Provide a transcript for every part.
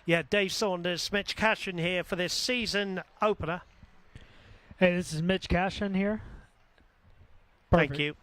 Yeah, Dave Saunders, Mitch Cashin here for this season opener. Hey, this is Mitch Cashin here. Thank you.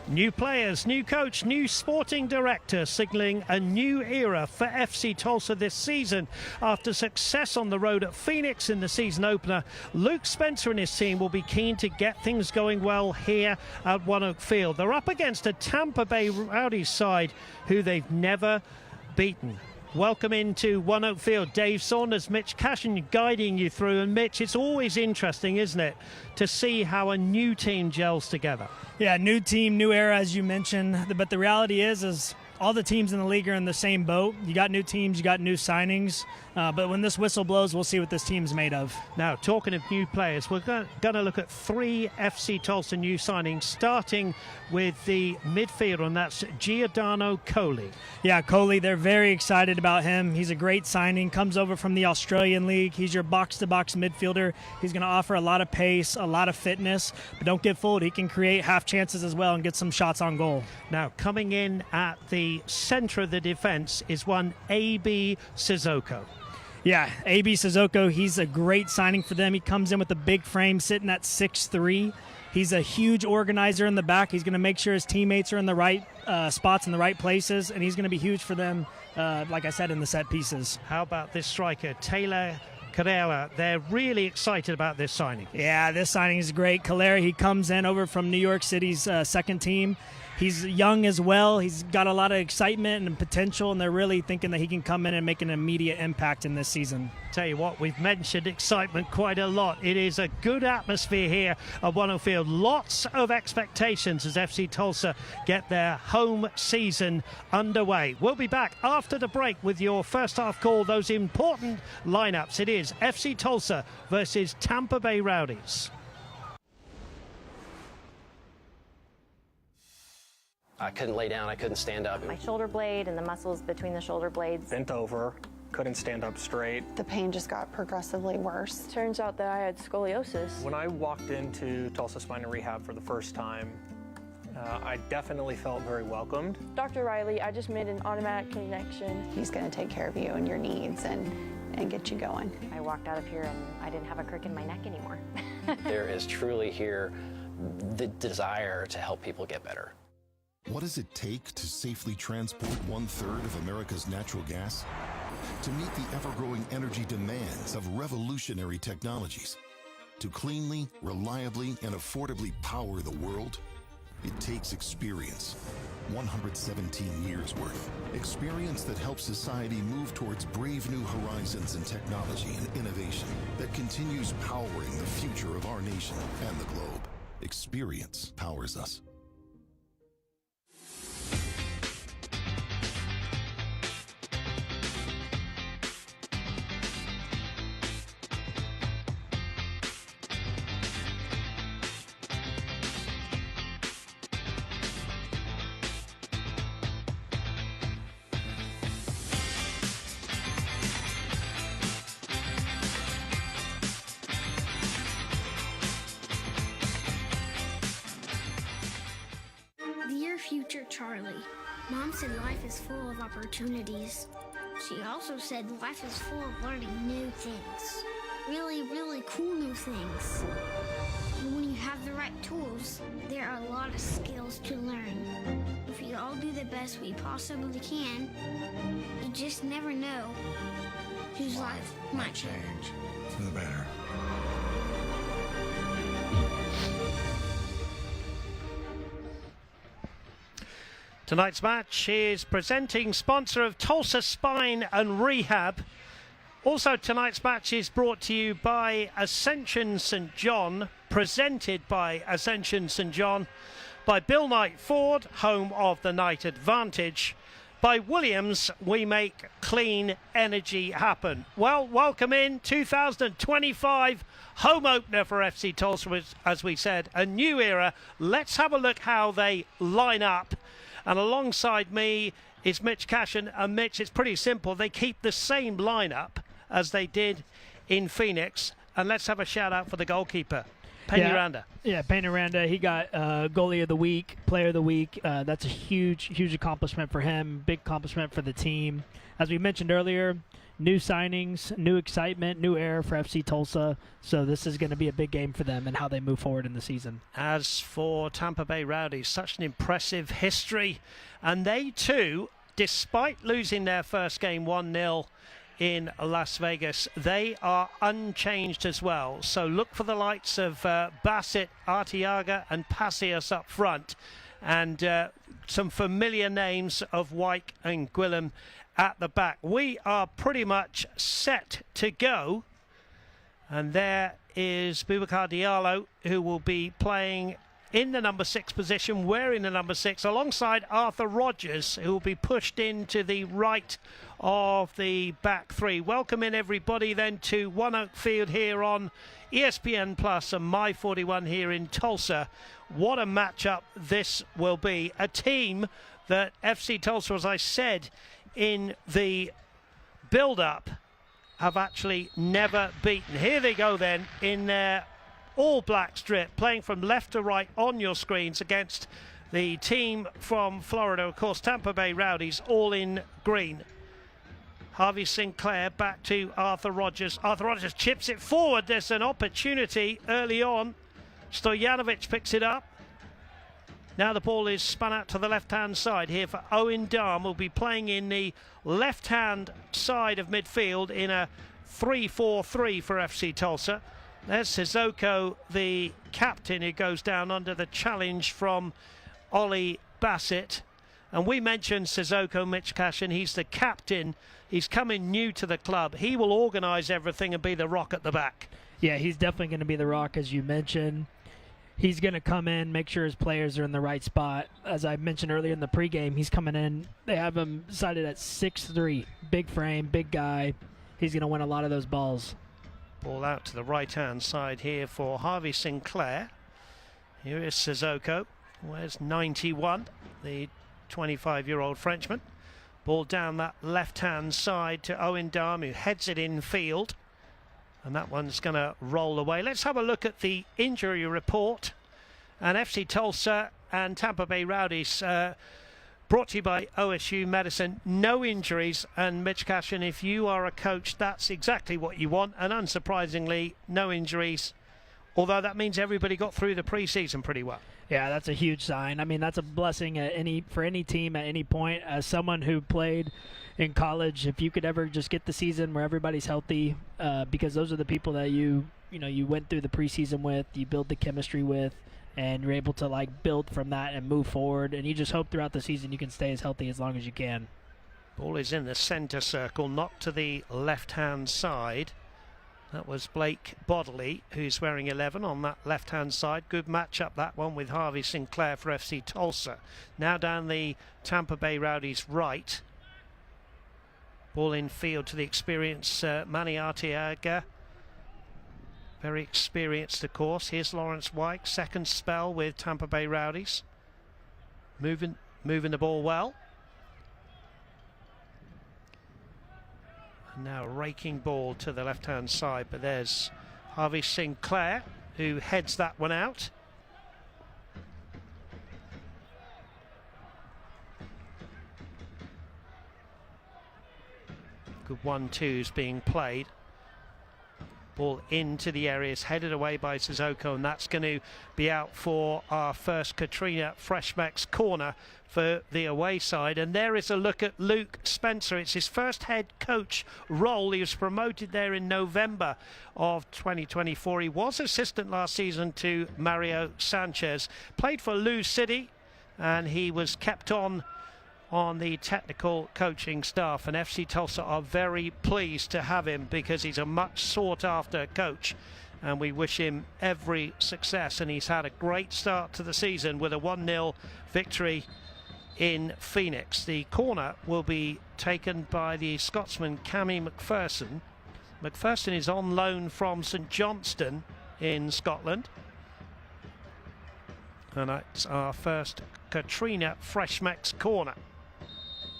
New players, new coach, new sporting director, signalling a new era for FC Tulsa this season. After success on the road at Phoenix in the season opener, Luke Spencer and his team will be keen to get things going well here at One Oak Field. They're up against a Tampa Bay Rowdies side who they've never beaten. Welcome into One Oak Field. Dave Saunders, Mitch Cashin guiding you through. And Mitch, it's always interesting, isn't it, to see how a new team gels together. Yeah, new team, new era, as you mentioned. But the reality is all the teams in the league are in the same boat. You got new teams, you got new signings. But when this whistle blows, we'll see what this team's made of. Now, talking of new players, we're going to look at 3 FC Tulsa new signings, starting with the midfielder, and that's Giordano Coley. Yeah, Coley, they're very excited about him. He's a great signing, comes over from the Australian League. He's your box-to-box midfielder. He's going to offer a lot of pace, a lot of fitness, but don't get fooled. He can create half chances as well and get some shots on goal. Now, coming in at the center of the defense is one A.B. Sissoko. Yeah, A.B. Sissoko, he's a great signing for them. He comes in with a big frame, sitting at 6'3". He's a huge organizer in the back. He's going to make sure his teammates are in the right spots in the right places, and he's going to be huge for them, like I said, in the set pieces. How about this striker, Taylor Carrera? They're really excited about this signing. Yeah, this signing is great. Carrera, he comes in over from New York City's second team. He's young as well. He's got a lot of excitement and potential, and they're really thinking that he can come in and make an immediate impact in this season. Tell you what, we've mentioned excitement quite a lot. It is a good atmosphere here at One Oak Field. Lots of expectations as FC Tulsa get their home season underway. We'll be back after the break with your first half call, those important lineups. It is FC Tulsa versus Tampa Bay Rowdies. I couldn't lay down, I couldn't stand up. My shoulder blade and the muscles between the shoulder blades. Bent over, couldn't stand up straight. The pain just got progressively worse. Turns out that I had scoliosis. When I walked into Tulsa Spine and Rehab for the first time, I definitely felt very welcomed. Dr. Riley, I just made an automatic connection. He's going to take care of you and your needs and get you going. I walked out of here and I didn't have a crick in my neck anymore. There is truly here the desire to help people get better. What does it take to safely transport 1/3 of America's natural gas? To meet the ever-growing energy demands of revolutionary technologies? To cleanly, reliably, and affordably power the world? It takes experience, 117 years worth. Experience that helps society move towards brave new horizons in technology and innovation that continues powering the future of our nation and the globe. Experience powers us. Dear future Charlie, Mom said life is full of opportunities. She also said life is full of learning new things. Really, really cool new things. And when you have the right tools, there are a lot of skills to learn. If we all do the best we possibly can, you just never know whose life might change For the better. Tonight's match is presenting sponsor of Tulsa Spine and Rehab. Also, tonight's match is brought to you by Ascension St. John, presented by Ascension St. John, by Bill Knight Ford, home of the Knight Advantage, by Williams, we make clean energy happen. Well, welcome in 2025 home opener for FC Tulsa, as we said, a new era. Let's have a look how they line up. And alongside me is Mitch Cashin. And Mitch, it's pretty simple. They keep the same lineup as they did in Phoenix. And let's have a shout out for the goalkeeper, Peñaranda. Yeah, Peñaranda. He got goalie of the week, player of the week. That's a huge accomplishment for him. Big accomplishment for the team. As we mentioned earlier, new signings, new excitement, new era for FC Tulsa. So this is going to be a big game for them and how they move forward in the season. As for Tampa Bay Rowdies, such an impressive history. And they too, despite losing their first game 1-0 in Las Vegas, they are unchanged as well. So look for the likes of Bassett, Arteaga and Passias up front. And some familiar names of Wyke and Gwilym at the back. We are pretty much set to go. And there is Boubacar Diallo, who will be playing in the number 6 position, wearing the number 6, alongside Arthur Rogers, who will be pushed into the right of the back three. Welcome in everybody then to One Oak Field here on ESPN Plus and My 41 here in Tulsa. What a matchup this will be. A team that FC Tulsa, as I said in the build-up, have actually never beaten. Here they go then in their all-black strip, playing from left to right on your screens against the team from Florida, of course, Tampa Bay Rowdies, all in green. Harvey Sinclair back to Arthur Rogers. Arthur Rogers chips it forward. There's an opportunity early on. Stojanovic picks it up. Now the ball is spun out to the left-hand side here for Owen Darm. Will be playing in the left-hand side of midfield in a 3-4-3 for FC Tulsa. There's Sissoko, the captain, who goes down under the challenge from Ollie Bassett. And we mentioned Sissoko, Mitch Cashin. He's the captain. He's coming new to the club. He will organise everything and be the rock at the back. Yeah, he's definitely going to be the rock, as you mentioned. He's going to come in, make sure his players are in the right spot. As I mentioned earlier in the pregame, he's coming in. They have him cited at 6'3", big frame, big guy. He's going to win a lot of those balls. Ball out to the right-hand side here for Harvey Sinclair. Here is Sissoko. Where's 91, the 25-year-old Frenchman. Ball down that left-hand side to Owen Darm, who heads it in field. And that one's going to roll away. Let's have a look at the injury report. And FC Tulsa and Tampa Bay Rowdies, brought to you by OSU Medicine. No injuries. And Mitch Cashin, if you are a coach, that's exactly what you want. And unsurprisingly, no injuries. Although that means everybody got through the preseason pretty well. Yeah, that's a huge sign. I mean, that's a blessing for any team at any point. As someone who played in college, if you could ever just get the season where everybody's healthy, because those are the people that you went through the preseason with, you build the chemistry with, and you're able to like build from that and move forward. And you just hope throughout the season you can stay as healthy as long as you can. Ball is in the centre circle, not to the left-hand side. That was Blake Bodley, who's wearing 11 on that left-hand side. Good match-up, that one, with Harvey Sinclair for FC Tulsa. Now down the Tampa Bay Rowdies' right. Ball in field to the experienced Manny Arteaga. Very experienced, of course. Here's Lawrence White, second spell with Tampa Bay Rowdies. Moving the ball well. And now raking ball to the left-hand side, but there's Harvey Sinclair, who heads that one out. Good 1-2s being played. Ball into the areas, headed away by Sissoko, and that's going to be out for our first Katrina Freshmax corner for the away side. And there is a look at Luke Spencer. It's his first head coach role. He was promoted there in November of 2024. He was assistant last season to Mario Sanchez. Played for Lou City, and he was kept on the technical coaching staff, and FC Tulsa are very pleased to have him because he's a much sought after coach, and we wish him every success. And he's had a great start to the season with a 1-0 victory in Phoenix. The corner will be taken by the Scotsman Cammy McPherson. McPherson is on loan from St Johnstone in Scotland, and it's our first Katrina Freshmax corner.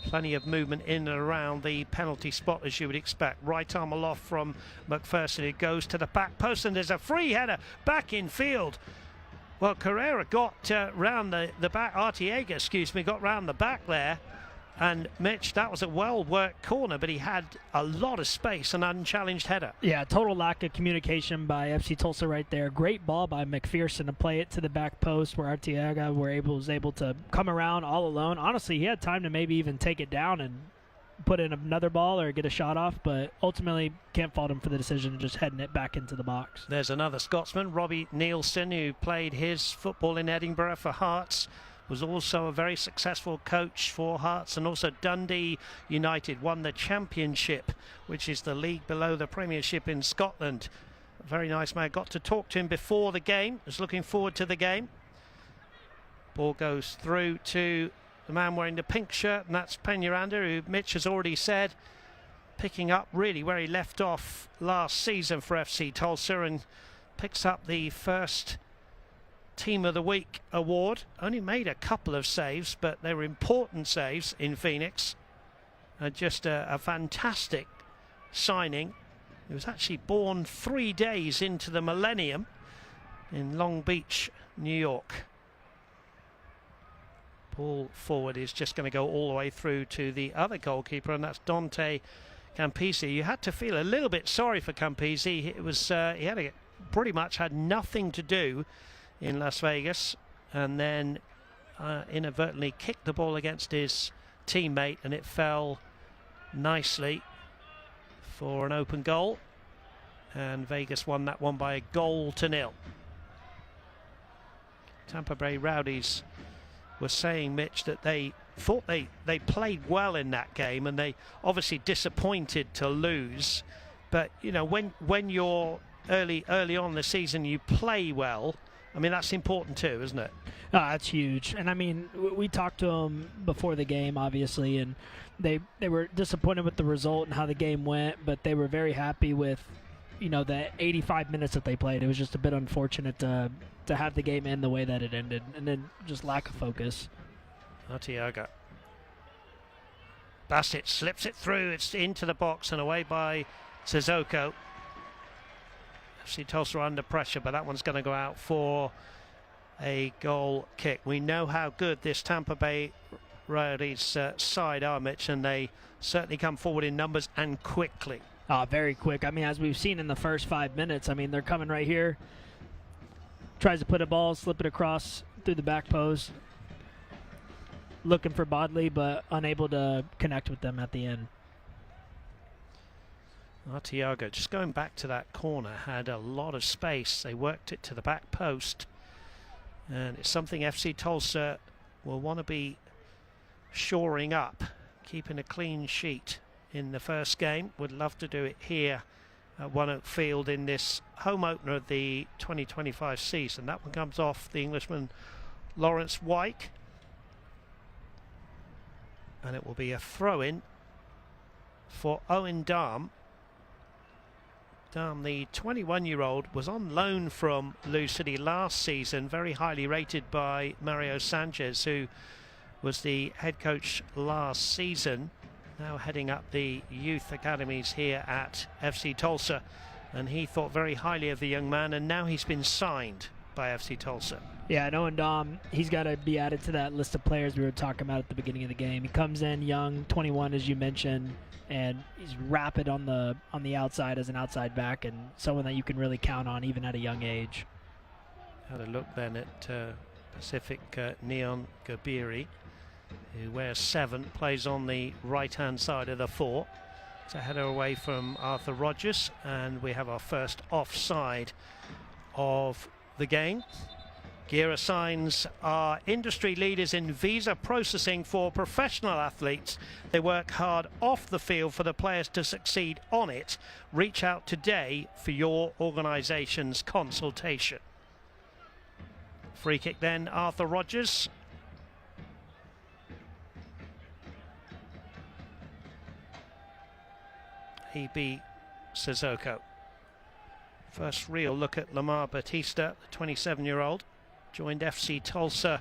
Plenty of movement in and around the penalty spot, as you would expect. Right arm aloft from McPherson. It goes to the back post, and there's a free header back in field. Well, Carrera got round the back. Arteaga, got round the back there. And Mitch, that was a well-worked corner, but he had a lot of space, an unchallenged header. Yeah, total lack of communication by FC Tulsa right there. Great ball by McPherson to play it to the back post where Arteaga was able to come around all alone. Honestly, he had time to maybe even take it down and put in another ball or get a shot off, but ultimately can't fault him for the decision of just heading it back into the box. There's another Scotsman, Robbie Nielsen, who played his football in Edinburgh for Hearts. Was also a very successful coach for Hearts, and also Dundee United won the Championship, which is the league below the Premiership in Scotland. A very nice man. Got to talk to him before the game. Was looking forward to the game. Ball goes through to the man wearing the pink shirt, and that's Peñaranda, who Mitch has already said, picking up really where he left off last season for FC Tulsa, and picks up the first Team of the Week award. Only made a couple of saves, but they were important saves in Phoenix. Just a fantastic signing. He was actually born 3 days into the millennium in Long Beach, New York. Ball forward is just going to go all the way through to the other goalkeeper, and that's Dante Campisi. You had to feel a little bit sorry for Campisi. It was he had pretty much had nothing to do in Las Vegas, and then inadvertently kicked the ball against his teammate, and it fell nicely for an open goal, and Vegas won that one by 1-0. Tampa Bay Rowdies were saying, Mitch, that they thought they played well in that game, and they obviously disappointed to lose, but you know, when you're early on in the season you play well, I mean, that's important too, isn't it? That's huge. And I mean, we talked to them before the game, obviously, and they were disappointed with the result and how the game went, but they were very happy with, you know, the 85 minutes that they played. It was just a bit unfortunate to have the game end the way that it ended, and then just lack of focus. Arteaga. Bassett slips it through. It's into the box and away by Sissoko. FC Tulsa under pressure, but that one's going to go out for a goal kick. We know how good this Tampa Bay Rowdies side are, Mitch, and they certainly come forward in numbers and quickly. Very quick. I mean, as we've seen in the first 5 minutes, I mean, they're coming right here. Tries to put a ball, slip it across through the back post. Looking for Bodley, but unable to connect with them at the end. Arteaga, just going back to that corner, had a lot of space. They worked it to the back post, And it's something FC Tulsa will want to be shoring up, keeping a clean sheet in the first game. Would love to do it here at One Oak Field in this home opener of the 2025 season. That one comes off the Englishman Lawrence Wyke. And it will be a throw-in for Owen Darm. Darm, the 21-year-old, was on loan from Lou City last season, very highly rated by Mario Sanchez, who was the head coach last season, now heading up the youth academies here at FC Tulsa. And he thought very highly of the young man, and now he's been signed by FC Tulsa. Yeah, and Owen Dom, he's got to be added to that list of players we were talking about at the beginning of the game. He comes in young, 21 as you mentioned, and he's rapid on the outside as an outside back, and someone that you can really count on even at a young age. Had a look then at Pacific Neon Gabiri, who wears 7, plays on the right-hand side of the 4. It's a header away from Arthur Rogers, and we have our first offside of the game. Gear assigns are industry leaders in visa processing for professional athletes. They work hard off the field for the players to succeed on it. Reach out today for your organisation's consultation. Free kick then, Arthur Rogers. E.B. Sissoko. First real look at Lamar Batista, the 27-year-old. Joined FC Tulsa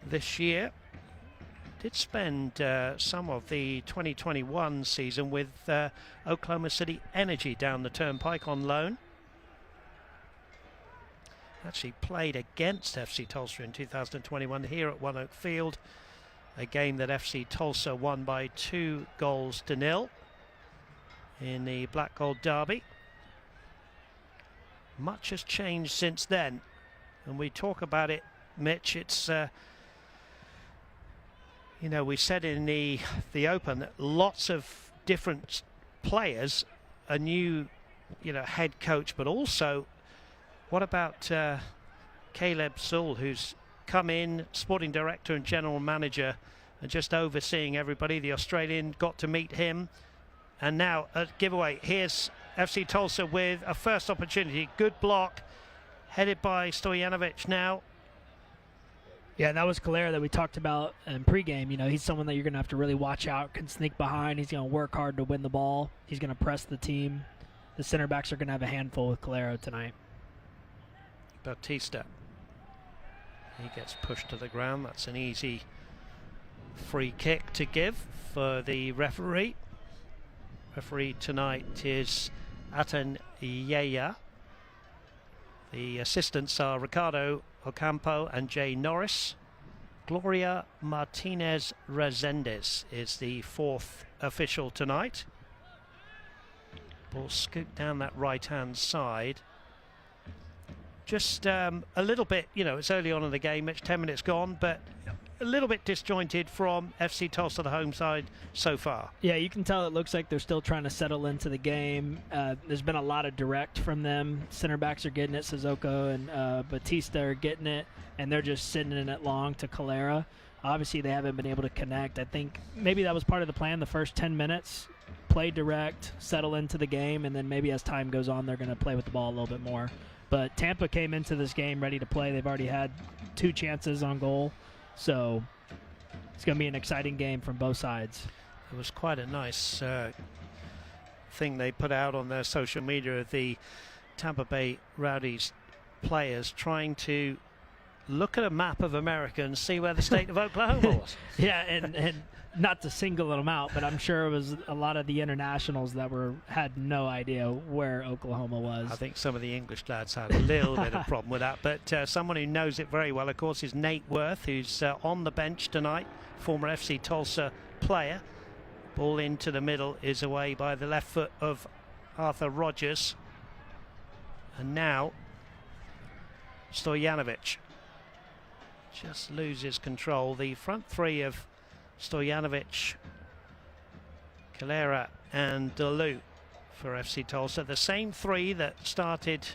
this year. Did spend some of the 2021 season with Oklahoma City Energy down the turnpike on loan. Actually played against FC Tulsa in 2021 here at One Oak Field. A game that FC Tulsa won by 2-0 in the Black Gold Derby. Much has changed since then, and we talk about it, Mitch. It's you know, we said in the Open that lots of different players, a new, you know, head coach, but also what about Caleb Sewell, who's come in, sporting director and general manager, and just overseeing everybody. The Australian, got to meet him, and now a giveaway. Here's FC Tulsa with a first opportunity. Good block, headed by Stojanovic now. Yeah, that was Calera that we talked about in pregame. You know, he's someone that you're going to have to really watch out, can sneak behind. He's going to work hard to win the ball. He's going to press the team. The center backs are going to have a handful with Calera tonight. Batista. He gets pushed to the ground. That's an easy free kick to give for the referee. Referee tonight is Atan Yeya. The assistants are Ricardo Ocampo and Jay Norris. Gloria Martinez Resendez is the 4th official tonight. Ball scooped down that right-hand side. Just a little bit, you know, it's early on in the game, it's 10 minutes gone, but a little bit disjointed from FC Tulsa, the home side, so far. Yeah, you can tell it looks like they're still trying to settle into the game. There's been a lot of direct from them. Center backs are getting it. Sissoko and Batista are getting it, and they're just sitting in it long to Calera. Obviously, they haven't been able to connect. I think maybe that was part of the plan the first 10 minutes. Play direct, settle into the game, and then maybe as time goes on, they're going to play with the ball a little bit more. But Tampa came into this game ready to play. They've already had 2 chances on goal. So it's going to be an exciting game from both sides. It was quite a nice thing they put out on their social media of the Tampa Bay Rowdies players trying to look at a map of America and see where the state of Oklahoma was. Yeah, and not to single them out, but I'm sure it was a lot of the internationals that had no idea where Oklahoma was. I think some of the English lads had a little bit of problem with that, but someone who knows it very well, of course, is Nate Worth, who's on the bench tonight, former FC Tulsa player. Ball into the middle is away by the left foot of Arthur Rogers. And now Stojanovic just loses control. The front three of Stojanovic, Calera and Delu for FC Tulsa, the same 3 that started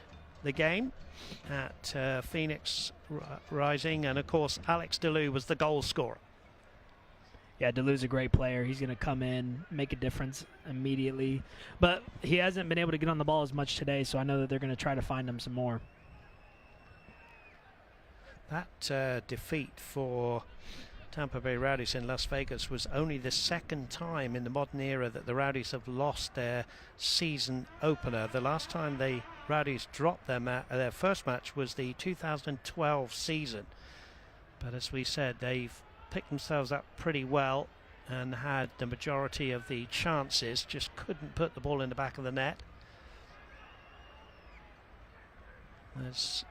the game at Phoenix Rising, and of course Alex DeLu was the goal scorer. Yeah, DeLu's a great player. He's going to come in, make a difference immediately. But he hasn't been able to get on the ball as much today, so I know that they're going to try to find him some more. That defeat for Tampa Bay Rowdies in Las Vegas was only the second time in the modern era that the Rowdies have lost their season opener. The last time the Rowdies dropped their first match was the 2012 season. But as we said, they've picked themselves up pretty well and had the majority of the chances, just couldn't put the ball in the back of the net. There's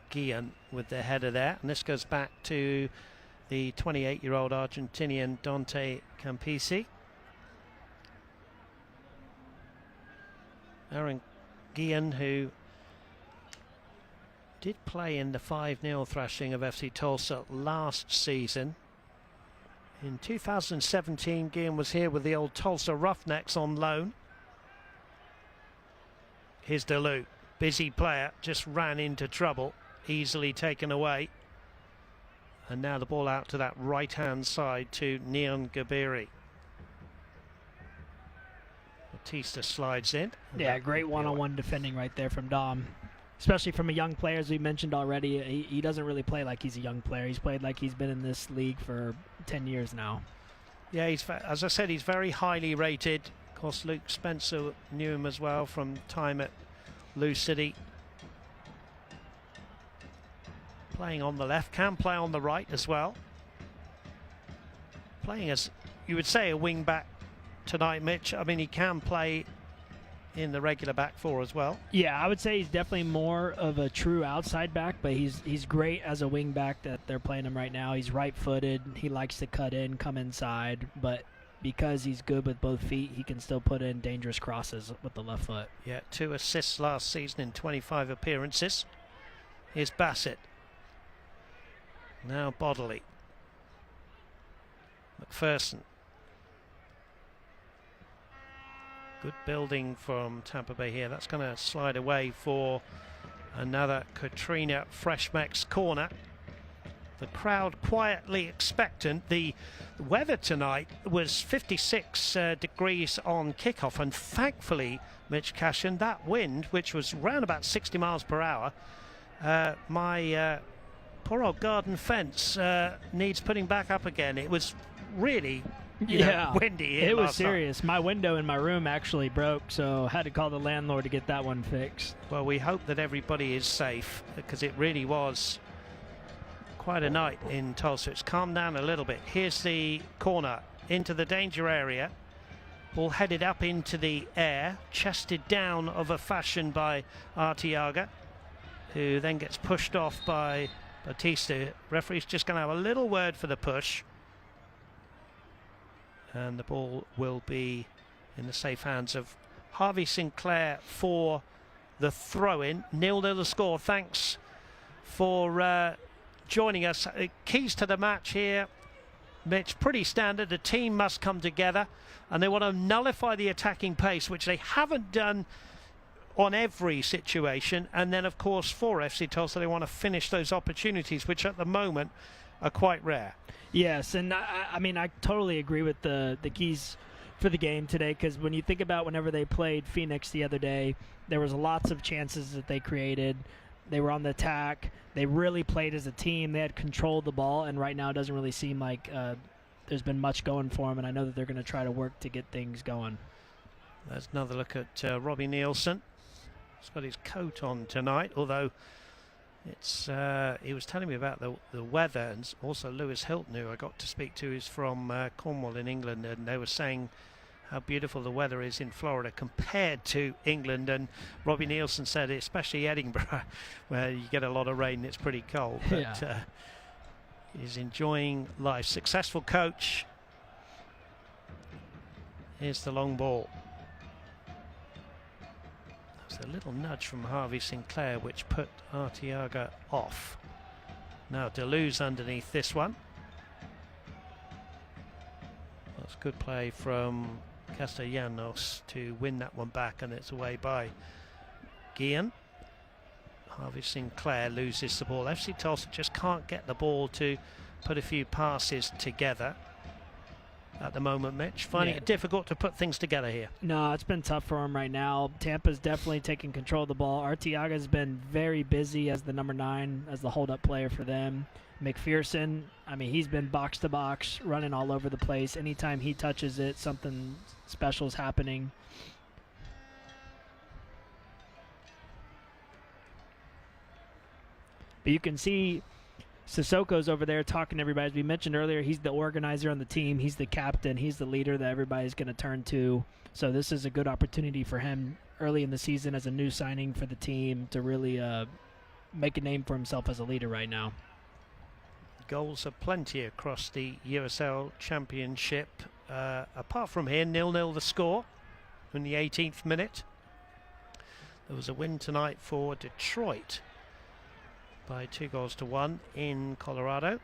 Guillen with the header there, and this goes back to the 28-year-old Argentinian Dante Campisi. Aaron Guillen, who did play in the 5-0 thrashing of FC Tulsa last season. In 2017, Guillen was here with the old Tulsa Roughnecks on loan. Here's DeLu, busy player, just ran into trouble, easily taken away. And now the ball out to that right-hand side to Neon Gabiri. Batista slides in. Yeah, great one-on-one defending right there from Dom. Especially from a young player, as we mentioned already. He doesn't really play like he's a young player. He's played like he's been in this league for 10 years now. Yeah, as I said, he's very highly rated. Of course, Luke Spencer knew him as well from time at Lou City. Playing on the left, can play on the right as well. Playing as, you would say, a wing-back tonight, Mitch. I mean, he can play in the regular back four as well. Yeah, I would say he's definitely more of a true outside back, but he's great as a wing back that they're playing him right now. He's right-footed. He likes to cut in, come inside, but because he's good with both feet, he can still put in dangerous crosses with the left foot. Yeah, 2 assists last season in 25 appearances. Here's Bassett. Now Bodley. McPherson. Good building from Tampa Bay here. That's going to slide away for another Katrina Freshmex corner. The crowd quietly expectant. The weather tonight was 56 degrees on kickoff, and thankfully, Mitch Cashin, that wind, which was around about 60 miles per hour, my poor old garden fence needs putting back up again. It was really windy here. It was serious. My window in my room actually broke, so I had to call the landlord to get that one fixed. Well, we hope that everybody is safe, because it really was quite a night in Tulsa. It's calmed down a little bit. Here's the corner into the danger area. Ball headed up into the air, chested down of a fashion by Arteaga, who then gets pushed off by Batista. Referee's just going to have a little word for the push. And the ball will be in the safe hands of Harvey Sinclair for the throw-in. 0-0 the score. Thanks for joining us. Keys to the match here, Mitch, pretty standard. The team must come together, and they want to nullify the attacking pace, which they haven't done on every situation. And then, of course, for FC Tulsa, they want to finish those opportunities, which at the moment are quite rare. Yes, and I mean, I totally agree with the keys for the game today, because when you think about whenever they played Phoenix the other day, there was lots of chances that they created. They were on the attack. They really played as a team. They had controlled the ball, and right now it doesn't really seem like there's been much going for them, and I know that they're going to try to work to get things going. There's another look at Robbie Nielsen. He's got his coat on tonight, although it's he was telling me about the weather, and also Lewis Hilton, who I got to speak to, is from Cornwall in England, and they were saying how beautiful the weather is in Florida compared to England. And Robbie Nielsen said, especially Edinburgh, where you get a lot of rain, it's pretty cold. But he's enjoying life. Successful coach. Here's the long ball. There's a little nudge from Harvey Sinclair, which put Arteaga off. Now DeLu's underneath this one. That's good play from Castellanos to win that one back, and it's away by Guillen. Harvey Sinclair loses the ball. FC Tulsa just can't get the ball to put a few passes together at the moment, Mitch. Finding it difficult to put things together here. No, it's been tough for him right now. Tampa's definitely taking control of the ball. Arteaga's been very busy as the number 9, as the hold-up player for them. McPherson, I mean, he's been box to box, running all over the place. Anytime he touches it, something special is happening. But you can see Sissoko's over there talking to everybody. As we mentioned earlier, he's the organizer on the team. He's the captain. He's the leader that everybody's going to turn to. So this is a good opportunity for him early in the season as a new signing for the team to really make a name for himself as a leader right now. Goals are plenty across the USL Championship. Apart from here, 0-0 the score in the 18th minute. There was a win tonight for Detroit by 2-1 in Colorado.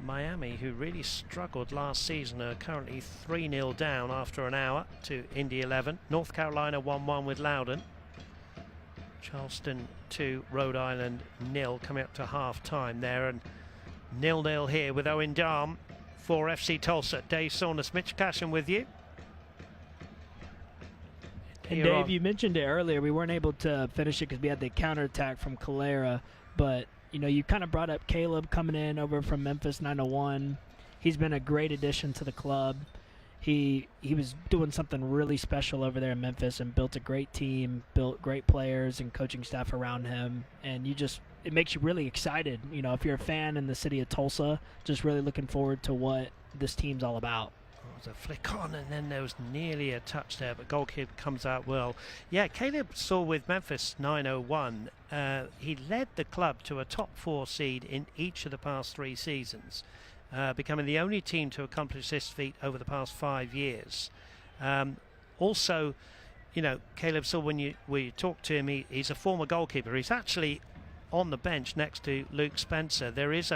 Miami, who really struggled last season, are currently 3-0 down after an hour to Indy 11. North Carolina 1-1 with Loudoun. Charleston 2, Rhode Island 0, coming up to half-time there, and 0-0 here with Owen Darm for FC Tulsa. Dave Saunders, Mitch Cashin with you. And Dave, you mentioned it earlier. We weren't able to finish it because we had the counterattack from Calera. But, you know, you kind of brought up Caleb coming in over from Memphis 901. He's been a great addition to the club. He was doing something really special over there in Memphis and built a great team, built great players and coaching staff around him. And it makes you really excited. You know, if you're a fan in the city of Tulsa, just really looking forward to what this team's all about. It was a flick on, and then there was nearly a touch there, but goalkeeper comes out well. Yeah, Caleb saw with Memphis 901, he led the club to a top 4 seed in each of the past 3 seasons, becoming the only team to accomplish this feat over the past 5 years. Also, you know, Caleb saw when you talked to him, he's a former goalkeeper. He's actually on the bench next to Luke Spencer. There is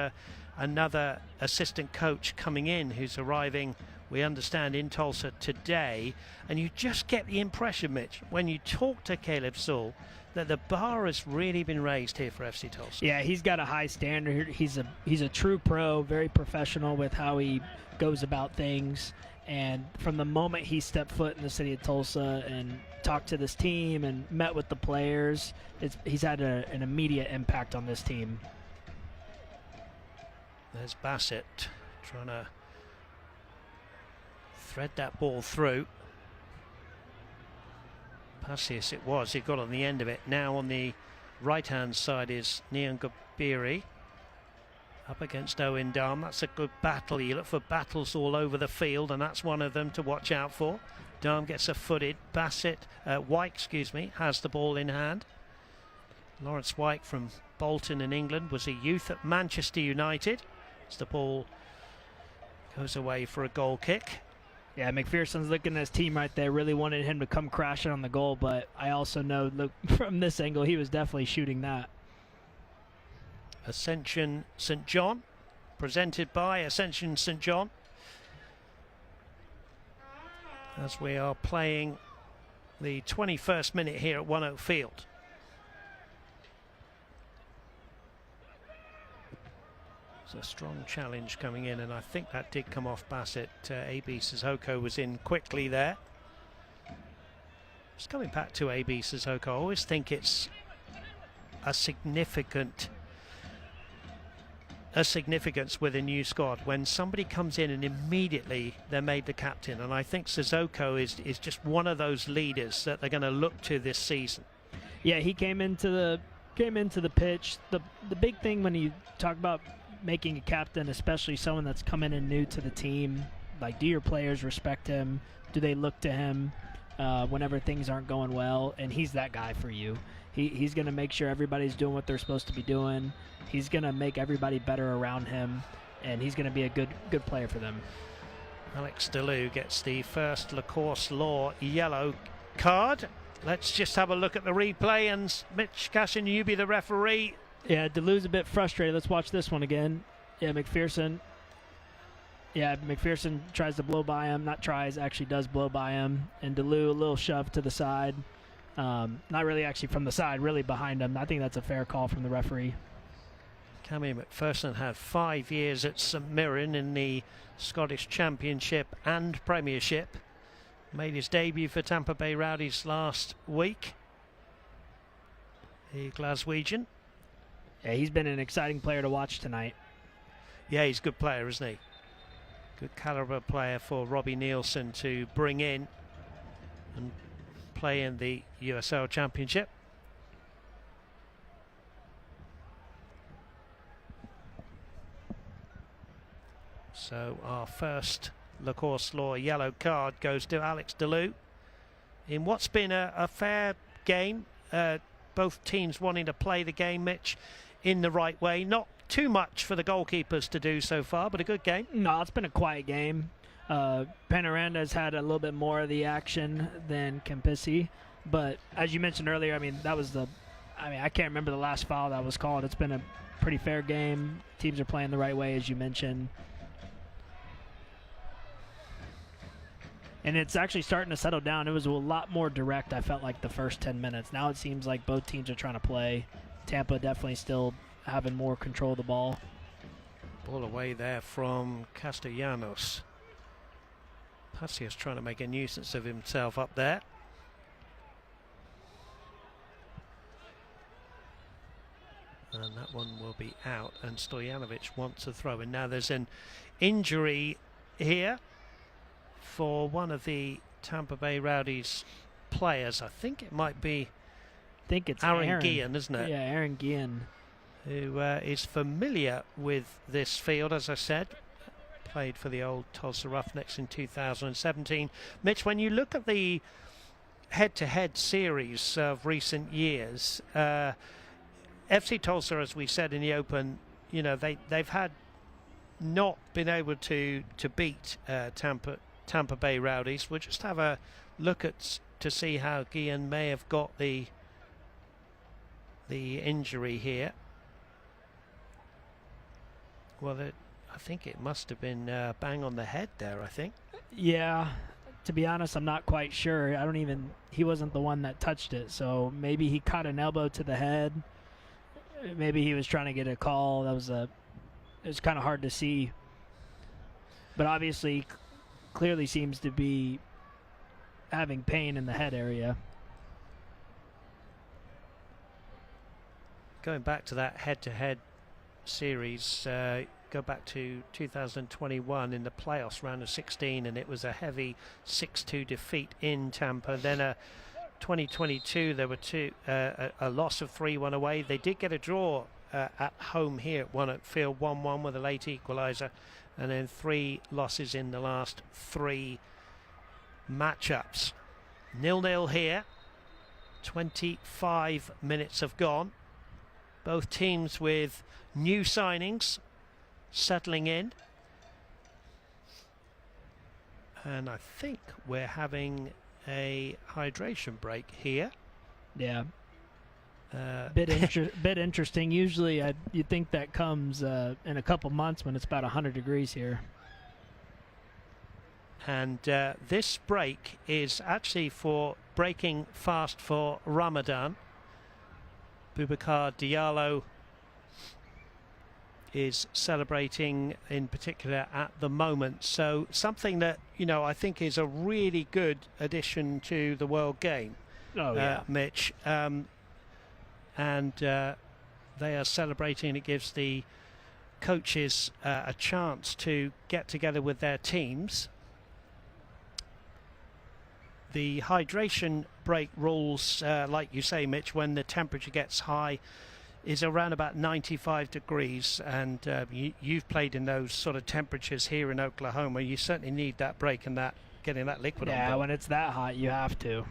another assistant coach coming in who's arriving, we understand, in Tulsa today, and you just get the impression, Mitch, when you talk to Caleb Saul, that the bar has really been raised here for FC Tulsa. Yeah, he's got a high standard. He's a true pro, very professional with how he goes about things. And from the moment he stepped foot in the city of Tulsa and talked to this team and met with the players, he's had an immediate impact on this team. There's Bassett trying to thread that ball through. Passius it was, he got on the end of it. Now on the right hand side is Neon Gabiri up against Owen Darm. That's a good battle. You look for battles all over the field, and that's one of them to watch out for. Darm gets a footed. White has the ball in hand. Lawrence White from Bolton in England was a youth at Manchester United. As the ball goes away for a goal kick. Yeah, McPherson's looking at his team right there, really wanted him to come crashing on the goal, but I also know, look, from this angle, he was definitely shooting that. Ascension St. John, presented by Ascension St. John. As we are playing the 21st minute here at One Oak Field. A strong challenge coming in, and I think that did come off Bassett. A.B. Sissoko was in quickly there. Just coming back to A.B. Sissoko, I always think it's a significance with a new squad when somebody comes in and immediately they're made the captain, and I think Sissoko is just one of those leaders that they're going to look to this season. Yeah, he came into the pitch. The big thing when you talk about making a captain, especially someone that's coming in new to the team, like, do your players respect him? Do they look to him whenever things aren't going well? And he's that guy for you. He's going to make sure everybody's doing what they're supposed to be doing. He's going to make everybody better around him, and he's going to be a good player for them. Alex DeLue gets the first LaCourse Law yellow card. Let's just have a look at the replay, and Mitch Cashin, you be the referee. Yeah, DeLue's a bit frustrated. Let's watch this one again. Yeah, McPherson tries to blow by him. Not tries, actually does blow by him. And DeLue, a little shove to the side. Not really actually from the side, really behind him. I think that's a fair call from the referee. Cammy McPherson had 5 years at St Mirren in the Scottish Championship and Premiership. Made his debut for Tampa Bay Rowdies last week. The Glaswegian. Yeah, he's been an exciting player to watch tonight. Yeah, he's a good player, isn't he? Good caliber player for Robbie Nielsen to bring in and play in the USL Championship. So our first Lacrosse Law yellow card goes to Alex DeLue in what's been a fair game. Both teams wanting to play the game, Mitch, in the right way. Not too much for the goalkeepers to do so far, but a good game. No, it's been a quiet game. Panaranda's had a little bit more of the action than Campisi, but as you mentioned earlier, I mean, I can't remember the last foul that was called. It's been a pretty fair game. Teams are playing the right way, as you mentioned. And it's actually starting to settle down. It was a lot more direct, I felt like, the first 10 minutes. Now it seems like both teams are trying to play. Tampa definitely still having more control of the ball. Ball away there from Castellanos. Pacia's trying to make a nuisance of himself up there. And that one will be out, and Stojanovic wants a throw in. Now there's an injury here for one of the Tampa Bay Rowdies players. I think it might be it's Aaron Guillen, isn't it? Yeah, Aaron Guillen. Who is familiar with this field, as I said. Played for the old Tulsa Roughnecks in 2017. Mitch, when you look at the head-to-head series of recent years, FC Tulsa, as we said in the open, they've had not been able to beat Tampa Bay Rowdies. We'll just have a look to see how Guillen may have got the injury here. Well, I think it must have been bang on the head there, I think. Yeah, to be honest, I'm not quite sure. He wasn't the one that touched it, so maybe he caught an elbow to the head. Maybe he was trying to get a call. It was kind of hard to see. But obviously, clearly seems to be having pain in the head area. Going back to that head-to-head series, go back to 2021 in the playoffs, round of 16, and it was a heavy 6-2 defeat in Tampa. Then 2022, there were a loss of 3-1 away. They did get a draw at home here at Field 1-1 with a late equaliser, and then 3 losses in the last 3 matchups. 0-0 here. 25 minutes have gone. Both teams with new signings settling in. And I think we're having a hydration break here. Yeah. Bit interesting. Usually you'd think that comes in a couple months when it's about 100 degrees here. And this break is actually for breaking fast for Ramadan. Boubacar Diallo is celebrating in particular at the moment. So something that, I think is a really good addition to the world game, Mitch. And they are celebrating. It gives the coaches a chance to get together with their teams. The hydration break rules, like you say, Mitch, when the temperature gets high, is around about 95 degrees. And you've played in those sort of temperatures here in Oklahoma. You certainly need that break and getting that liquid on. Yeah, when it's that hot, you have to.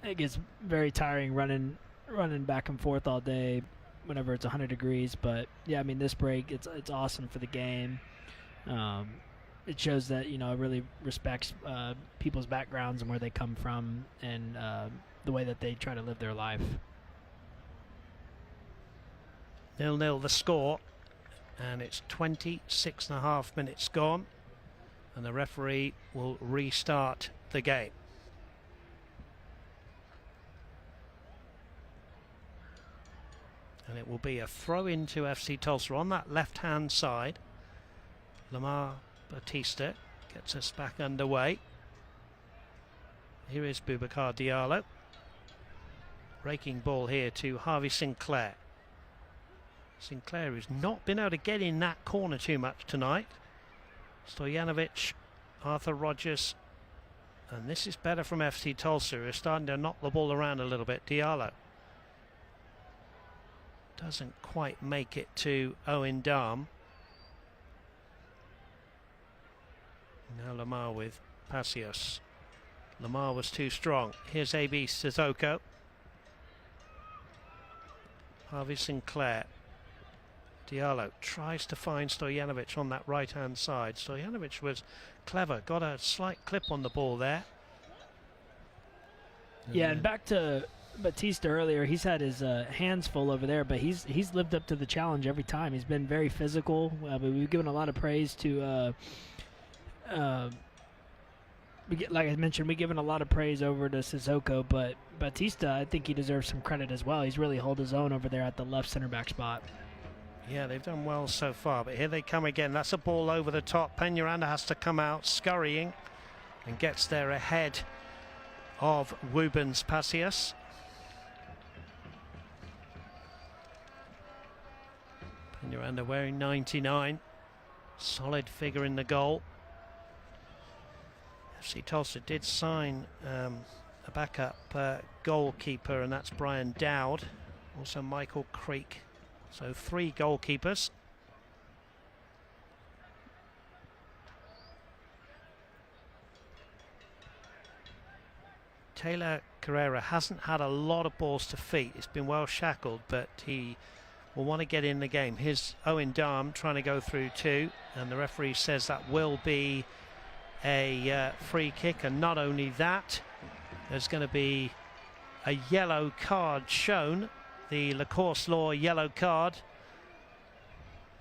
It gets very tiring running back and forth all day whenever it's 100 degrees. But, yeah, I mean, this break, it's awesome for the game. It shows that, it really respects people's backgrounds and where they come from and the way that they try to live their life. 0-0 the score, and it's 26.5 minutes gone, and the referee will restart the game. And it will be a throw into FC Tulsa on that left-hand side. Lamar Batista gets us back underway. Here is Boubacar Diallo. Breaking ball here to Harvey Sinclair. Sinclair, who's not been able to get in that corner too much tonight. Stojanovic, Arthur Rogers, and this is better from FC Tulsa, who are starting to knock the ball around a little bit. Diallo doesn't quite make it to Owen Darm. Now Lamar with Passios. Lamar was too strong. Here's AB Sissoko. Harvey Sinclair. Diallo tries to find Stojanovic on that right-hand side. Stojanovic was clever, got a slight clip on the ball there. Yeah, and back to Batista earlier, he's had his hands full over there, but he's lived up to the challenge every time. He's been very physical. But we've given a lot of praise to, like I mentioned, we've given a lot of praise over to Sissoko, but Batista, I think he deserves some credit as well. He's really held his own over there at the left center back spot. Yeah, they've done well so far, but here they come again. That's a ball over the top. Peñaranda has to come out scurrying and gets there ahead of Rubens Passios. Peñaranda wearing 99. Solid figure in the goal. FC Tulsa did sign a backup goalkeeper, and that's Brian Dowd. Also Michael Creek. So 3 goalkeepers. Taylor Carrera hasn't had a lot of balls to feet. It's been well shackled, but he will want to get in the game. Here's Owen Darm trying to go through 2, and the referee says that will be a free kick. And not only that, there's going to be a yellow card shown. The Lacoste Law yellow card.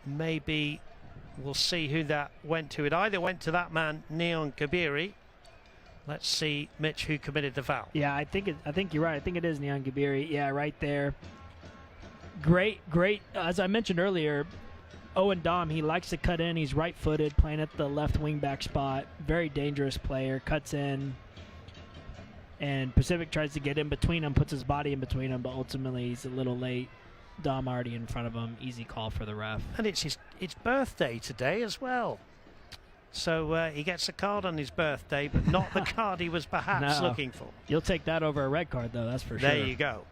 Maybe we'll see who that went to. It either went to that man, Neon Kabiri. Let's see, Mitch, who committed the foul. Yeah, I think you're right. I think it is Neon Kabiri. Yeah, right there. Great. As I mentioned earlier, Owen Dom, he likes to cut in. He's right-footed, playing at the left wing-back spot. Very dangerous player. Cuts in. And Pacific tries to get in between them, puts his body in between them, but ultimately he's a little late. Dom already in front of him. Easy call for the ref. And it's his birthday today as well. So he gets a card on his birthday, but not the card he was perhaps looking for. You'll take that over a red card, though, that's for sure. There you go.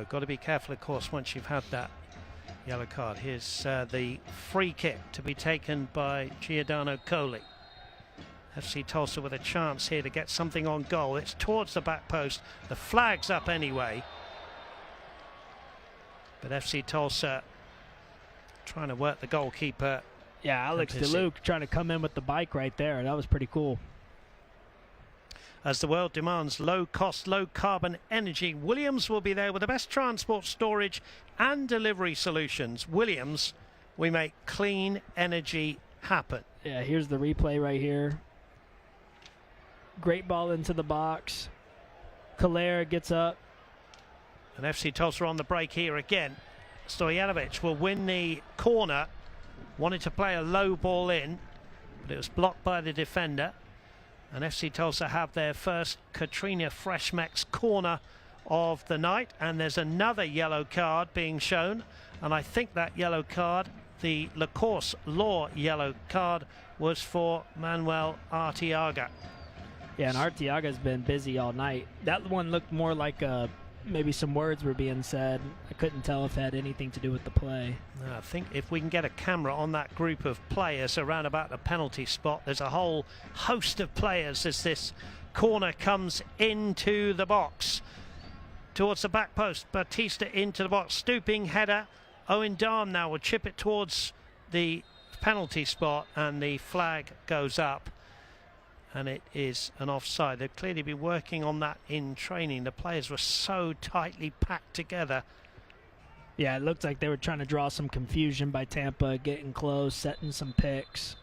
Got to be careful, of course, once you've had that yellow card. Here's the free kick to be taken by Giordano Coley. FC Tulsa with a chance here to get something on goal. It's towards the back post. The flag's up anyway. But FC Tulsa trying to work the goalkeeper. Yeah, Alex DeLuke trying to come in with the bike right there. That was pretty cool. As the world demands low-cost, low-carbon energy, Williams will be there with the best transport, storage and delivery solutions. Williams, we make clean energy happen. Yeah, here's the replay right here. Great ball into the box. Calera gets up. And FC Tulsa on the break here again. Stojanovic will win the corner. Wanted to play a low ball in, but it was blocked by the defender. And FC Tulsa have their first Katrina Freshmex corner of the night. And there's another yellow card being shown. And I think that yellow card, the Lacoste Law yellow card, was for Manuel Arteaga. Yeah, and Arteaga's been busy all night. That one looked more like maybe some words were being said. I couldn't tell if it had anything to do with the play. I think if we can get a camera on that group of players around about the penalty spot, there's a whole host of players as this corner comes into the box. Towards the back post, Batista into the box, stooping header. Owen Darm now will chip it towards the penalty spot, and the flag goes up. And it is an offside. They've clearly been working on that in training. The players were so tightly packed together. Yeah, it looked like they were trying to draw some confusion by Tampa, getting close, setting some picks.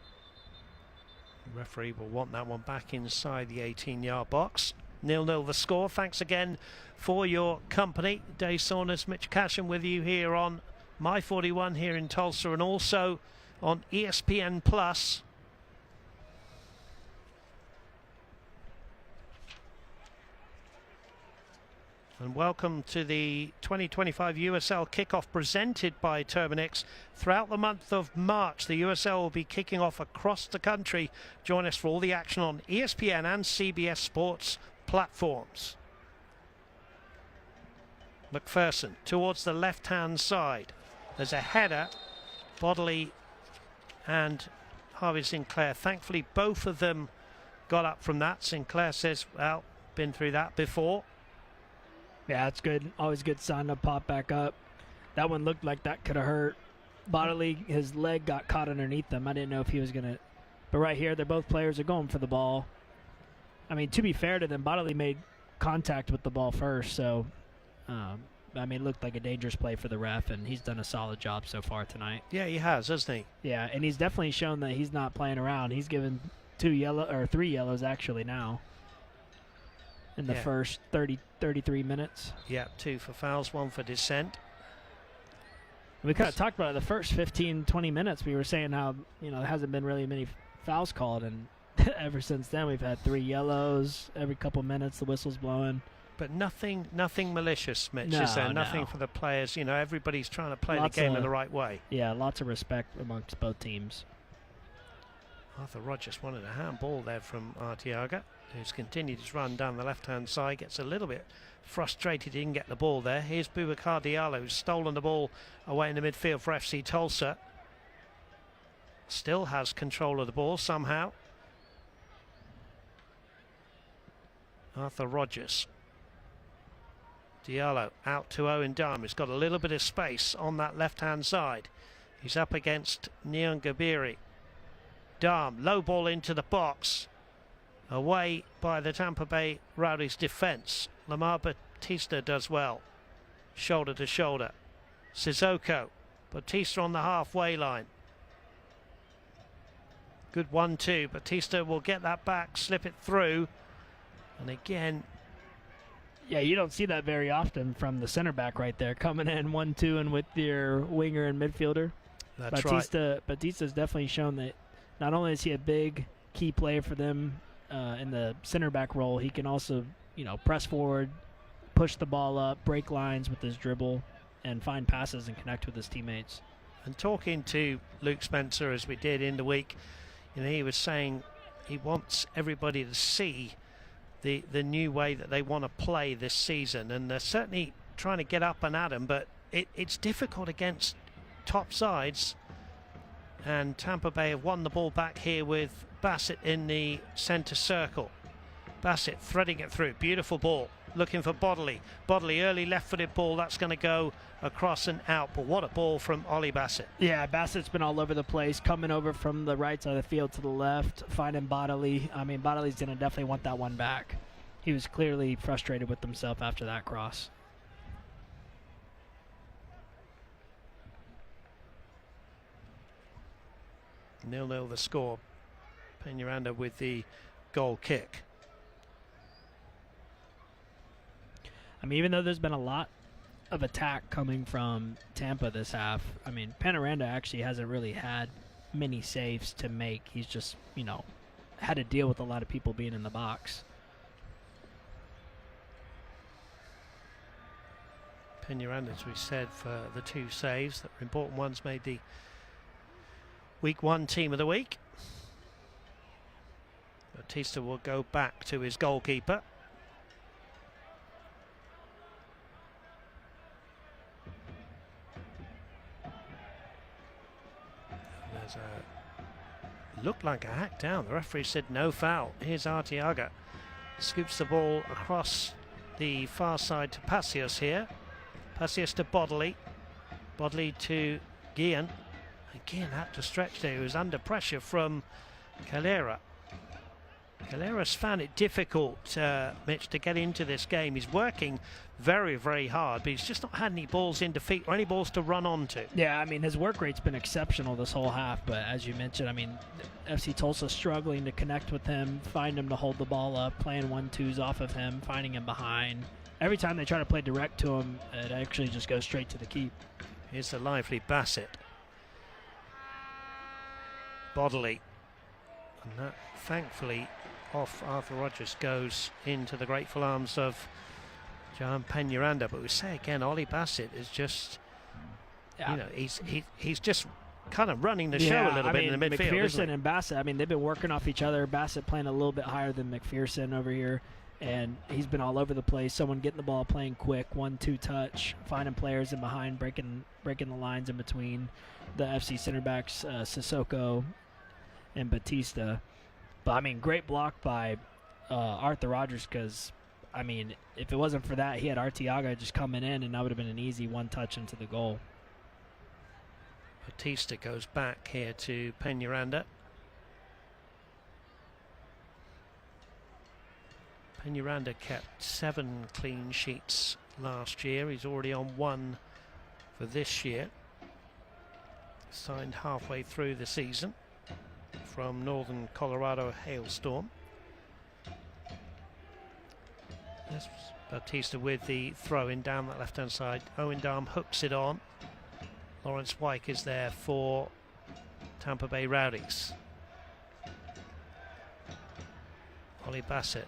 The referee will want that one back inside the 18-yard box. 0-0 the score. Thanks again for your company. Dave Saunders, Mitch Cashin with you here on My 41 here in Tulsa and also on ESPN Plus. And welcome to the 2025 USL Kickoff presented by Terminix. Throughout the month of March, the USL will be kicking off across the country. Join us for all the action on ESPN and CBS Sports platforms. McPherson towards the left-hand side. There's a header. Bodley and Harvey Sinclair. Thankfully, both of them got up from that. Sinclair says, well, been through that before. Yeah, it's good. Always good sign to pop back up. That one looked like that could have hurt. Bodley, his leg got caught underneath him. I didn't know if he was going to. But right here, they're both players are going for the ball. I mean, to be fair to them, Bodley made contact with the ball first. So, I mean, it looked like a dangerous play for the ref, and he's done a solid job so far tonight. Yeah, he has, hasn't he? Yeah, and he's definitely shown that he's not playing around. He's given 3 yellows actually now. In the first 33 minutes. Yeah, 2 for fouls, 1 for dissent. We kind of talked about it the first 15, 20 minutes. We were saying how, there hasn't been really many fouls called, and ever since then we've had 3 yellows every couple minutes. The whistle's blowing. But nothing malicious, Mitch, no, is there? No. Nothing for the players. Everybody's trying to play the game in the right way. Yeah, lots of respect amongst both teams. Arthur Rogers wanted a handball there from Arteaga, who's continued his run down the left-hand side. Gets a little bit frustrated he didn't get the ball there. Here's Boubacar Diallo, who's stolen the ball away in the midfield for FC Tulsa. Still has control of the ball somehow. Arthur Rogers. Diallo out to Owen Dime. He's got a little bit of space on that left-hand side. He's up against Neon Gabiri. Dime, low ball into the box. Away by the Tampa Bay Rowdies defence. Lamar Batista does well. Shoulder to shoulder. Sissoko. Batista on the halfway line. Good 1-2. Batista will get that back, slip it through. And again. Yeah, you don't see that very often from the center back right there. Coming in 1-2 and with your winger and midfielder. That's right. Batista's definitely shown that not only is he a big key player for them in the center back role, he can also, press forward, push the ball up, break lines with his dribble, and find passes and connect with his teammates. And talking to Luke Spencer as we did in the week, he was saying he wants everybody to see the new way that they want to play this season, and they're certainly trying to get up and at him, but it's difficult against top sides. And Tampa Bay have won the ball back here with Bassett in the centre circle. Bassett threading it through. Beautiful ball. Looking for Bodley. Bodley, early left-footed ball. That's going to go across and out. But what a ball from Ollie Bassett. Yeah, Bassett's been all over the place. Coming over from the right side of the field to the left. Finding Bodley. I mean, Bodley's going to definitely want that one back. He was clearly frustrated with himself after that cross. Nil-nil the score. Peñaranda with the goal kick. I mean, even though there's been a lot of attack coming from Tampa this half, I mean, Peñaranda actually hasn't really had many saves to make. He's just, had to deal with a lot of people being in the box. Peñaranda, as we said, for the 2 saves, that were important ones, made the Week 1 Team of the Week. Batista will go back to his goalkeeper. There's looked like a hack down. The referee said no foul. Here's Arteaga. Scoops the ball across the far side to Passios here. Passios to Bodley. Bodley to Guillen. Again, had to stretch there. He was under pressure from Calera. Calera's found it difficult, Mitch, to get into this game. He's working very, very hard, but he's just not had any balls in defeat or any balls to run onto. Yeah, I mean, his work rate's been exceptional this whole half, but as you mentioned, I mean, FC Tulsa struggling to connect with him, find him to hold the ball up, playing 1-2s off of him, finding him behind. Every time they try to play direct to him, it actually just goes straight to the keep. Here's the lively Bassett. Bodily. And that, thankfully, off Arthur Rogers, goes into the grateful arms of John Peñaranda. But we say again, Ollie Bassett is just, you know, he's just kind of running the show a little bit in the midfield. McPherson and Bassett, I mean, they've been working off each other. Bassett playing a little bit higher than McPherson over here, and he's been all over the place. Someone getting the ball, playing quick, 1-2 touch, finding players in behind, breaking the lines in between the FC center backs, Sissoko and Batista. But, I mean, great block by Arthur Rogers, because, I mean, if it wasn't for that, he had Arteaga just coming in, and that would have been an easy one touch into the goal. Batista goes back here to Peñaranda. Peñaranda kept 7 clean sheets last year. He's already on 1 for this year. Signed halfway through the season from Northern Colorado Hailstorm. There's Batista with the throw-in down that left-hand side. Owen Darm hooks it on. Lawrence Wyke is there for Tampa Bay Rowdies. Ollie Bassett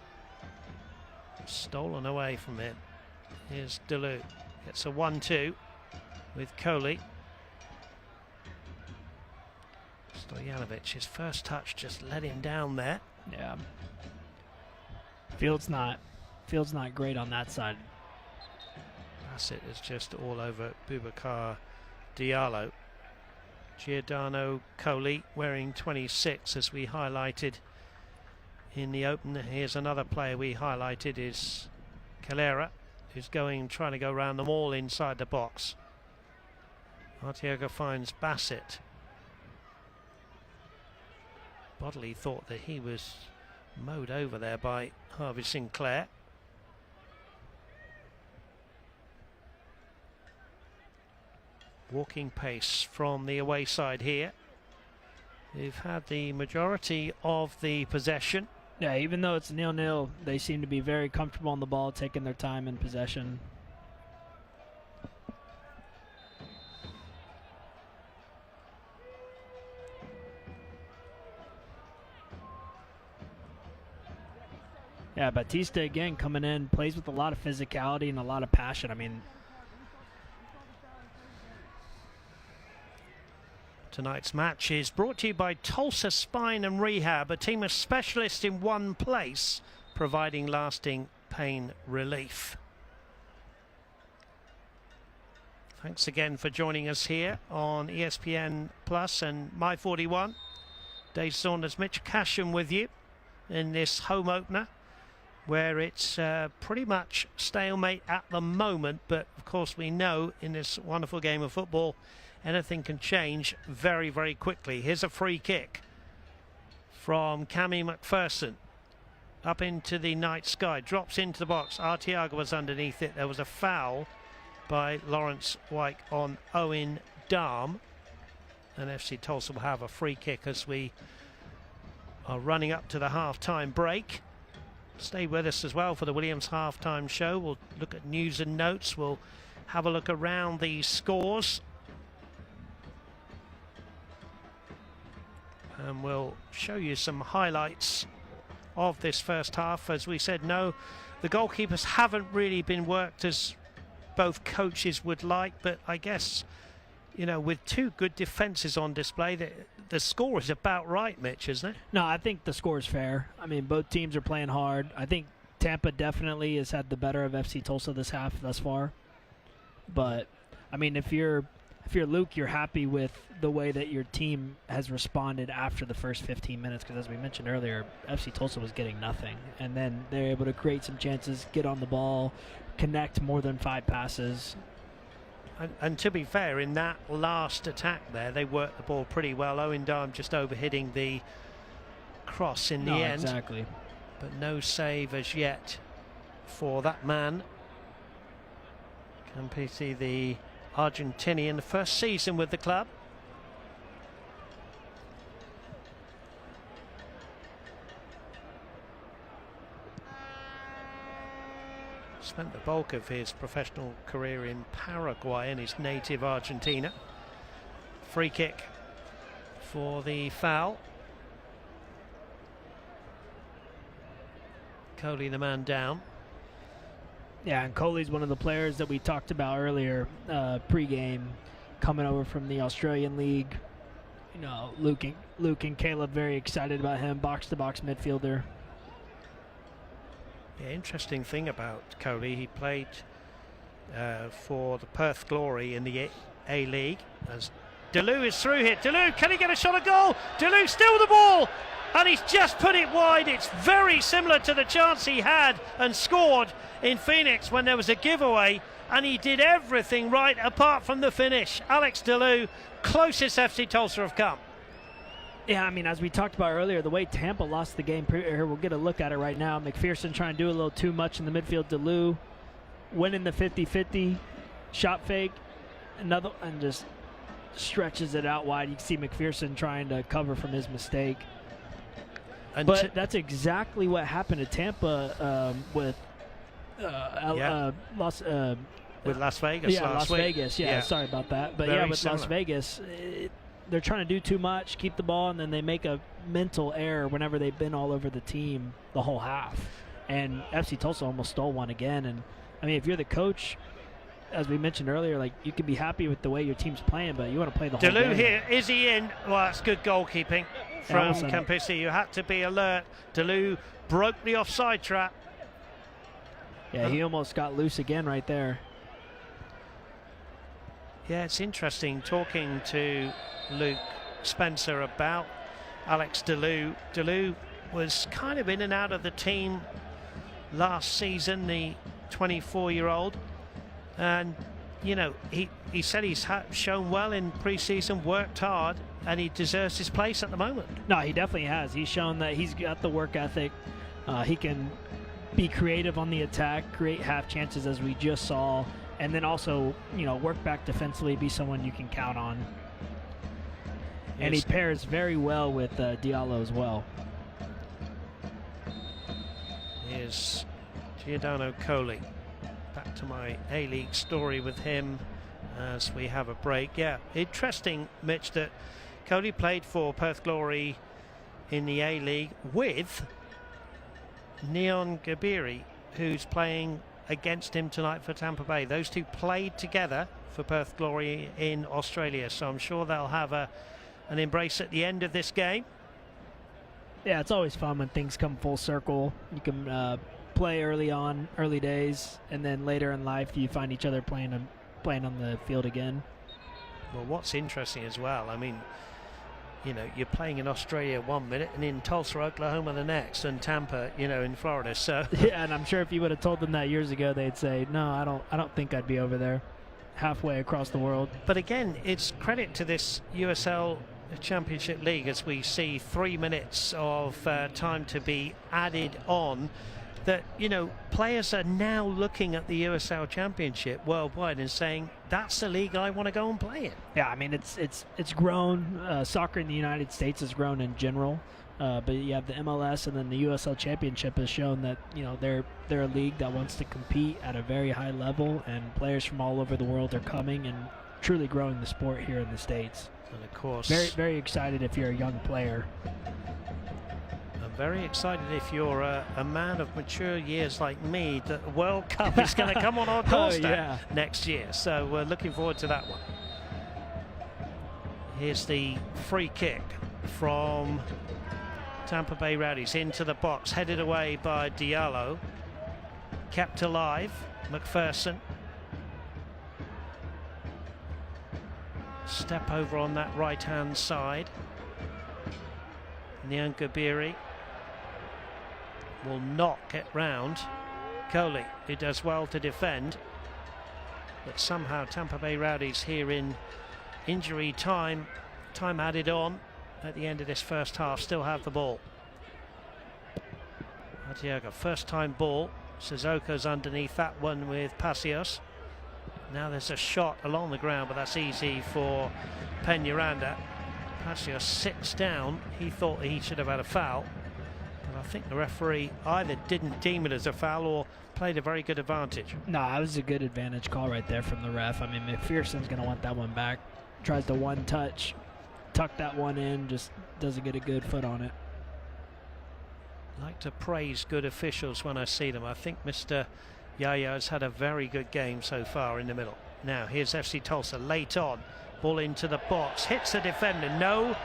stolen away from him. Here's Delu. Gets a 1-2 with Coley. Stojanovic, his first touch just let him down there. Yeah. Field's not great on that side. Bassett is just all over Boubacar Diallo. Giordano Coley wearing 26, as we highlighted in the open. Here's another player we highlighted, is Calera, who's trying to go around them all inside the box. Arteaga finds Bassett. Bodley thought that he was mowed over there by Harvey Sinclair. Walking pace from the away side here. They've had the majority of the possession. Yeah, even though it's 0-0, they seem to be very comfortable on the ball, taking their time in possession. Yeah, Batista again coming in, plays with a lot of physicality and a lot of passion. I mean, tonight's match is brought to you by Tulsa Spine and Rehab, a team of specialists in one place, providing lasting pain relief. Thanks again for joining us here on ESPN Plus and My41. Dave Saunders, Mitch Casham with you in this home opener, where it's pretty much stalemate at the moment, but of course we know in this wonderful game of football anything can change very, very quickly. Here's a free kick from Cammy McPherson up into the night sky, drops into the box. Arteaga was underneath it. There was a foul by Lawrence Wyke on Owen Darm, and FC Tulsa will have a free kick as we are running up to the half-time break. Stay with us as well for the Williams half-time show. We'll look at news and notes. We'll have a look around the scores, and we'll show you some highlights of this first half. As we said, no, the goalkeepers haven't really been worked as both coaches would like, but I guess, you know, with 2 good defences on display, the score is about right, Mitch, isn't it? No, I think the score is fair. I mean, both teams are playing hard. I think Tampa definitely has had the better of FC Tulsa this half thus far. But, I mean, if you're Luke, you're happy with the way that your team has responded after the first 15 minutes, because as we mentioned earlier, FC Tulsa was getting nothing. And then they're able to create some chances, get on the ball, connect more than 5 passes. And to be fair, in that last attack there, they worked the ball pretty well. Owen Darm just overhitting the cross in the end. Exactly. But no save as yet for that man. Campisi, the Argentinian, the first season with the club. spent the bulk of his professional career in Paraguay and his native Argentina. Free kick for the foul. Coley the man down. Yeah, and Coley's one of the players that we talked about earlier pre-game, coming over from the Australian League. You know, Luke and Caleb very excited about him, box-to-box midfielder. Yeah, interesting thing about Coley, he played for the Perth Glory in the A-League. As Deleu is through here. Deleu, can he get a shot at goal? Deleu still the ball, and he's just put it wide. It's very similar to the chance he had and scored in Phoenix when there was a giveaway, and he did everything right apart from the finish. Alex Deleu, closest FC Tulsa have come. Yeah, I mean, as we talked about earlier, the way Tampa lost the game, here we'll get a look at it right now. McPherson trying to do a little too much in the midfield. Deleu winning the 50-50, shot fake, another, and just stretches it out wide. You can see McPherson trying to cover from his mistake. And but that's exactly what happened to Tampa with Las Vegas. Yeah, Las week. Vegas. Yeah, sorry about that. But Very with similar. Las Vegas, they're trying to do too much, keep the ball, and then they make a mental error whenever they've been all over the team the whole half. And FC Tulsa almost stole one again. And I mean, if you're the coach, as we mentioned earlier, like, you can be happy with the way your team's playing, but you want to play the whole game. Deleu here, is he in? Well, that's good goalkeeping from Campisi. You had to be alert. Deleu broke the offside trap. Yeah, he almost got loose again right there. Yeah, it's interesting talking to Luke Spencer about Alex Deleu. Deleu was kind of in and out of the team last season, the 24-year-old. And, you know, he said he's shown well in pre-season, worked hard, and he deserves his place at the moment. No, he definitely has. He's shown that he's got the work ethic. He can be creative on the attack, create half chances as we just saw, and then also, you know, work back defensively, be someone you can count on. And he pairs very well with Diallo as well. Here's Giordano Coley. Back to my A-League story with him as we have a break. Yeah, interesting, Mitch, that Coley played for Perth Glory in the A-League with Neon Gabiri, who's playing against him tonight for Tampa Bay. Those two played together for Perth Glory in Australia, so I'm sure they'll have an embrace at the end of this game. Yeah, it's always fun when things come full circle. You can play early days, and then later in life you find each other playing on the field again. Well, what's interesting as well, I mean, you know, you're playing in Australia 1 minute and in Tulsa, Oklahoma the next, and Tampa, you know, in Florida. So yeah, and I'm sure if you would have told them that years ago, they'd say, no, I don't think I'd be over there, halfway across the world. But again, it's credit to this USL Championship League as we see 3 minutes of time to be added on, that, you know, players are now looking at the USL Championship worldwide and saying, that's the league I want to go and play in. Yeah, I mean, it's grown. Soccer in the United States has grown in general, but you have the MLS, and then the USL Championship has shown that, you know, they're a league that wants to compete at a very high level, and players from all over the world are coming and truly growing the sport here in the States. And of course, very, very excited if you're a young player. Very excited if you're a man of mature years like me, that the World Cup is going to come on our doorstep next year. So we're looking forward to that one. Here's the free kick from Tampa Bay Rowdies into the box, headed away by Diallo. Kept alive, McPherson. Step over on that right-hand side. Neon Gabiri will not get round Coley, who does well to defend, but somehow Tampa Bay Rowdies here in injury time added on at the end of this first half, still have the ball. Arteaga, first time ball. Suzuko's underneath that one with Passios. Now there's a shot along the ground, but that's easy for Peñaranda. Passios sits down. He thought he should have had a foul, but I think the referee either didn't deem it as a foul or played a very good advantage. No, that was a good advantage call right there from the ref. I mean, McPherson's going to want that one back. Tries to one touch, tuck that one in, just doesn't get a good foot on it. I like to praise good officials when I see them. I think Mr. Yaya has had a very good game so far in the middle. Now, here's FC Tulsa late on. Ball into the box, hits the defender, no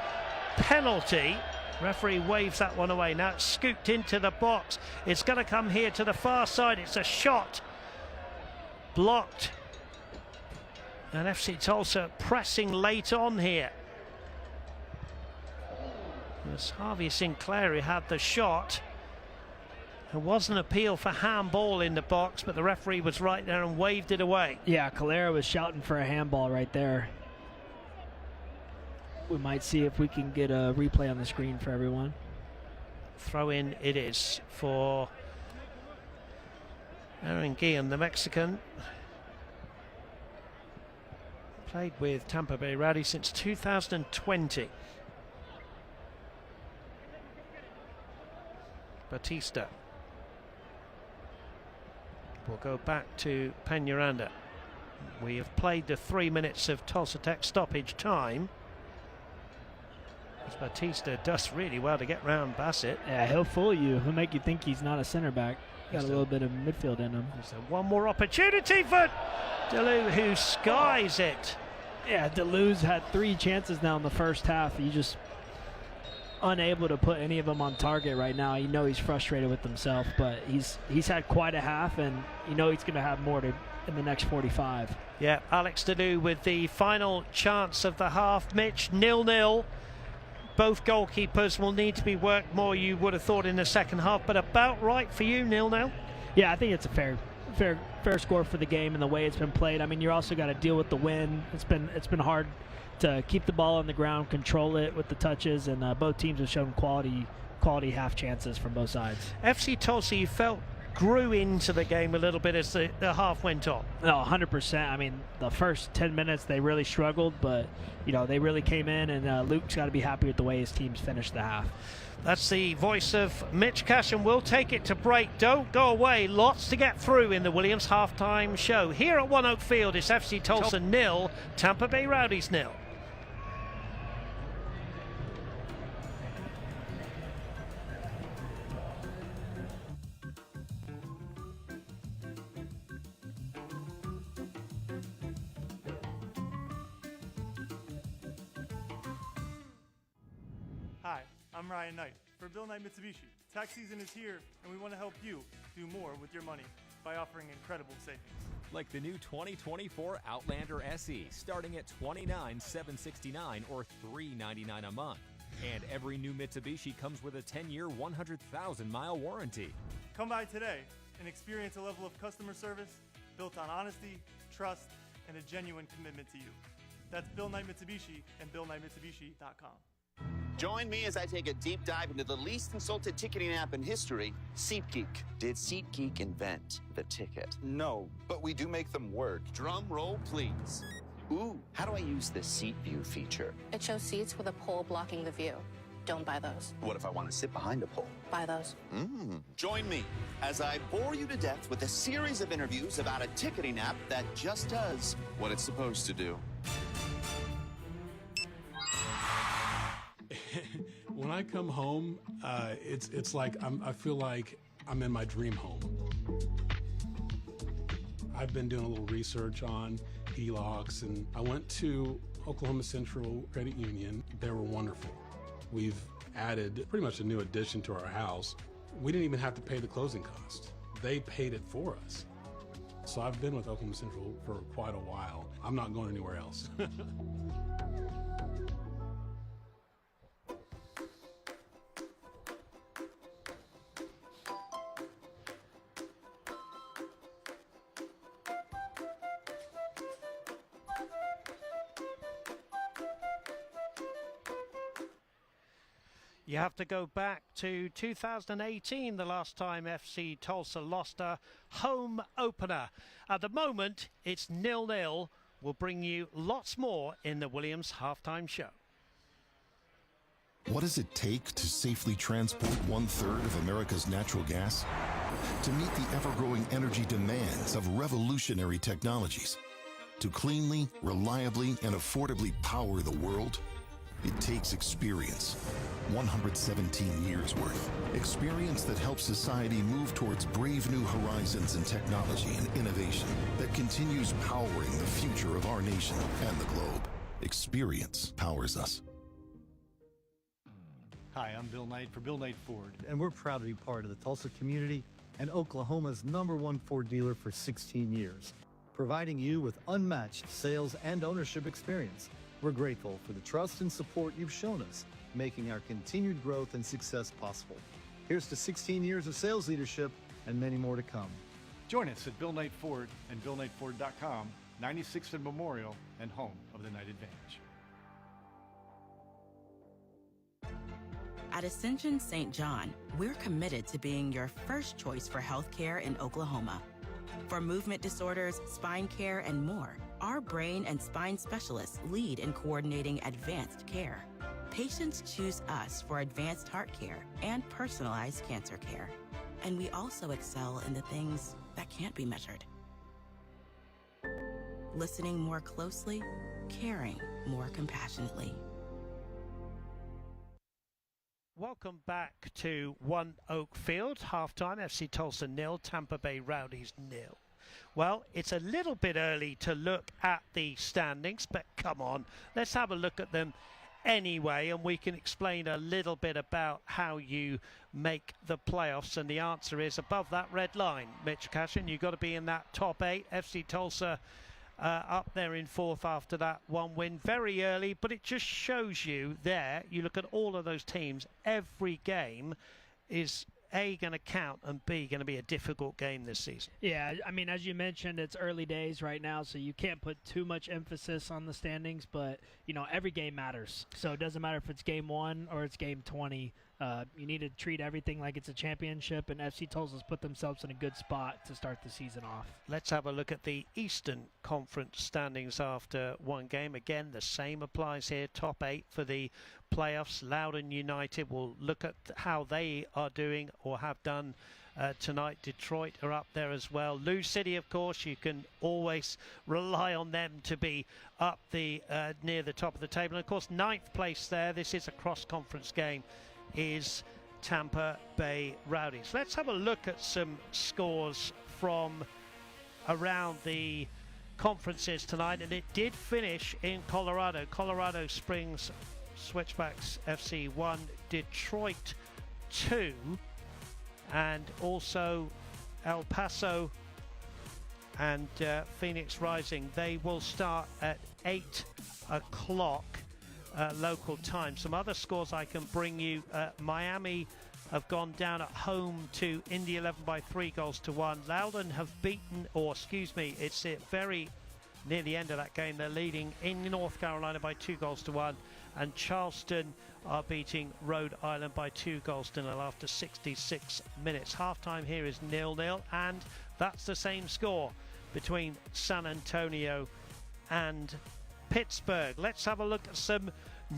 penalty. Referee waves that one away. Now it's scooped into the box. It's going to come here to the far side. It's a shot. Blocked. And FC Tulsa pressing late on here. It was Harvey Sinclair who had the shot. There was an appeal for handball in the box, but the referee was right there and waved it away. Yeah, Calera was shouting for a handball right there. We might see if we can get a replay on the screen for everyone. Throw in it is for Aaron Guillen, the Mexican. Played with Tampa Bay Rowdies since 2020. Batista will go back to Peñaranda. We have played the 3 minutes of Tulsa Tech stoppage time. Batista does really well to get round Bassett. Yeah, he'll fool you. He'll make you think he's not a center back. Got a little bit of midfield in him. So one more opportunity for DeLu, who skies it. Yeah, DeLu's had 3 chances now in the first half. He's just unable to put any of them on target right now. You know he's frustrated with himself, but he's had quite a half, and you know he's going to have more in the next 45. Yeah, Alex DeLu with the final chance of the half. Mitch, 0-0. Both goalkeepers will need to be worked more, you would have thought, in the second half, but about right for you, 0-0? Yeah, I think it's a fair score for the game and the way it's been played. I mean, you also got to deal with the wind. It's been hard to keep the ball on the ground, control it with the touches, and both teams have shown quality half chances from both sides. FC Tulsa, you felt, grew into the game a little bit as the half went on. No, 100%. I mean, the first 10 minutes they really struggled, but you know they really came in, and Luke's got to be happy with the way his teams finished the half. That's the voice of Mitch Cash, and we'll take it to break. Don't go away. Lots to get through in the Williams halftime show. Here at One Oak Field, it's FC Tulsa 0, Tampa Bay Rowdies 0. Hi, I'm Ryan Knight for Bill Knight Mitsubishi. Tax season is here, and we want to help you do more with your money by offering incredible savings. Like the new 2024 Outlander SE, starting at $29,769 or $399 a month. And every new Mitsubishi comes with a 10-year, 100,000-mile warranty. Come by today and experience a level of customer service built on honesty, trust, and a genuine commitment to you. That's Bill Knight Mitsubishi and BillKnightMitsubishi.com. Join me as I take a deep dive into the least consulted ticketing app in history, SeatGeek. Did SeatGeek invent the ticket? No, but we do make them work. Drum roll, please. Ooh, how do I use the Seat View feature? It shows seats with a pole blocking the view. Don't buy those. What if I want to sit behind a pole? Buy those. Join me as I bore you to death with a series of interviews about a ticketing app that just does what it's supposed to do. When I come home, it's like I feel like I'm in my dream home. I've been doing a little research on HELOCs, and I went to Oklahoma Central Credit Union. They were wonderful. We've added pretty much a new addition to our house. We didn't even have to pay the closing cost. They paid it for us. So I've been with Oklahoma Central for quite a while. I'm not going anywhere else. You have to go back to 2018, the last time FC Tulsa lost a home opener. At the moment, it's 0-0. We'll bring you lots more in the Williams halftime show. What does it take to safely transport 1/3 of America's natural gas? To meet the ever-growing energy demands of revolutionary technologies, to cleanly, reliably, and affordably power the world, it takes experience. 117 years worth. Experience that helps society move towards brave new horizons in technology and innovation that continues powering the future of our nation and the globe. Experience powers us. Hi, I'm Bill Knight for Bill Knight Ford, and we're proud to be part of the Tulsa community and Oklahoma's #1 Ford dealer for 16 years, providing you with unmatched sales and ownership experience. We're grateful for the trust and support you've shown us, making our continued growth and success possible. Here's to 16 years of sales leadership and many more to come. Join us at Bill Knight Ford and BillKnightFord.com, 96th and Memorial, and home of the Knight Advantage. At Ascension St. John, we're committed to being your first choice for healthcare in Oklahoma. For movement disorders, spine care, and more, our brain and spine specialists lead in coordinating advanced care. Patients choose us for advanced heart care and personalized cancer care. And we also excel in the things that can't be measured. Listening more closely, caring more compassionately. Welcome back to One Oak Field. Halftime, FC Tulsa 0, Tampa Bay Rowdies 0. Well, it's a little bit early to look at the standings, but come on, let's have a look at them anyway, and we can explain a little bit about how you make the playoffs. And the answer is above that red line, Mitch Cashin. You've got to be in that top 8. FC Tulsa up there in 4th after that one win very early, but it just shows you there, you look at all of those teams, every game is A, going to count, and B, going to be a difficult game this season. Yeah, I mean, as you mentioned, it's early days right now, so you can't put too much emphasis on the standings, but, you know, every game matters. So it doesn't matter if it's game 1 or it's game 20. You need to treat everything like it's a championship, and FC Tulsa's put themselves in a good spot to start the season off. Let's have a look at the Eastern Conference standings after one game. Again, the same applies here. Top 8 for the playoffs. Loudoun United will look at how they are doing or have done tonight. Detroit are up there as well. Lou City, of course, you can always rely on them to be up the near the top of the table. And of course, 9th place there, this is a cross-conference game, is Tampa Bay Rowdies. Let's have a look at some scores from around the conferences tonight, and it did finish in Colorado. Colorado Springs Switchbacks FC 1, Detroit 2, and also El Paso and Phoenix Rising. They will start at 8 o'clock local time. Some other scores I can bring you. Miami have gone down at home to Indy 11 by 3-1. Loudoun have beaten, or excuse me, it's very near the end of that game. They're leading in North Carolina by 2-1, and Charleston are beating Rhode Island by 2-0 after 66 minutes. Halftime here is 0-0, and that's the same score between San Antonio and Pittsburgh. Let's have a look at some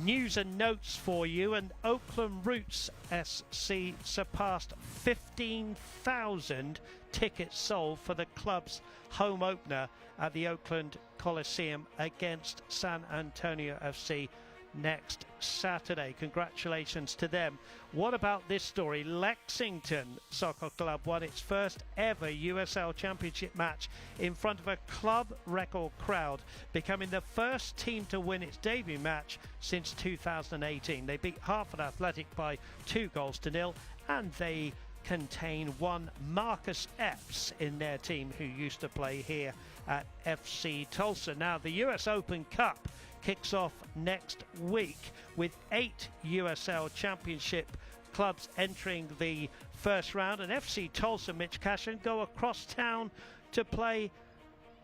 news and notes for you. And Oakland Roots SC surpassed 15,000 tickets sold for the club's home opener at the Oakland Coliseum against San Antonio FC next Saturday. Congratulations to them. What about this story? Lexington Soccer Club won its first ever USL Championship match in front of a club record crowd, becoming the first team to win its debut match since 2018. They beat Hartford Athletic by 2-0, and they contain one Marcus Epps in their team, who used to play here at FC Tulsa. Now, the US Open Cup kicks off next week with 8 USL Championship clubs entering the first round, and FC Tulsa, Mitch Cashin, go across town to play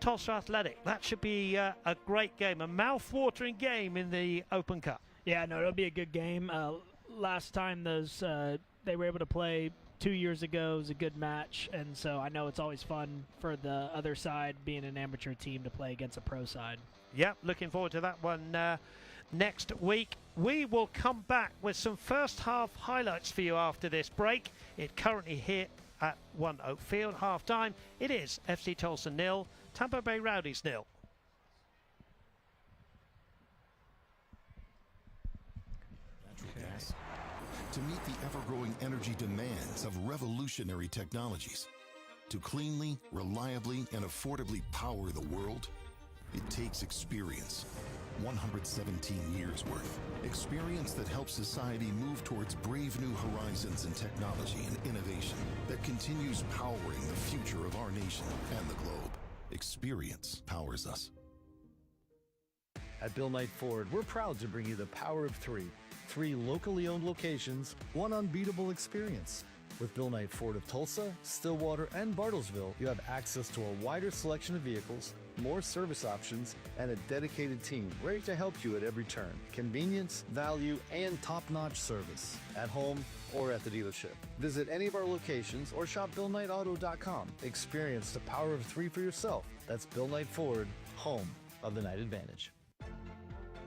Tulsa Athletic. That should be a great game, a mouth-watering game in the Open Cup. Yeah, no, it'll be a good game. Last time they were able to play 2 years ago was a good match, and so I know it's always fun for the other side, being an amateur team, to play against a pro side. Yep, looking forward to that one next week. We will come back with some first half highlights for you after this break. It currently at One Oak Field. Half-time, it is FC Tulsa 0, Tampa Bay Rowdies 0. To meet the ever-growing energy demands of revolutionary technologies, to cleanly, reliably, and affordably power the world, it takes experience. 117 years worth. Experience that helps society move towards brave new horizons in technology and innovation that continues powering the future of our nation and the globe. Experience powers us. At Bill Knight Ford, we're proud to bring you the power of three. 3 locally owned locations, 1 unbeatable experience. With Bill Knight Ford of Tulsa, Stillwater, and Bartlesville, you have access to a wider selection of vehicles, more service options, and a dedicated team ready to help you at every turn. Convenience, value, and top-notch service, at home or at the dealership. Visit any of our locations or shop BillKnightAuto.com. Experience the power of 3 for yourself. That's Bill Knight Ford, home of the Knight Advantage.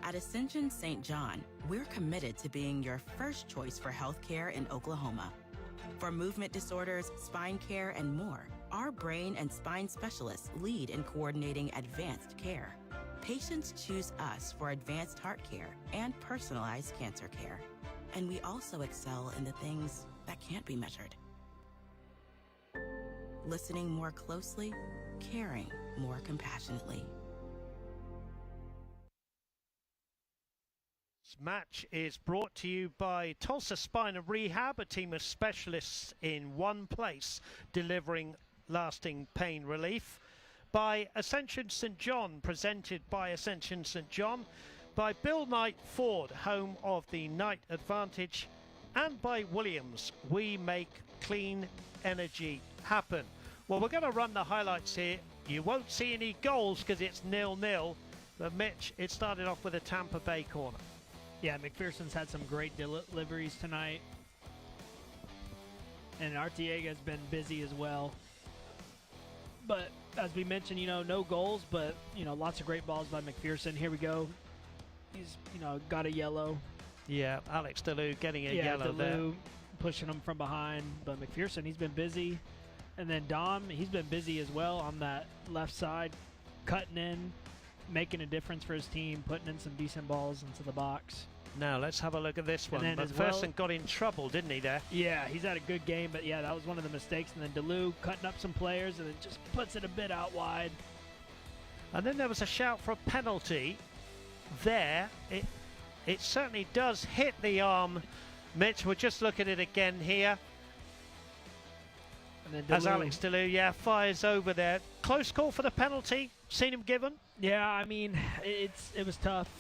At Ascension St. John, we're committed to being your first choice for healthcare in Oklahoma. For movement disorders, spine care, and more, our brain and spine specialists lead in coordinating advanced care. Patients choose us for advanced heart care and personalized cancer care. And we also excel in the things that can't be measured. Listening more closely, caring more compassionately. This match is brought to you by Tulsa Spine and Rehab, a team of specialists in one place delivering lasting pain relief. By Ascension St. John, presented by Ascension St. John. By Bill Knight Ford, home of the Knight Advantage. And by Williams, we make clean energy happen. Well, we're going to run the highlights here. You won't see any goals because it's 0-0. But Mitch, it started off with a Tampa Bay corner. Yeah, McPherson's had some great deliveries tonight. And Arteaga's been busy as well. But as we mentioned, no goals, but, lots of great balls by McPherson. Here we go. He's, got a yellow. Yeah, Alex DeLue getting a yellow there. Pushing him from behind. But McPherson, he's been busy. And then Dom, he's been busy as well on that left side, cutting in, making a difference for his team, putting in some decent balls into the box. Now let's have a look at this one. McPherson got in trouble, didn't he, there? Yeah, he's had a good game, but yeah, that was one of the mistakes. And then DeLue cutting up some players and then just puts it a bit out wide. And then there was a shout for a penalty there. It certainly does hit the arm. Mitch, we'll just look at it again here. And then as Alex DeLue, fires over there. Close call for the penalty. Seen him given? Yeah, I mean, it was tough.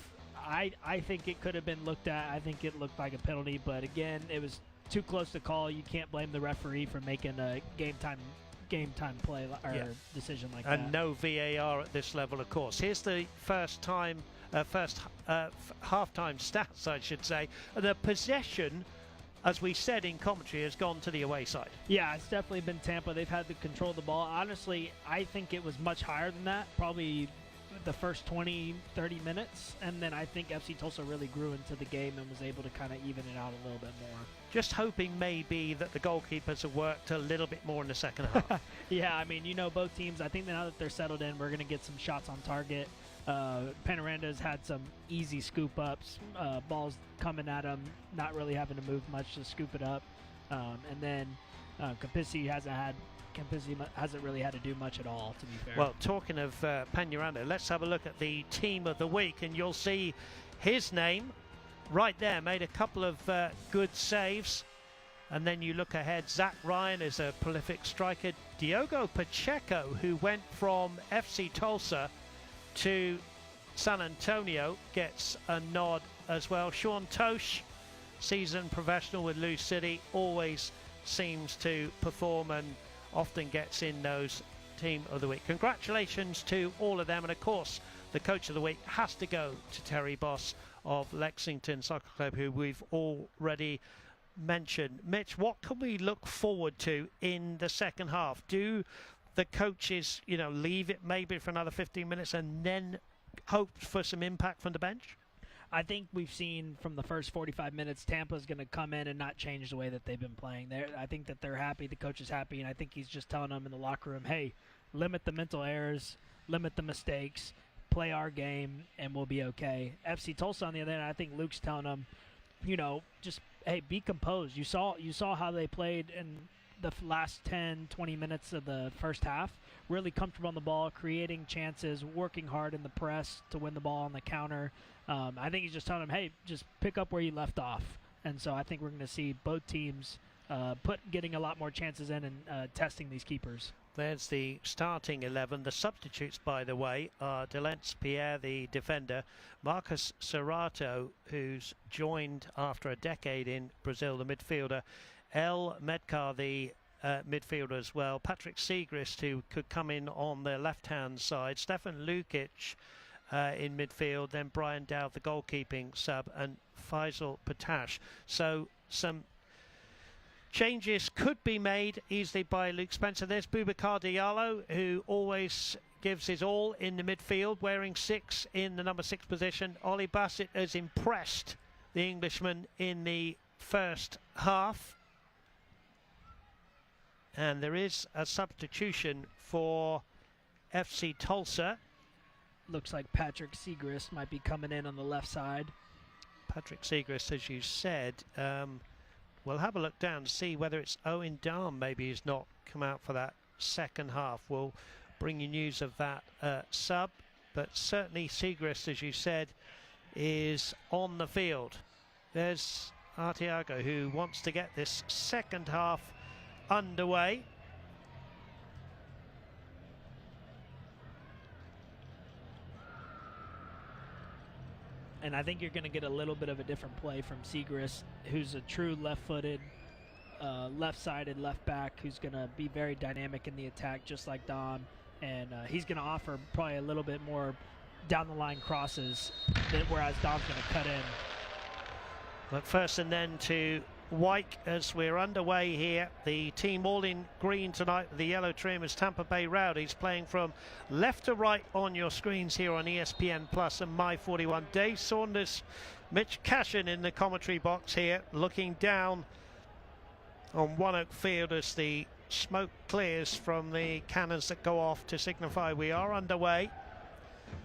I think it could have been looked at. I think it looked like a penalty, but again, it was too close to call. You can't blame the referee for making a game time play or decision like that. And no VAR at this level, of course. Here's the halftime stats, I should say. The possession, as we said in commentary, has gone to the away side. Yeah, it's definitely been Tampa. They've had the control of the ball. Honestly, I think it was much higher than that, probably the first 20, 30 minutes. And then I think FC Tulsa really grew into the game and was able to kind of even it out a little bit more. Just hoping maybe that the goalkeepers have worked a little bit more in the second half. Yeah, I mean, both teams, I think now that they're settled in, we're going to get some shots on target. Panaranda's had some easy scoop ups, balls coming at him, not really having to move much to scoop it up. And then Campisi hasn't really had to do much at all, to be fair. Well, talking of Panaranda, let's have a look at the team of the week, and you'll see his name right there. Made a couple of good saves. And then you look ahead, Zach Ryan is a prolific striker. Diogo Pacheco, who went from FC Tulsa to San Antonio, gets a nod as well. Sean Tosh, seasoned professional with Lou City, always seems to perform and often gets in those team of the week. Congratulations to all of them, and of course the coach of the week has to go to Terry Boss of Lexington Soccer Club, who we've already mentioned. Mitch, what can we look forward to in the second half? Do the coaches, leave it maybe for another 15 minutes and then hope for some impact from the bench? I think we've seen from the first 45 minutes, Tampa's going to come in and not change the way that they've been playing. I think that they're happy, the coach is happy, and I think he's just telling them in the locker room, hey, limit the mental errors, limit the mistakes, play our game, and we'll be okay. FC Tulsa, on the other hand, I think Luke's telling them, just, hey, be composed. You saw how they played in the last 10, 20 minutes of the first half, really comfortable on the ball, creating chances, working hard in the press to win the ball on the counter. I think he's just telling them, hey, just pick up where you left off. And so I think we're going to see both teams getting a lot more chances in and testing these keepers. There's the starting 11. The substitutes, by the way, are Delence Pierre, the defender, Marcus Serrato, who's joined after a decade in Brazil, the midfielder, El Medcar, the midfielder as well, Patrick Segrist, who could come in on the left-hand side, Stefan Lukic in midfield, then Brian Dowd, the goalkeeping sub, and Faisal Patash. So some changes could be made easily by Luke Spencer. There's Boubacar Diallo, who always gives his all in the midfield, wearing 6 in the number 6 position. Ollie Bassett has impressed the Englishman in the first half. And there is a substitution for FC Tulsa. Looks like Patrick Segrist might be coming in on the left side. Patrick Segrist, as you said, we'll have a look down to see whether it's Owen Dahm maybe he's not come out for that second half. We'll bring you news of that sub, but certainly Segrist, as you said, is on the field. There's Arteaga, who wants to get this second half underway. And I think you're going to get a little bit of a different play from Segrist, who's a true left-footed, left-sided left back who's going to be very dynamic in the attack, just like Dom. And he's going to offer probably a little bit more down-the-line crosses, whereas Dom's going to cut in. McPherson then to Wyke as we're underway here. The team all in green tonight with the yellow trim is Tampa Bay Rowdies, playing from left to right on your screens here on ESPN Plus and My41. Dave Saunders, Mitch Cashin in the commentary box here, looking down on One Oak Field as the smoke clears from the cannons that go off to signify we are underway.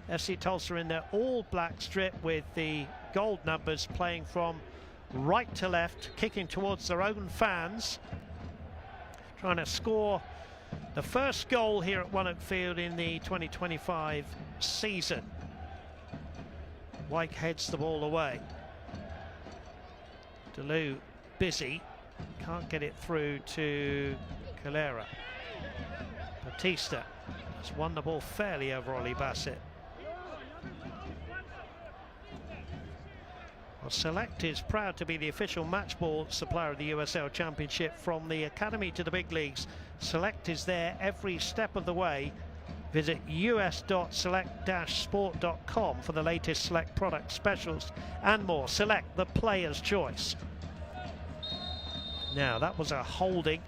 FC Tulsa in their all black strip with the gold numbers, playing from right to left, kicking towards their own fans, trying to score the first goal here at One Oak Field in the 2025 season. Wyke heads the ball away. DeLu busy, can't get it through to Calera. Batista has won the ball fairly over Ollie Bassett. Well, Select is proud to be the official match ball supplier of the USL Championship. From the academy to the big leagues, Select is there every step of the way. Visit us.select-sport.com for the latest Select product specials and more. Select, the player's choice. Now, that was a holding,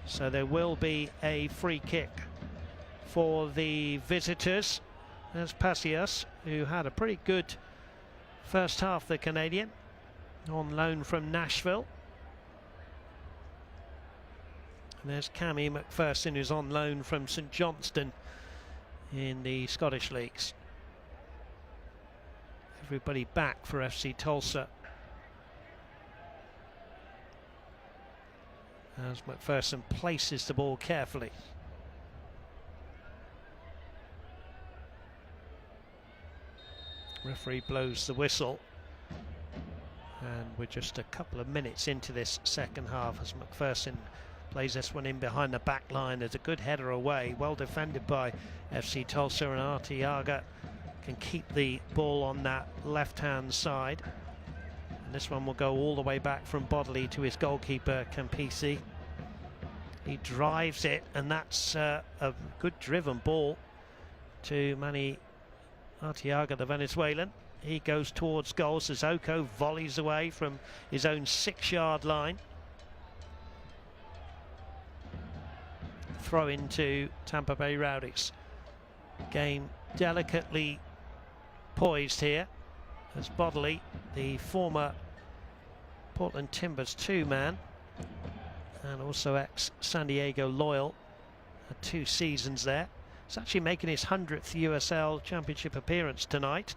so there will be a free kick for the visitors. There's Passias, who had a pretty good first half, the Canadian, on loan from Nashville. And there's Cammy McPherson, who's on loan from St Johnstone in the Scottish leagues. Everybody back for FC Tulsa, as McPherson places the ball carefully. Referee blows the whistle, and we're just a couple of minutes into this second half as McPherson plays this one in behind the back line. There's a good header away, well defended by FC Tulsa, and Arteaga can keep the ball on that left-hand side. And this one will go all the way back from Bodley to his goalkeeper, Campisi. He drives it, and that's a good driven ball to Manny Arteaga, the Venezuelan. He goes towards goal. Sissoko volleys away from his own 6-yard line. Throw into Tampa Bay Rowdies. Game delicately poised here as Bodley, the former Portland Timbers 2 man, and also ex-San Diego Loyal, had 2 seasons there. He's actually making his 100th USL Championship appearance tonight.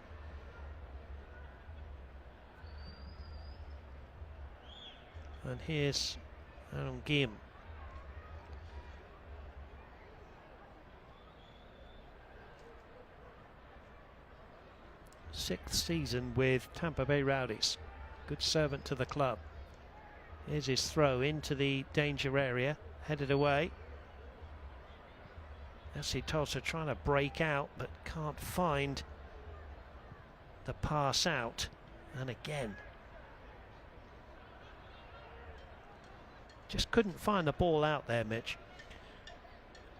And here's Aaron Guillaume. 6th season with Tampa Bay Rowdies. Good servant to the club. Here's his throw into the danger area, headed away. FC Tulsa trying to break out, but can't find the pass out. And again, just couldn't find the ball out there, Mitch.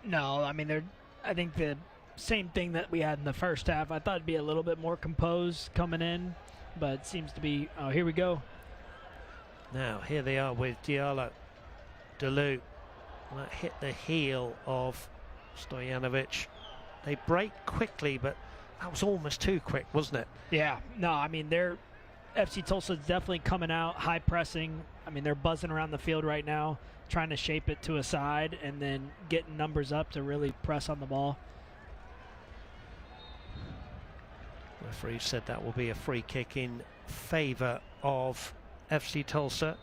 No, I mean, I think the same thing that we had in the first half. I thought it'd be a little bit more composed coming in, but it seems to be, oh, here we go. Now, here they are with Diallo, Deleu. That hit the heel of Stojanovic. They break quickly, but that was almost too quick, wasn't it? Yeah, no, I mean, FC Tulsa's definitely coming out, high pressing. I mean, they're buzzing around the field right now, trying to shape it to a side and then getting numbers up to really press on the ball. Referee said that will be a free kick in favour of FC Tulsa.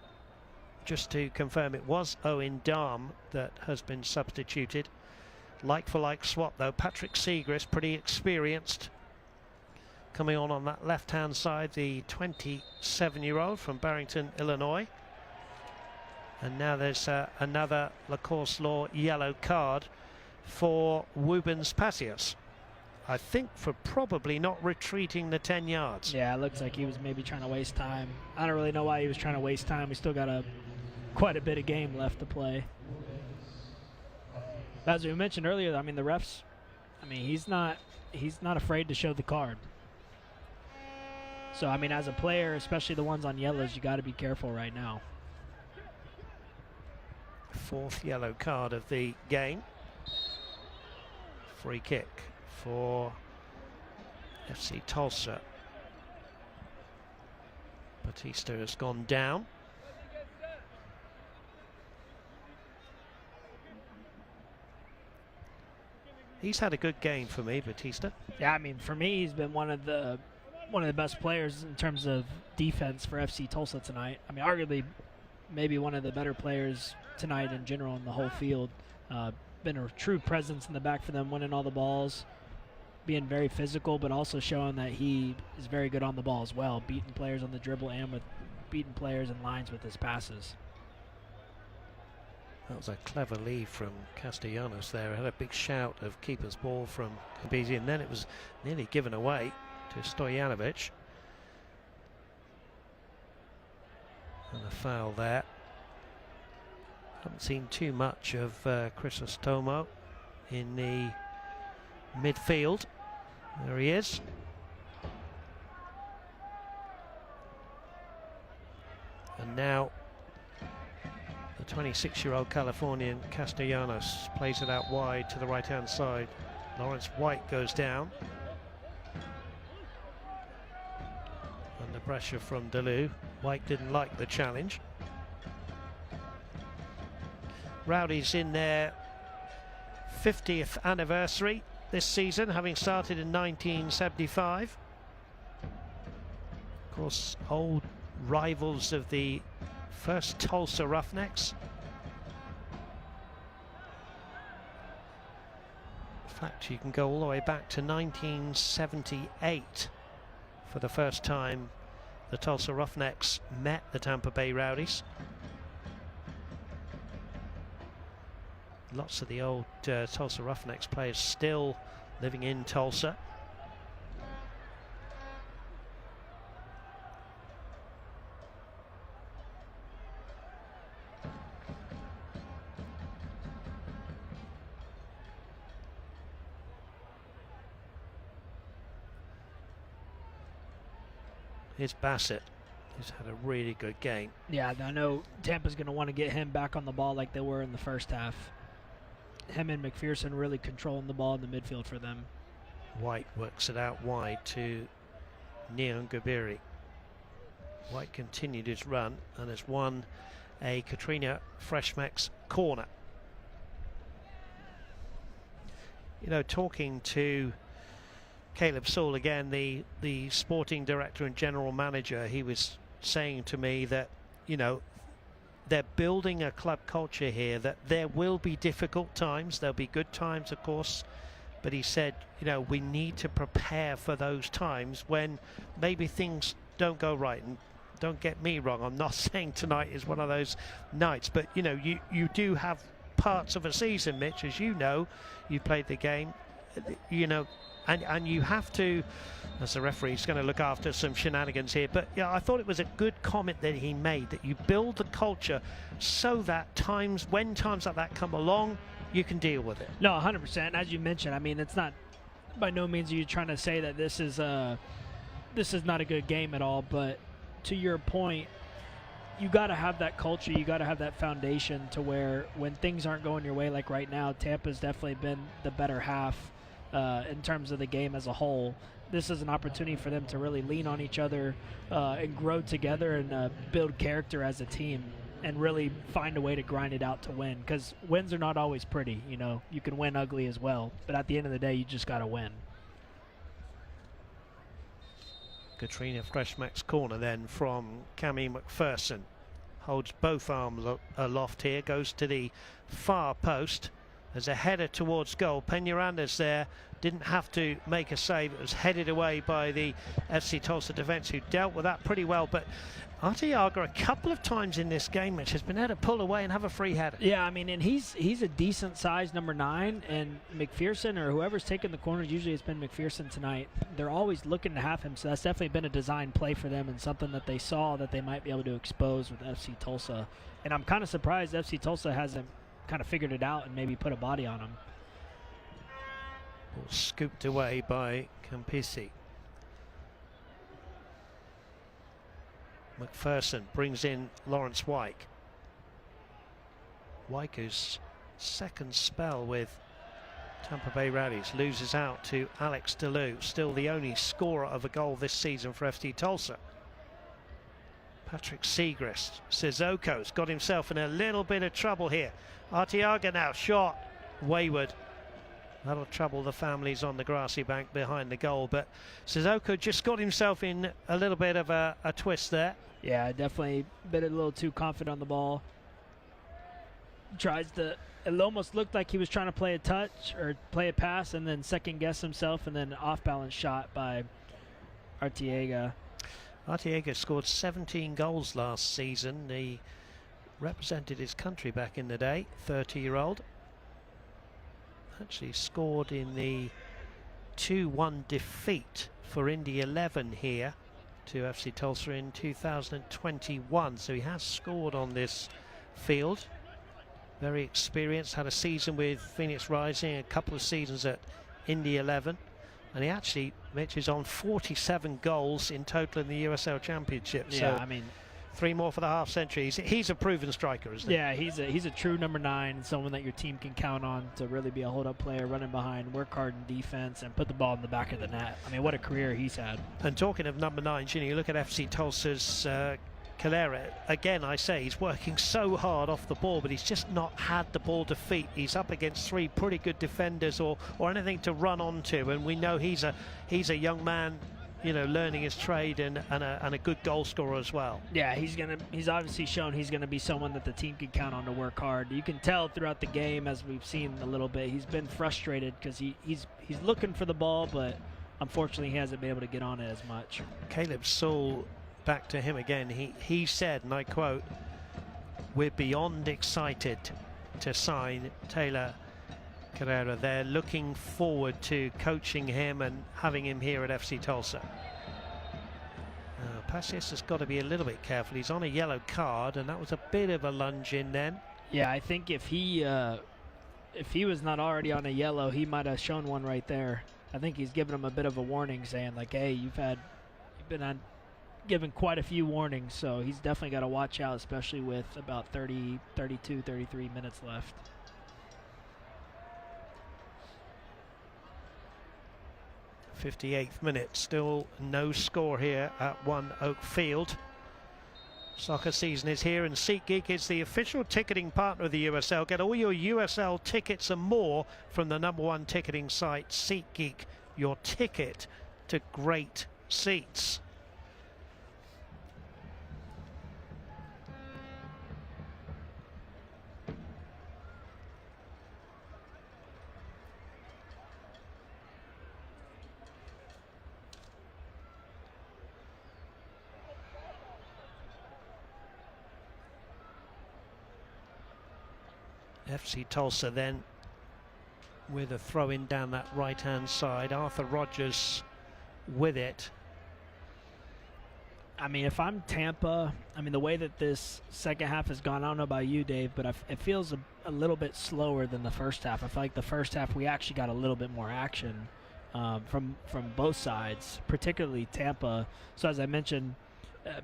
Just to confirm, it was Owen Dahm that has been substituted. Like for like swap though. Patrick Segrist, pretty experienced, coming on that left hand side, the 27-year-old from Barrington, Illinois. And now there's another Lacoste Law yellow card for Wubens Passios. I think for probably not retreating the 10 yards. Yeah, it looks like he was maybe trying to waste time. I don't really know why he was trying to waste time. We still got quite a bit of game left to play. As we mentioned earlier, I mean, the refs, I mean, he's not afraid to show the card. So, I mean, as a player, especially the ones on yellows, you got to be careful right now. 4th yellow card of the game. Free kick for FC Tulsa. Batista has gone down. He's had a good game for me, Batista. Yeah, I mean, for me, he's been one of the best players in terms of defense for FC Tulsa tonight. I mean, arguably, maybe one of the better players tonight in general in the whole field. Been a true presence in the back for them, winning all the balls, being very physical, but also showing that he is very good on the ball as well, beating players on the dribble and with beating players in lines with his passes. That was a clever lead from Castellanos there. It had a big shout of keeper's ball from Kabisi, and then it was nearly given away to Stojanovic. And a foul there. Haven't seen too much of Chrysostomo in the midfield. There he is. And now the 26-year-old Californian Castellanos plays it out wide to the right-hand side. Lawrence White goes down. Under pressure from Deleu. White didn't like the challenge. Rowdies in their 50th anniversary this season, having started in 1975. Of course, old rivals of the first Tulsa Roughnecks. In fact, you can go all the way back to 1978 for the first time the Tulsa Roughnecks met the Tampa Bay Rowdies. Lots of the old Tulsa Roughnecks players still living in Tulsa. Here's Bassett, who's had a really good game. Yeah, I know Tampa's going to want to get him back on the ball like they were in the first half. Him and McPherson really controlling the ball in the midfield for them. White works it out wide to Nyongabiri. White continued his run and has won a Katrina Freshmax corner. You know, talking to Caleb Saul again, the sporting director and general manager, he was saying to me that, you know, they're building a club culture here, that there will be difficult times, there'll be good times of course, but he said, you know, we need to prepare for those times when maybe things don't go right. And don't get me wrong, I'm not saying tonight is one of those nights, but you know, you do have parts of a season, Mitch, as you know, you played the game, you know, and you have to, as the referee's going to look after some shenanigans here, but yeah, I thought it was a good comment that he made, that you build the culture so that when times like that come along, you can deal with it. No, 100%. As you mentioned, I mean, it's not, by no means are you trying to say that this is not a good game at all, but to your point, you got to have that culture, you got to have that foundation to where when things aren't going your way, like right now, Tampa's definitely been the better half in terms of the game as a whole. This is an opportunity for them to really lean on each other and grow together and build character as a team and really find a way to grind it out to win, because wins are not always pretty. You know, you can win ugly as well, but at the end of the day, you just got to win. Katrina Freshmax corner then from Cammy McPherson. Holds both arms aloft here, goes to the far post. There's a header towards goal. Peñaranda's there, didn't have to make a save. It was headed away by the FC Tulsa defence, who dealt with that pretty well. But Arteaga, a couple of times in this game, Mitch, has been able to pull away and have a free header. Yeah, I mean, and he's a decent sized number 9, and McPherson or whoever's taking the corners, usually it's been McPherson tonight, they're always looking to have him, so that's definitely been a design play for them and something that they saw that they might be able to expose with FC Tulsa. And I'm kind of surprised FC Tulsa hasn't kind of figured it out and maybe put a body on him. Ball scooped away by Campisi. McPherson brings in Lawrence Wyke. Wyke, whose second spell with Tampa Bay Rowdies, loses out to Alex DeLue, still the only scorer of a goal this season for FC Tulsa. Patrick Segrist. Sissoko's got himself in a little bit of trouble here. Arteaga now, shot, wayward. That'll trouble the families on the grassy bank behind the goal, but Sissoko just got himself in a little bit of a twist there. Yeah, definitely been a little too confident on the ball. It almost looked like he was trying to play a touch or play a pass and then second guess himself, and then off balance shot by Arteaga. Arteaga scored 17 goals last season. He represented his country back in the day, 30-year-old. Actually scored in the 2-1 defeat for Indy 11 here to FC Tulsa in 2021. So he has scored on this field. Very experienced, had a season with Phoenix Rising, a couple of seasons at Indy 11. And he actually, Mitch, is on 47 goals in total in the USL Championship. Yeah, so I mean, 3 more for the half century. He's a proven striker, isn't he? Yeah, he's a true number 9, someone that your team can count on to really be a hold-up player, running behind, work hard in defense, and put the ball in the back of the net. I mean, what a career he's had. And talking of number 9s, you look at FC Tulsa's Calera. Again, I say he's working so hard off the ball, but he's just not had the ball to feet. He's up against 3 pretty good defenders or anything to run onto, and we know he's a young man, learning his trade and a good goal scorer as well. Yeah, he's obviously shown he's gonna be someone that the team can count on to work hard. You can tell throughout the game, as we've seen a little bit, he's been frustrated because he's looking for the ball, but unfortunately he hasn't been able to get on it as much. Caleb Saul, back to him again. He said, and I quote, "We're beyond excited to sign Taylor Carrera. They're looking forward to coaching him and having him here at FC Tulsa." Passias has got to be a little bit careful. He's on a yellow card, and that was a bit of a lunge in then. Yeah, I think if he was not already on a yellow, he might have shown one right there. I think he's giving him a bit of a warning, saying like, "Hey, you've been given quite a few warnings," so he's definitely got to watch out, especially with about 30, 32, 33 minutes left. 58th minute. Still no score here at One Oak Field. Soccer season is here, and SeatGeek is the official ticketing partner of the USL. Get all your USL tickets and more from the #1 ticketing site, SeatGeek. Your ticket to great seats. FC Tulsa then with a throw in down that right hand side. Arthur Rogers with it. I mean, if I'm Tampa, I mean, the way that this second half has gone, I don't know about you, Dave, but it feels a little bit slower than the first half. I feel like the first half we actually got a little bit more action from both sides, particularly Tampa. So as I mentioned,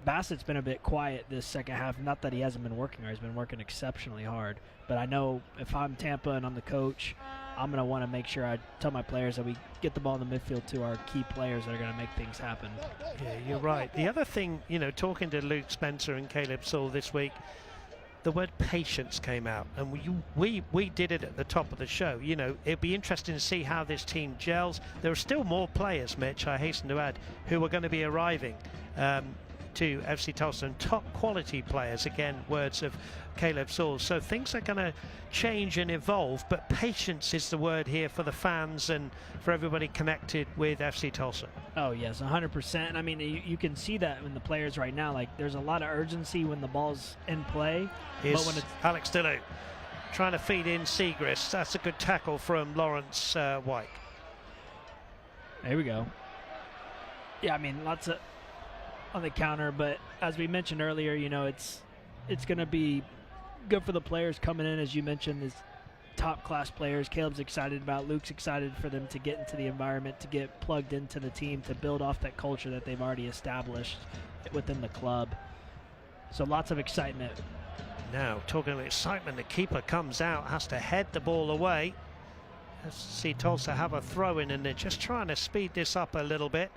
Bassett's been a bit quiet this second half. Not that he hasn't been working hard. He's been working exceptionally hard. But I know if I'm Tampa and I'm the coach, I'm going to want to make sure I tell my players that we get the ball in the midfield to our key players that are going to make things happen. Yeah, you're right. The other thing, you know, talking to Luke Spencer and Caleb Saul this week, the word patience came out, and we did it at the top of the show. You know, it'd be interesting to see how this team gels. There are still more players, Mitch, I hasten to add, who are going to be arriving to FC Tulsa, and top quality players, again, words of Caleb Saul. So things are going to change and evolve, but patience is the word here for the fans and for everybody connected with FC Tulsa. Oh yes, 100%. I mean, you can see that in the players right now. Like, there's a lot of urgency when the ball's in play. Here's but when it's Alex Dillou trying to feed in Segrist. That's a good tackle from Lawrence White. There we go. Yeah, I mean, lots of on the counter, but as we mentioned earlier, you know, it's going to be good for the players coming in, as you mentioned, is top class players. Caleb's excited about, Luke's excited for them to get into the environment, to get plugged into the team, to build off that culture that they've already established within the club. So lots of excitement. Now, talking of excitement, the keeper comes out, has to head the ball away. Let's see Tulsa have a throw in, and they're just trying to speed this up a little bit.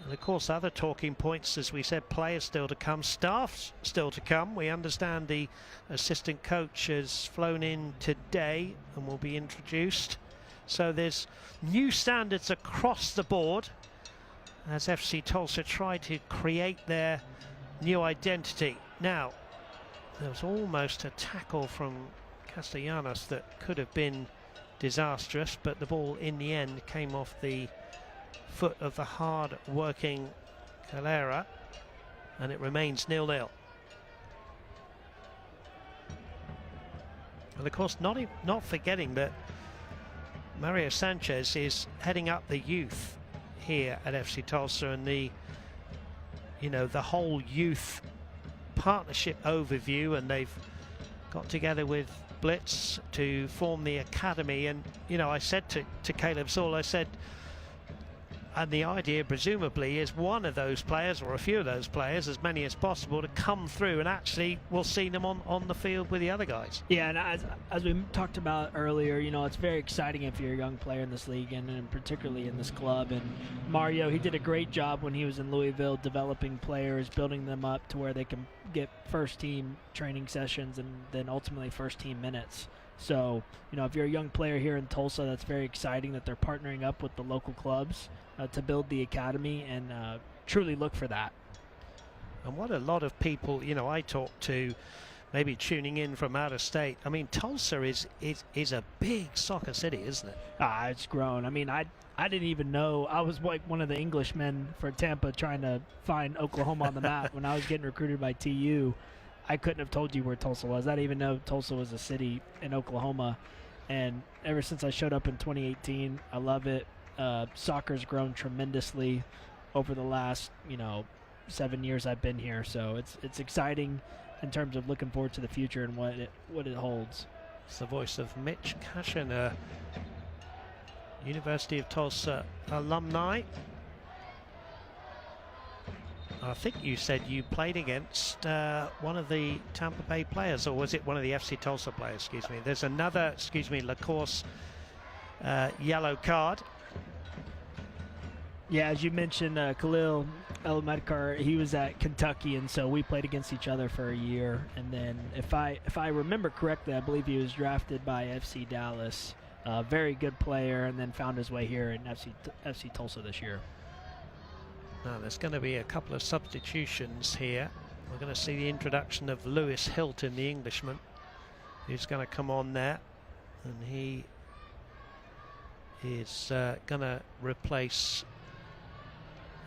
And of course, other talking points, as we said, players still to come, staff still to come. We understand the assistant coach has flown in today and will be introduced. So there's new standards across the board as FC Tulsa try to create their new identity. Now, there was almost a tackle from Castellanos that could have been disastrous, but the ball in the end came off the foot of the hard-working Calera, and it remains 0-0. And of course, not forgetting that Mario Sanchez is heading up the youth here at FC Tulsa, and the whole youth partnership overview, and they've got together with Blitz to form the academy. And you know, I said to Caleb Saul, I said, and the idea presumably is one of those players, or a few of those players, as many as possible, to come through, and actually we'll see them on the field with the other guys. Yeah, and as we talked about earlier, you know, it's very exciting if you're a young player in this league, and particularly in this club. And Mario, he did a great job when he was in Louisville, developing players, building them up to where they can get first team training sessions and then ultimately first team minutes. So, you know, if you're a young player here in Tulsa, that's very exciting that they're partnering up with the local clubs to build the academy, and truly look for that. And what a lot of people, you know, I talk to, maybe tuning in from out of state. I mean, Tulsa is a big soccer city, isn't it? It's grown. I mean, I didn't even know. I was like one of the Englishmen for Tampa trying to find Oklahoma on the map when I was getting recruited by TU. I couldn't have told you where Tulsa was. I didn't even know Tulsa was a city in Oklahoma. And ever since I showed up in 2018, I love it. Soccer's grown tremendously over the last, 7 years I've been here. So it's exciting in terms of looking forward to the future and what it holds. It's the voice of Mitch Cashin, a University of Tulsa alumni. I think you said you played against one of the Tampa Bay players, or was it one of the FC Tulsa players? Excuse me. There's another, LaCourse yellow card. Yeah, as you mentioned, Khalil El-Medkar, he was at Kentucky, and so we played against each other for a year. And then, if I remember correctly, I believe he was drafted by FC Dallas. Very good player, and then found his way here in FC Tulsa this year. Now, there's going to be a couple of substitutions here. We're going to see the introduction of Lewis Hilton, the Englishman, who's going to come on there, and he is going to replace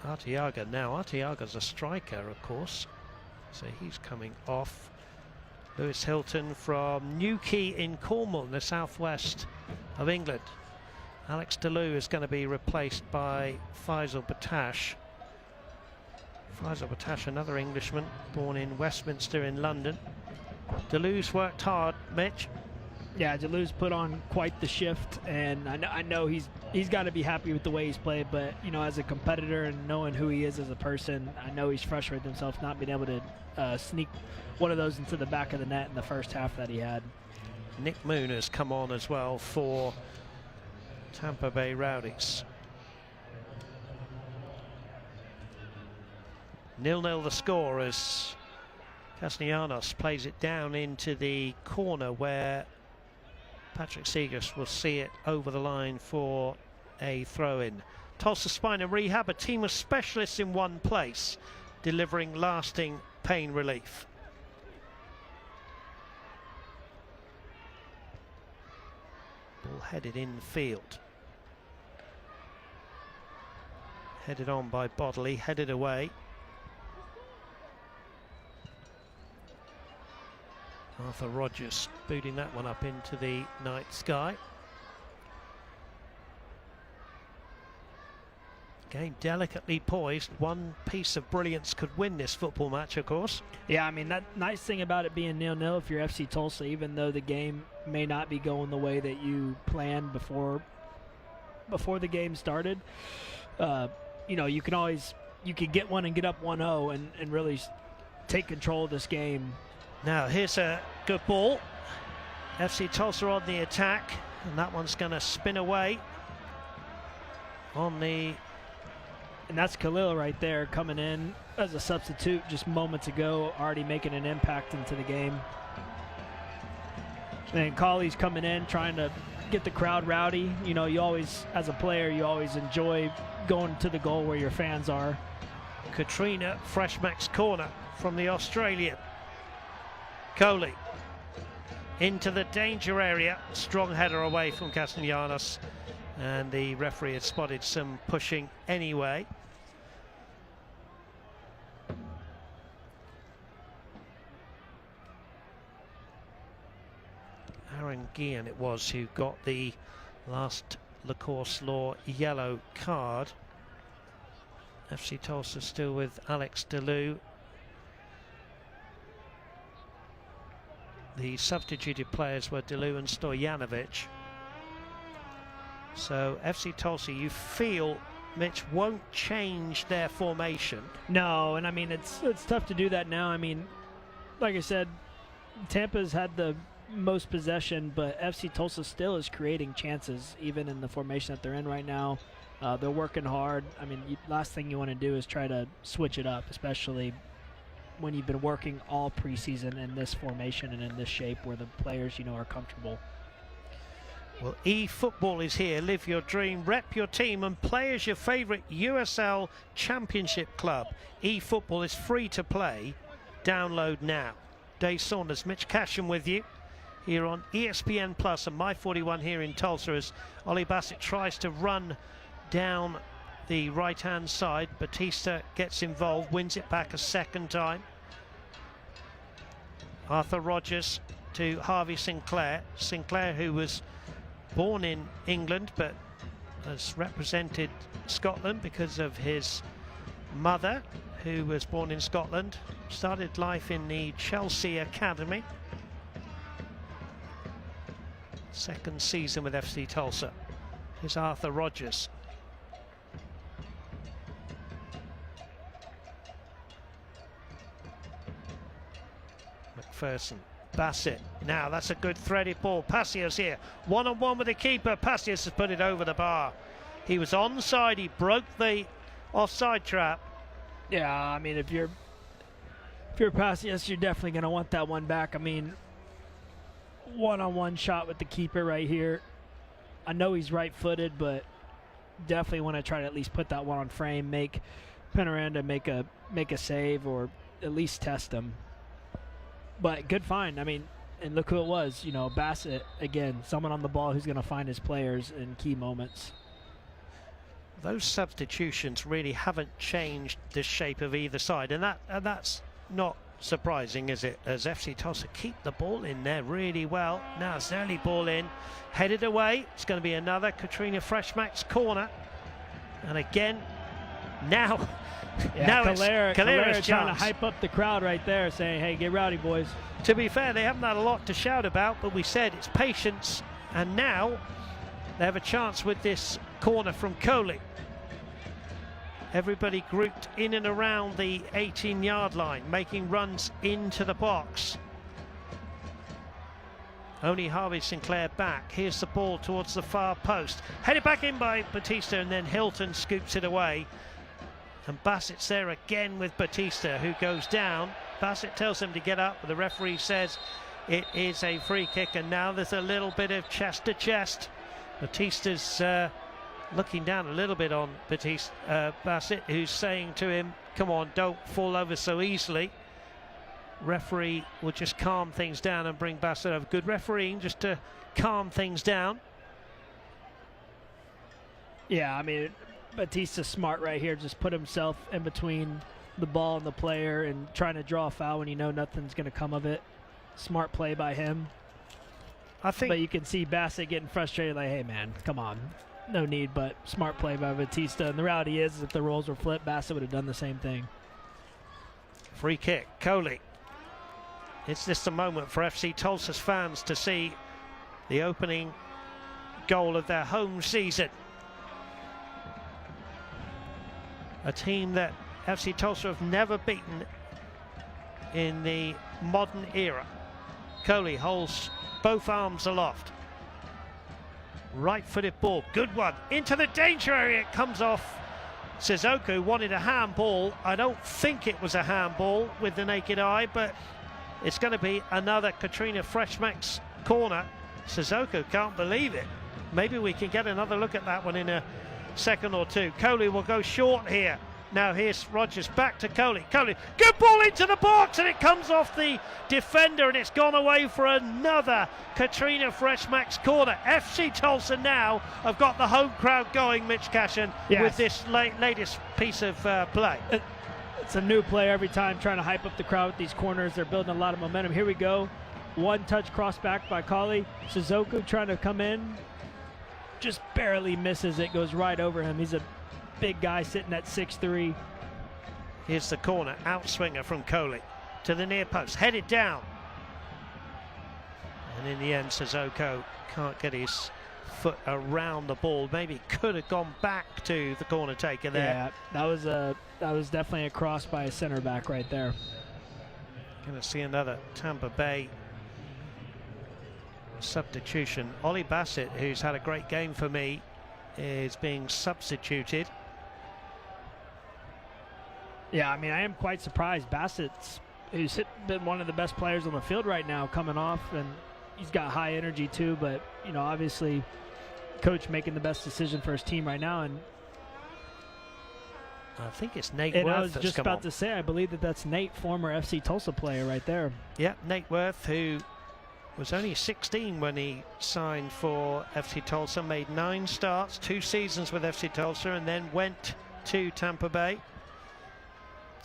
Arteaga. Now, Arteaga's a striker, of course, so he's coming off. Lewis Hilton from Newquay in Cornwall, in the southwest of England. Alex Delou is going to be replaced by Faisal Batash. Faisal Batash, another Englishman, born in Westminster in London. Delou's worked hard, Mitch. Yeah, Delou's put on quite the shift, and I know he's got to be happy with the way he's played, but, you know, as a competitor and knowing who he is as a person, I know he's frustrated himself not being able to sneak one of those into the back of the net in the first half that he had. Nick Moon has come on as well for Tampa Bay Rowdies. 0-0 the score as Castellanos plays it down into the corner where Patrick Segas will see it over the line for a throw-in. Tulsa Spine and Rehab, a team of specialists in one place, delivering lasting pain relief. Ball headed in field. Headed on by Bodley, headed away. Arthur Rogers booting that one up into the night sky. Game delicately poised. One piece of brilliance could win this football match, of course. Yeah, I mean, that nice thing about it being 0-0, if you're FC Tulsa, even though the game may not be going the way that you planned before the game started, you know, you could get one and get up 1-0 and really take control of this game. Now, here's a good ball. FC Tulsa on the attack, and that one's going to spin away on the... And that's Khalil right there coming in as a substitute just moments ago, already making an impact into the game. And Colley's coming in, trying to get the crowd rowdy. You know, you always, as a player, you always enjoy going to the goal where your fans are. Katrina Freshmack's corner from the Australian. Coley into the danger area. Strong header away from Castellanos. And the referee had spotted some pushing anyway. Aaron Guillen it was who got the last Lacourse Law yellow card. FC Tulsa still with Alex Delou. The substituted players were Delou and Stojanovic. So FC Tulsa, you feel, Mitch, won't change their formation. No, and I mean, it's tough to do that now. I mean, like I said, Tampa's had the most possession, but FC Tulsa still is creating chances, even in the formation that they're in right now. They're working hard. I mean, last thing you want to do is try to switch it up, especially when you've been working all preseason in this formation and in this shape where the players, you know, are comfortable. Well, eFootball is here. Live your dream, rep your team, and play as your favourite USL Championship club. eFootball is free to play. Download now. Dave Saunders, Mitch Cashin with you here on ESPN Plus and My41 here in Tulsa as Ollie Bassett tries to run down the right-hand side. Batista gets involved, wins it back a second time. Arthur Rogers to Harvey Sinclair. Sinclair, who was born in England but has represented Scotland because of his mother, who was born in Scotland. Started life in the Chelsea Academy. Second season with FC Tulsa. Here's Arthur Rogers. McPherson. Bassett. Now that's a good threaded ball. Passios here. One-on-one with the keeper. Passios has put it over the bar. He was onside. He broke the offside trap. Yeah, I mean, if you're past, yes, you're definitely going to want that one back. I mean, one-on-one shot with the keeper right here. I know he's right-footed, but definitely want to try to at least put that one on frame, make Penaranda make a save, or at least test him. But good find. I mean, and look who it was. You know, Bassett, again, someone on the ball who's going to find his players in key moments. Those substitutions really haven't changed the shape of either side, and that's not surprising, is it? As FC Tulsa keep the ball in there really well. Now it's an early ball in, headed away. It's going to be another Katrina Freshmax corner, and again, now Calera's trying to hype up the crowd right there, saying, "Hey, get rowdy, boys." To be fair, they haven't had a lot to shout about, but we said it's patience, and now they have a chance with this corner from Coley. Everybody grouped in and around the 18-yard line, making runs into the box. Only Harvey Sinclair back. Here's the ball towards the far post. Headed back in by Batista, and then Hilton scoops it away. And Bassett's there again with Batista, who goes down. Bassett tells him to get up, but the referee says it is a free kick, and now there's a little bit of chest to chest. Batista's looking down a little bit on Bassett, who's saying to him, come on, don't fall over so easily. Referee will just calm things down and bring Bassett over. Good refereeing just to calm things down. Yeah, I mean, Batista's smart right here. Just put himself in between the ball and the player and trying to draw a foul when you know nothing's going to come of it. Smart play by him. But you can see Bassett getting frustrated, like, hey, man, come on. No need, but smart play by Batista. And the reality is, if the roles were flipped, Bassett would have done the same thing. Free kick, Coley. It's just a moment for FC Tulsa's fans to see the opening goal of their home season. A team that FC Tulsa have never beaten in the modern era. Coley holds both arms aloft. Right-footed ball, good one, into the danger area, it comes off. Sissoko wanted a handball. I don't think it was a handball with the naked eye, but it's going to be another Katrina Freshmax corner. Sissoko can't believe it. Maybe we can get another look at that one in a second or two. Coley will go short here. Now here's Rogers back to Coley. Coley, good ball into the box, and it comes off the defender, and it's gone away for another Katrina Freshmax corner. FC Tulsa now have got the home crowd going, Mitch Cashin, with this latest piece of play. It's a new play every time, trying to hype up the crowd with these corners. They're building a lot of momentum. Here we go. One touch cross back by Coley. Sissoko trying to come in. Just barely misses it, goes right over him. He's a big guy sitting at 6'3". Here's the corner, outswinger from Coley to the near post, headed down. And in the end, Sissoko can't get his foot around the ball. Maybe could have gone back to the corner taker there. Yeah, that was definitely a cross by a center back right there. Going to see another Tampa Bay substitution. Ollie Bassett, who's had a great game for me, is being substituted. Yeah, I mean, I am quite surprised. Bassett's, who's been one of the best players on the field right now, coming off, and he's got high energy too, but, you know, obviously coach making the best decision for his team right now. And I think it's Nate Worth. I was just about to say, I believe that's Nate, former FC Tulsa player right there. Yeah, Nate Worth, who was only 16 when he signed for FC Tulsa, made 9 starts, 2 seasons with FC Tulsa, and then went to Tampa Bay.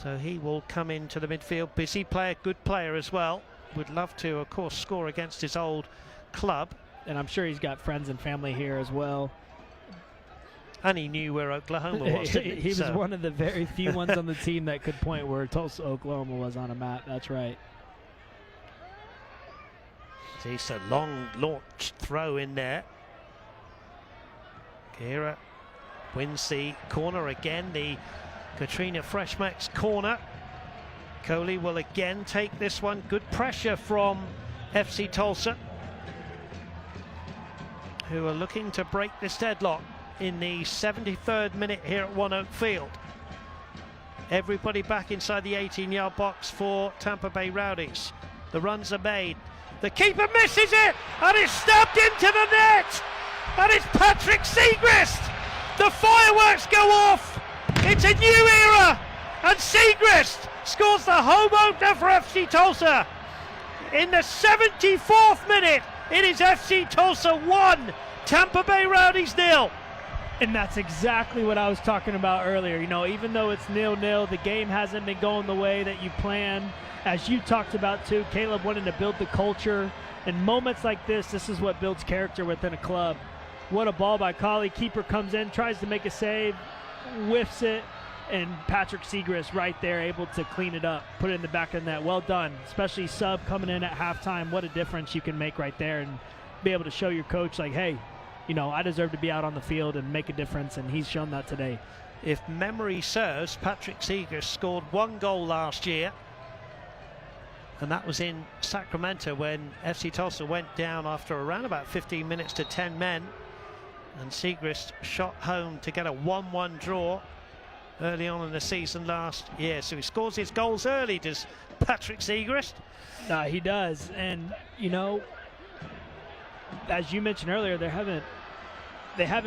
So he will come into the midfield. Busy player, good player as well. Would love to, of course, score against his old club. And I'm sure he's got friends and family here as well. And he knew where Oklahoma was, didn't he? He was one of the very few ones on the team that could point where Tulsa, Oklahoma was on a map. That's right. It's a long launch throw in there. Kira wins the corner again, the Katrina Freshmax corner. Coley will again take this one. Good pressure from FC Tulsa, who are looking to break this deadlock. in the 73rd minute here at One Oak Field. Everybody back inside the 18-yard box for Tampa Bay Rowdies. The runs are made. The keeper misses it, and it's stabbed into the net. And it's Patrick Siegrist. The fireworks go off. It's a new era, and Siegrist scores the home opener for FC Tulsa. In the 74th minute, it is FC Tulsa 1, Tampa Bay Rowdies 0. And that's exactly what I was talking about earlier. You know, even though it's 0-0, the game hasn't been going the way that you planned. As you talked about too, Caleb wanted to build the culture. In moments like this is what builds character within a club. What a ball by Colley. Keeper comes in, tries to make a save, whiffs it, and Patrick Siegrist right there able to clean it up, put it in the back of the net. Well done, especially sub coming in at halftime. What a difference you can make right there and be able to show your coach, like, hey, you know, I deserve to be out on the field and make a difference, and he's shown that today. If memory serves, Patrick Siegrist scored 1 goal last year, and that was in Sacramento when FC Tulsa went down after around about 15 minutes to 10 men, and Siegrist shot home to get a 1-1 draw early on in the season last year. So he scores his goals early, does Patrick Siegrist? He does, and you know, as you mentioned earlier, they haven't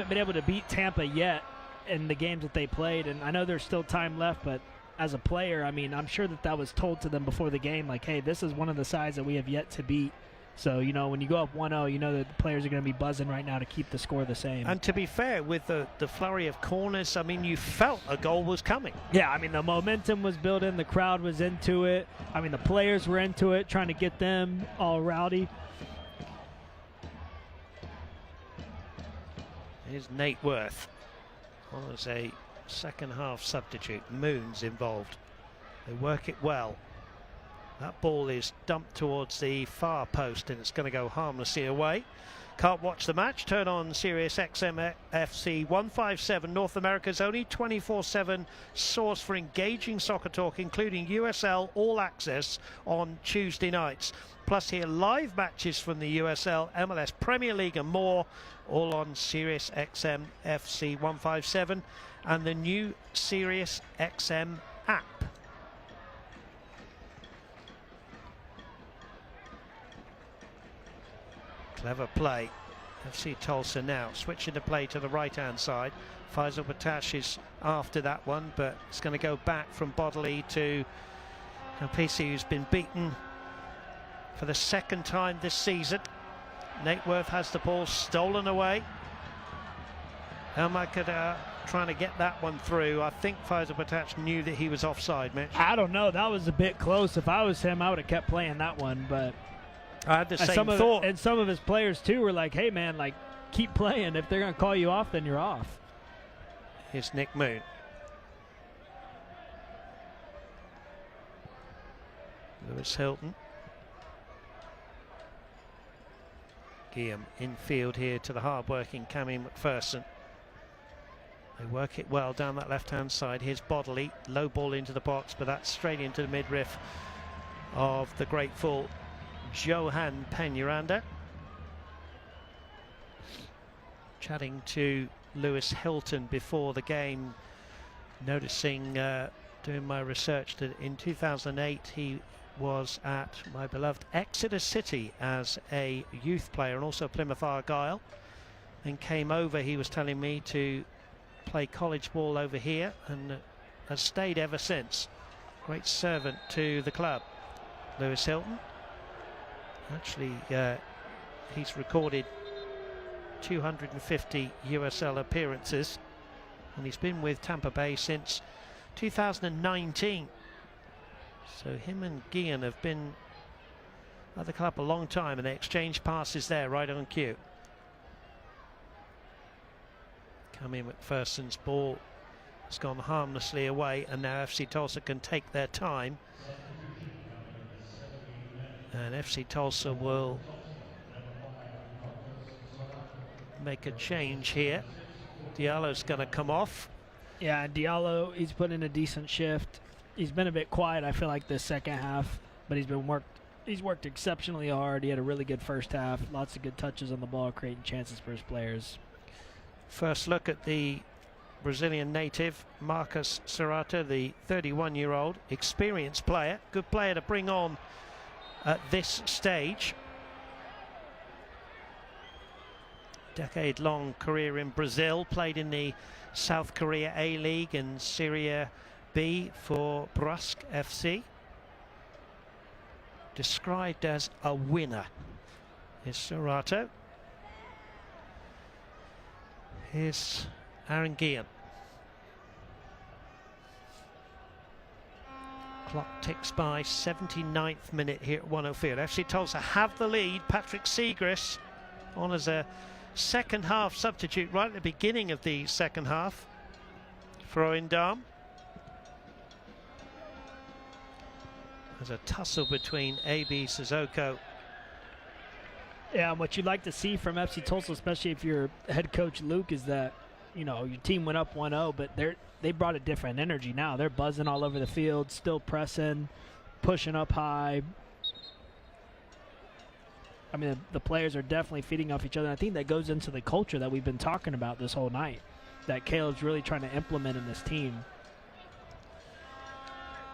been able to beat Tampa yet in the games that they played, and I know there's still time left, but as a player, I mean, I'm sure that was told to them before the game, like, hey, this is one of the sides that we have yet to beat. So, you know, when you go up 1-0, you know that the players are going to be buzzing right now to keep the score the same. And to be fair, with the flurry of corners, I mean, you felt a goal was coming. Yeah, I mean, the momentum was building, the crowd was into it. I mean, the players were into it, trying to get them all rowdy. Here's Nate Worth. Was a second half substitute. Moon's involved. They work it well. That ball is dumped towards the far post and it's going to go harmlessly away. Can't watch the match? Turn on Sirius XM FC 157, North America's only 24/7 source for engaging soccer talk, including USL All Access on Tuesday nights. Plus hear live matches from the USL, MLS Premier League and more, all on Sirius XM FC 157 and the new Sirius XM app. Clever play. FC Tulsa now switching the play to the right-hand side. Faisal Batash is after that one, but it's going to go back from Bodley to Alpisi, who's been beaten for the second time this season. Nate Worth has the ball stolen away. Elmakada trying to get that one through. I think Faisal Batash knew that he was offside, Mitch. I don't know. That was a bit close. If I was him, I would have kept playing that one, but I had the same thought. And some of his players, too, were like, hey, man, like, keep playing. If they're going to call you off, then you're off. Here's Nick Moon. Lewis Hilton. Guillaume infield here to the hard-working Cammy McPherson. They work it well down that left-hand side. Here's Bodley. Low ball into the box, but that's straight into the midriff of the grateful Johan Peñaranda. Chatting to Lewis Hilton before the game, noticing, doing my research, that in 2008 he was at my beloved Exeter City as a youth player and also Plymouth Argyle, and came over, he was telling me, to play college ball over here and has stayed ever since. Great servant to the club. Lewis Hilton. Actually, he's recorded 250 USL appearances, and he's been with Tampa Bay since 2019. So him and Guillen have been at the club a long time, and they exchange passes there right on cue. Cammy McPherson's ball has gone harmlessly away, and now FC Tulsa can take their time. And FC Tulsa will make a change here. Diallo's going to come off. Yeah, Diallo, he's put in a decent shift. He's been a bit quiet, I feel like, this second half, but he's worked exceptionally hard. He had a really good first half, lots of good touches on the ball, creating chances for his players. First look at the Brazilian native, Marcus Serrata, the 31-year-old, experienced player, good player to bring on at this stage. Decade-long career in Brazil, played in the South Korea A-League and Serie B for Brusque FC. Described as a winner is Serrato. Here's Aaron Guillen. Clock ticks by, 79th minute here at 1-0 field. FC Tulsa have the lead. Patrick Segrist on as a second half substitute right at the beginning of the second half. Throw in Dam. There's a tussle between AB Sissoko. Yeah, and what you'd like to see from FC Tulsa, especially if you're head coach Luke, is that, you know, your team went up 1-0, but they brought a different energy now. They're buzzing all over the field, still pressing, pushing up high. I mean, the players are definitely feeding off each other. And I think that goes into the culture that we've been talking about this whole night, that Caleb's really trying to implement in this team.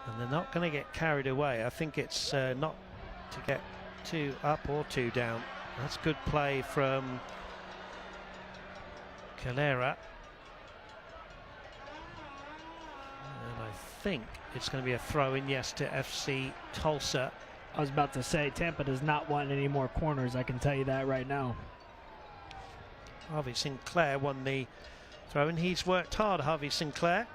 And they're not going to get carried away. I think it's not to get too up or too down. That's good play from Calera. And I think it's going to be a throw-in, yes, to FC Tulsa. I was about to say, Tampa does not want any more corners, I can tell you that right now. Harvey Sinclair won the throw-in. He's worked hard, Harvey Sinclair.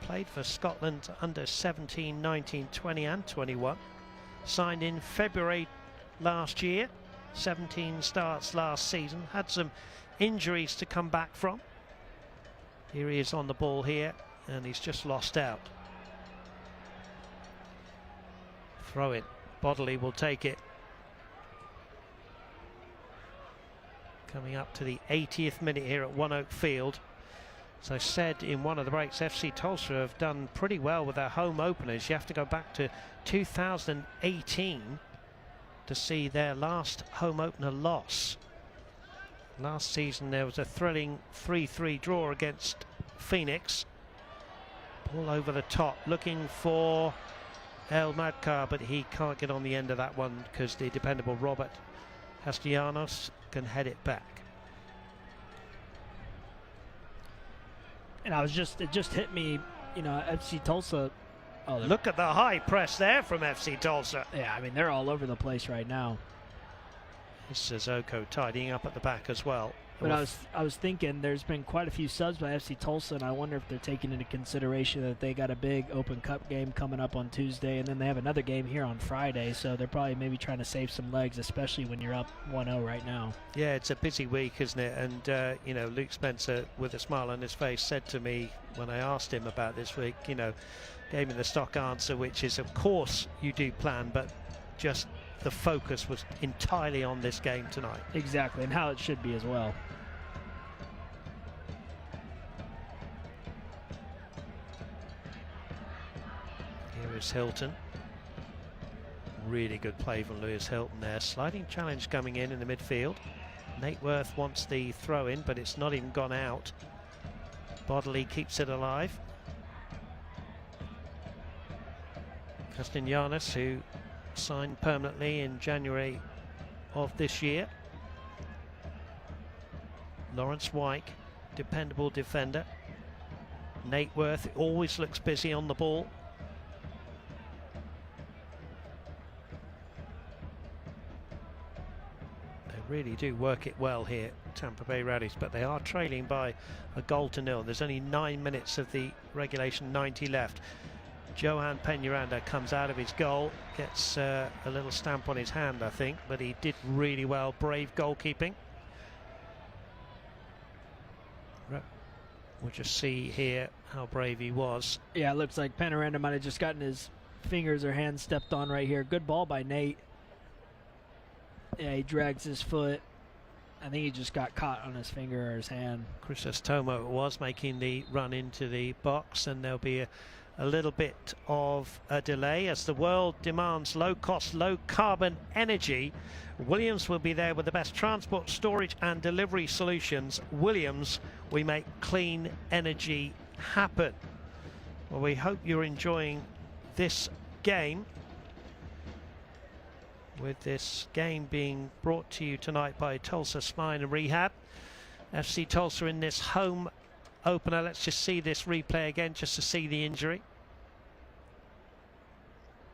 Played for Scotland under 17, 19, 20 and 21. Signed in February last year. 17 starts last season. Had some injuries to come back from. Here he is on the ball here, and he's just lost out. Throw it. Bodley will take it. Coming up to the 80th minute here at One Oak Field. As I said in one of the breaks, FC Tulsa have done pretty well with their home openers. You have to go back to 2018 to see their last home opener loss. Last season there was a thrilling 3-3 draw against Phoenix. Ball over the top, looking for El Madkar, but he can't get on the end of that one because the dependable Robert Castellanos can head it back. And it just hit me, you know, FC Tulsa. Oh, look at the high press there from FC Tulsa. Yeah, I mean, they're all over the place right now. Sissoko tidying up at the back as well. But I was thinking there's been quite a few subs by FC Tulsa, and I wonder if they're taking into consideration that they got a big Open Cup game coming up on Tuesday, and then they have another game here on Friday, so they're probably maybe trying to save some legs, especially when you're up 1-0 right now. Yeah, it's a busy week, isn't it? And, you know, Luke Spencer, with a smile on his face, said to me when I asked him about this week, you know, gave me the stock answer, which is, of course, you do plan, but just the focus was entirely on this game tonight. Exactly, and how it should be as well. Here is Hilton. Really good play from Lewis Hilton there. Sliding challenge coming in the midfield. Nate Worth wants the throw in, but it's not even gone out. Bodley keeps it alive. Castellanos, who signed permanently in January of this year. Lawrence Wyke, dependable defender. Nate Worth always looks busy on the ball. They really do work it well here, Tampa Bay Rowdies, but they are trailing by a 1-0. There's only 9 minutes of the regulation 90 left. Johan Peñaranda comes out of his goal, gets a little stamp on his hand, I think, but he did really well. Brave goalkeeping. We'll just see here how brave he was. Yeah, it looks like Peñaranda might have just gotten his fingers or hands stepped on right here. Good ball by Nate. Yeah, he drags his foot. I think he just got caught on his finger or his hand. Chrysostomo was making the run into the box, and there'll be a little bit of a delay as the world demands low-cost, low-carbon energy. Williams will be there with the best transport, storage and delivery solutions. Williams, we make clean energy happen. Well, we hope you're enjoying this game, with this game being brought to you tonight by Tulsa Spine and Rehab. FC Tulsa in this home opener. Let's just see this replay again just to see the injury.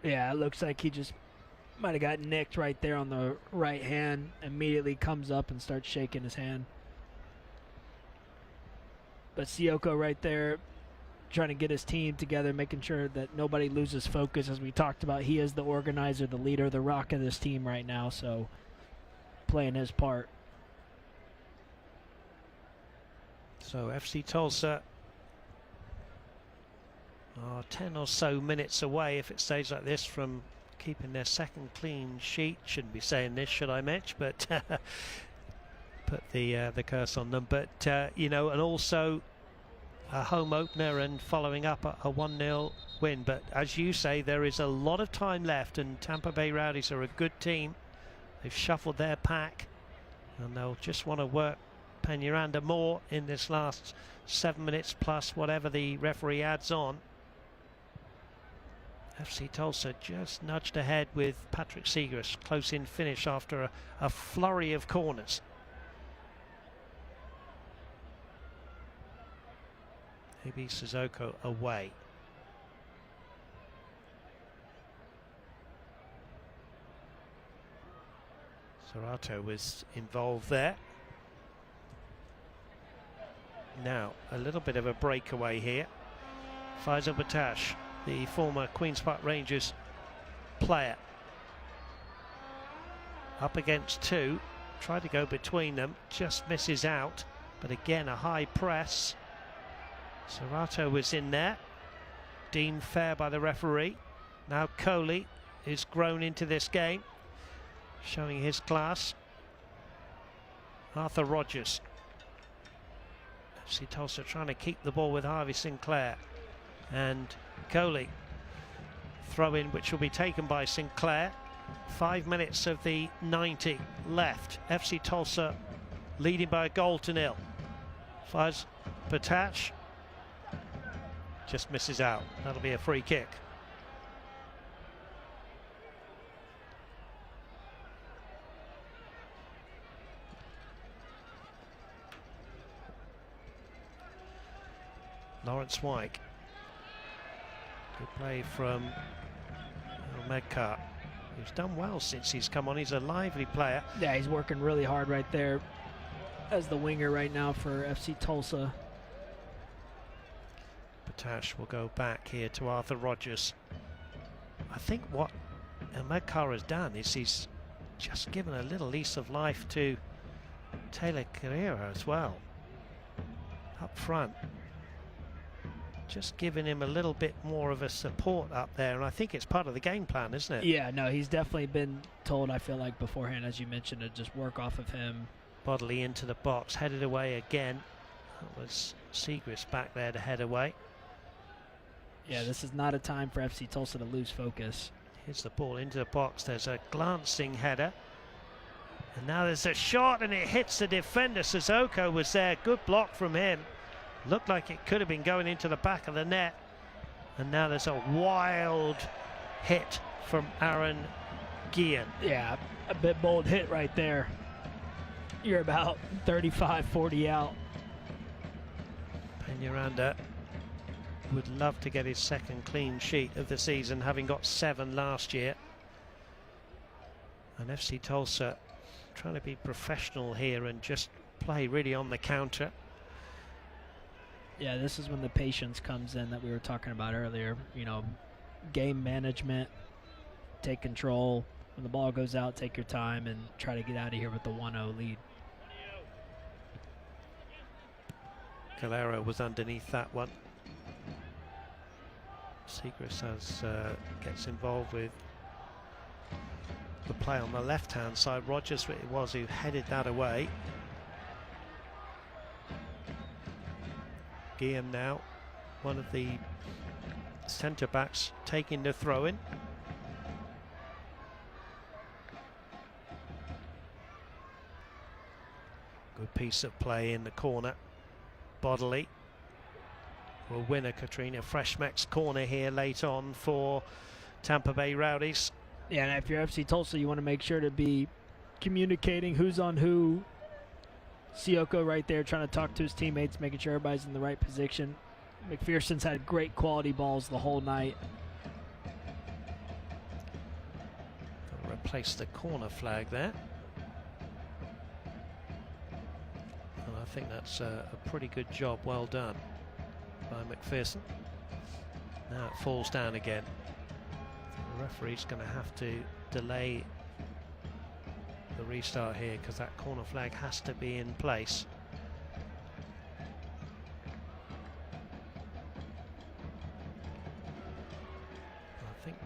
Yeah, it looks like he just might have got nicked right there on the right hand. Immediately comes up and starts shaking his hand. But Sioko right there trying to get his team together, making sure that nobody loses focus. As we talked about, he is the organizer, the leader, the rock of this team right now, so playing his part. So FC Tulsa are 10 or so minutes away, if it stays like this, from keeping their second clean sheet. Shouldn't be saying this, should I, Mitch? But put the curse on them. But you know, and also a home opener and following up a 1-0 win. But as you say, there is a lot of time left, and Tampa Bay Rowdies are a good team. They've shuffled their pack, and they'll just want to work Peñaranda more in this last 7 minutes plus whatever the referee adds on. FC Tulsa just nudged ahead with Patrick Seagrass, close in finish after a flurry of corners. AB Sissoko away. Serato was involved there. Now a little bit of a breakaway here. Faisal Batash, the former Queen's Park Rangers player, up against two, tried to go between them, just misses out, but again a high press. Serato was in there, deemed fair by the referee. Now Coley is grown into this game, showing his class. Arthur Rogers. FC Tulsa trying to keep the ball with Harvey Sinclair, and Coley throw in, which will be taken by Sinclair. 5 minutes of the 90 left. FC Tulsa leading by a goal to nil. Faz Patach just misses out. That'll be a free kick. Lawrence Wyke. Good play from Medcar, who's done well since he's come on. He's a lively player. Yeah, he's working really hard right there as the winger right now for FC Tulsa. Patash will go back here to Arthur Rogers. I think what Medcar has done is he's just given a little lease of life to Taylor Carrera as well. Up front. Just giving him a little bit more of a support up there, and I think it's part of the game plan, isn't it? Yeah, no, he's definitely been told, I feel like beforehand, as you mentioned, to just work off of him. Bodley into the box, headed away again. That was Seagrass back there to head away. Yeah, this is not a time for FC Tulsa to lose focus. Here's the ball into the box. There's a glancing header. And now there's a shot, and it hits the defender. Sissoko was there. Good block from him. Looked like it could have been going into the back of the net. And now there's a wild hit from Aaron Guillen. Yeah, a bit bold hit right there. You're about 35, 40 out. Peñaranda would love to get his second clean sheet of the season, having got 7 last year. And FC Tulsa trying to be professional here and just play really on the counter. Yeah, this is when the patience comes in that we were talking about earlier. You know, game management, take control. When the ball goes out, take your time and try to get out of here with the 1-0 lead. Calero was underneath that one. Seagrass gets involved with the play on the left-hand side. Rogers it was who headed that away. Guillen now, one of the Centre backs taking the throw in. Good piece of play in the corner. Bodley will win a Katrina Freshmax corner here late on for Tampa Bay Rowdies. Yeah, and if you're FC Tulsa, you want to make sure to be communicating who's on who. Sioko right there trying to talk to his teammates, making sure everybody's in the right position. McPherson's had great quality balls the whole night. Replace the corner flag there. And I think that's a pretty good job, well done by McPherson. Now it falls down again. The referee's going to have to delay the restart here because that corner flag has to be in place. I think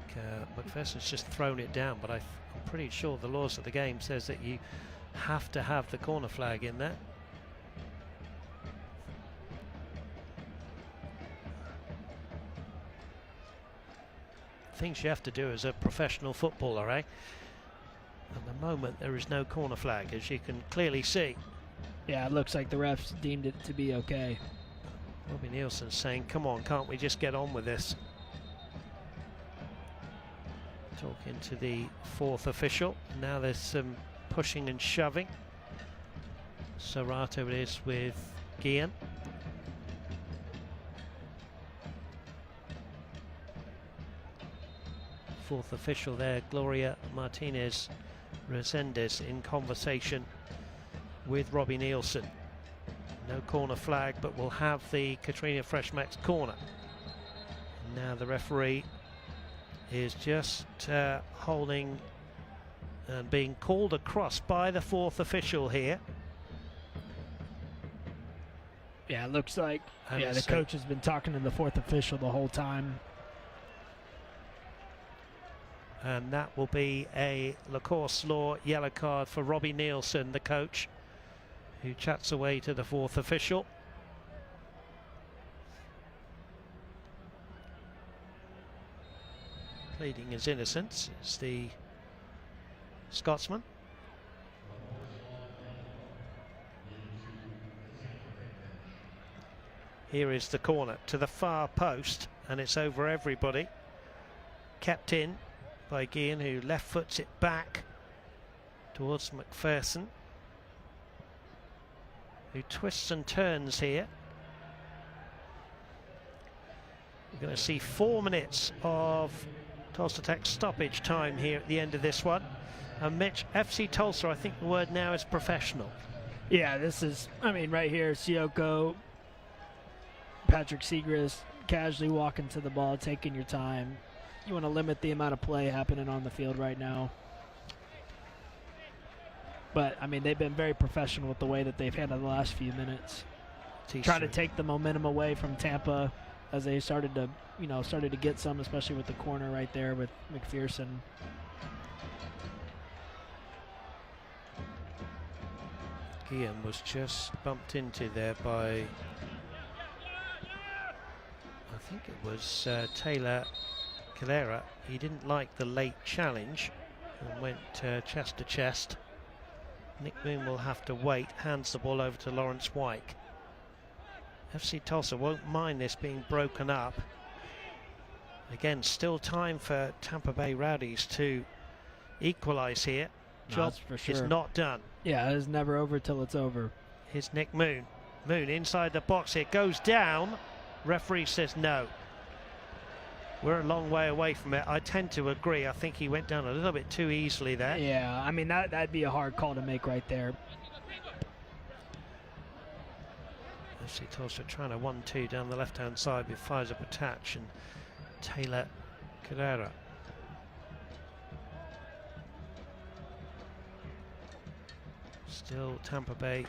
McPherson's just thrown it down, but I'm pretty sure the laws of the game says that you have to have the corner flag in there. Things you have to do as a professional footballer, eh? At the moment there is no corner flag, as you can clearly see. Yeah, it looks like the refs deemed it to be okay. Robbie Nielsen saying, come on, can't we just get on with this? Talking to the fourth official. Now there's some pushing and shoving. Serato it is with Guillen. Fourth official there, Gloria Martinez Resendez, in conversation with Robbie Nielsen. No corner flag, but we'll have the Katrina Freshmax corner. Now the referee is just holding and being called across by the fourth official here. Yeah, it looks like And the coach has been talking to the fourth official the whole time. And that will be a Lacoste Law yellow card for Robbie Nielsen, the coach, who chats away to the fourth official. Pleading his innocence is the Scotsman. Here is the corner to the far post, and it's over everybody. Kept in by Guillen, who left foots it back towards McPherson, who twists and turns here. We're going to see 4 minutes of Tulsa Tech stoppage time here at the end of this one. And Mitch, FC Tulsa, I think the word now is professional. Yeah, this is, I mean, right here, Sioko, Patrick Segrist, casually walking to the ball, taking your time. You want to limit the amount of play happening on the field right now. But, I mean, they've been very professional with the way that they've handled the last few minutes. Trying to take the momentum away from Tampa as they started to, started to get some, especially with the corner right there with McPherson. Guillen was just bumped into there by, I think it was Taylor Calera. He didn't like the late challenge and went chest to chest. Nick Moon will have to wait, hands the ball over to Lawrence Wyke. FC Tulsa won't mind this being broken up. Again, still time for Tampa Bay Rowdies to equalise here. Job for sure. is not done. Yeah, it's never over till it's over. Here's Nick Moon. Moon inside the box here, goes down. Referee says no. We're a long way away from it. I tend to agree. I think he went down a little bit too easily there. Yeah, I mean, that'd be a hard call to make right there. FC Tulsa trying a 1-2 down the left-hand side with Faiza Patach and Taylor Carrera. Still Tampa Bay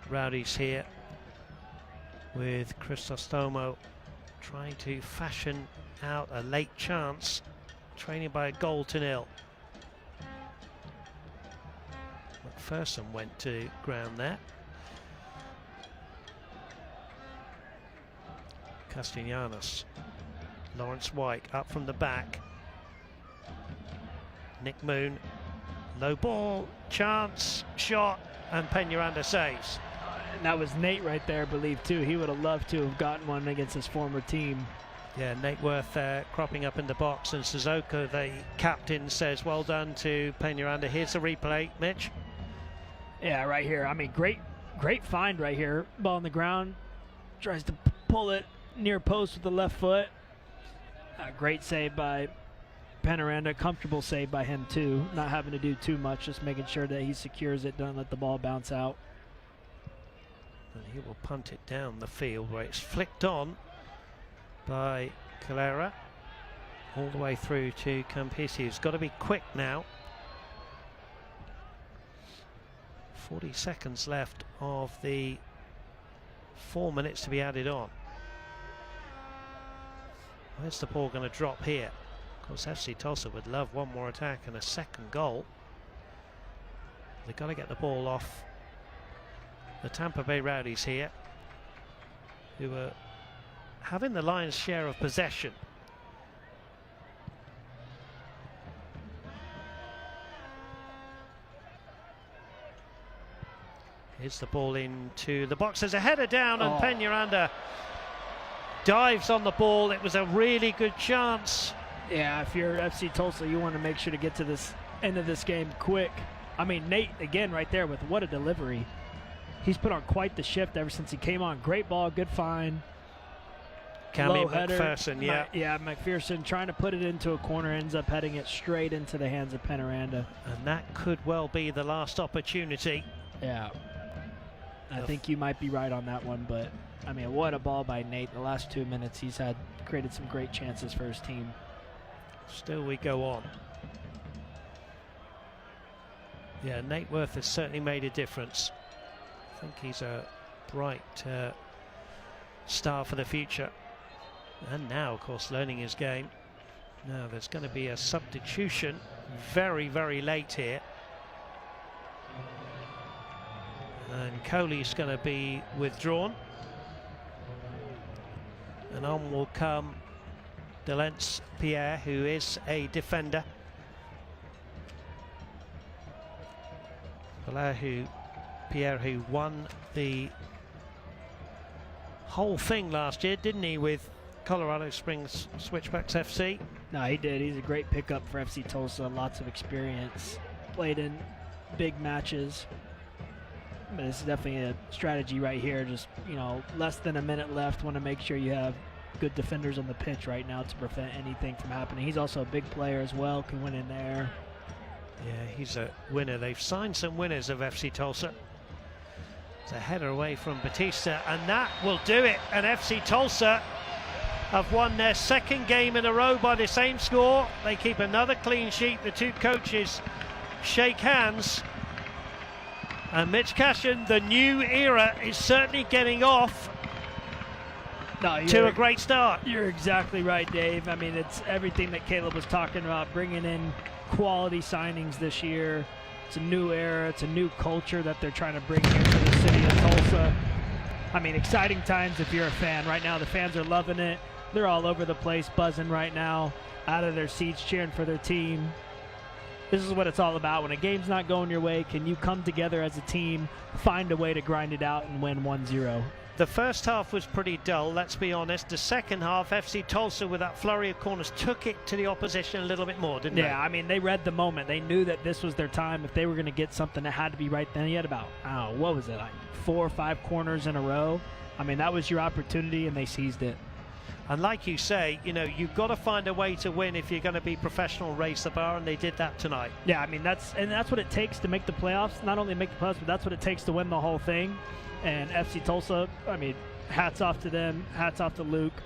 Rowdies here with Cristostomo trying to fashion out a late chance, trailing by a 1-0. McPherson went to ground there. Castellanos Lawrence White up from the back. Nick Moon, low ball, chance, shot, and Peñaranda saves. And that was Nate right there, I believe, too. He would have loved to have gotten one against his former team. Yeah, Nate Worth cropping up in the box, and Sissoko, the captain, says well done to Peñaranda. Here's the replay, Mitch. Yeah, right here. I mean, great find right here. Ball on the ground. Tries to pull it near post with the left foot. Great save by Peñaranda. Comfortable save by him, too. Not having to do too much, just making sure that he secures it, don't let the ball bounce out. And he will punt it down the field where it's flicked on by Calera all the way through to Campisi, who's got to be quick now. 40 seconds left of the 4 minutes to be added on. Where's the ball going to drop here? Of course, FC Tulsa would love one more attack and a second goal. They've got to get the ball off the Tampa Bay Rowdies here, who are having the lion's share of possession. Here's the ball into the box. There's a header down, and Peñaranda dives on the ball. It was a really good chance. Yeah, if you're FC Tulsa, you want to make sure to get to this end of this game quick. I mean, Nate, again, right there with what a delivery. He's put on quite the shift ever since he came on. Great ball, good find. Cammy header. McPherson, yeah. Yeah, McPherson trying to put it into a corner, ends up heading it straight into the hands of Peñaranda. And that could well be the last opportunity. Yeah. I think you might be right on that one, but I mean, what a ball by Nate. The last 2 minutes, he's created some great chances for his team. Still we go on. Yeah, Nate Worth has certainly made a difference. I think he's a bright star for the future. And now, of course, learning his game. Now there's going to be a substitution very, very late here. And Coley's going to be withdrawn. And on will come Delence Pierre, who is a defender. Pierre, who won the whole thing last year, didn't he, with Colorado Springs Switchbacks FC? No, he did. He's a great pickup for FC Tulsa. Lots of experience. Played in big matches. But this is definitely a strategy right here. Just, you know, less than a minute left. Want to make sure you have good defenders on the pitch right now to prevent anything from happening. He's also a big player as well. Can win in there. Yeah, he's a winner. They've signed some winners of FC Tulsa. It's a header away from Batista, and that will do it. And FC Tulsa have won their second game in a row by the same score. They keep another clean sheet. The two coaches shake hands. And Mitch Cashin, the new era is certainly getting off to a great start. You're exactly right, Dave. I mean, it's everything that Caleb was talking about, bringing in quality signings this year. It's a new era. It's a new culture that they're trying to bring here to the city of Tulsa. I mean, exciting times if you're a fan. Right now, the fans are loving it. They're all over the place, buzzing right now, out of their seats, cheering for their team. This is what it's all about. When a game's not going your way, can you come together as a team, find a way to grind it out and win 1-0? The first half was pretty dull, let's be honest. The second half, FC Tulsa, with that flurry of corners, took it to the opposition a little bit more, didn't they? Yeah, I mean, they read the moment. They knew that this was their time. If they were going to get something, it had to be right then. You had about, what was it, like 4 or 5 corners in a row? I mean, that was your opportunity, and they seized it. And like you say, you know, you've got to find a way to win if you're going to be professional, raise the bar, and they did that tonight. Yeah, I mean, that's what it takes to make the playoffs. Not only make the playoffs, but that's what it takes to win the whole thing. And FC Tulsa, I mean, hats off to them, hats off to Luke.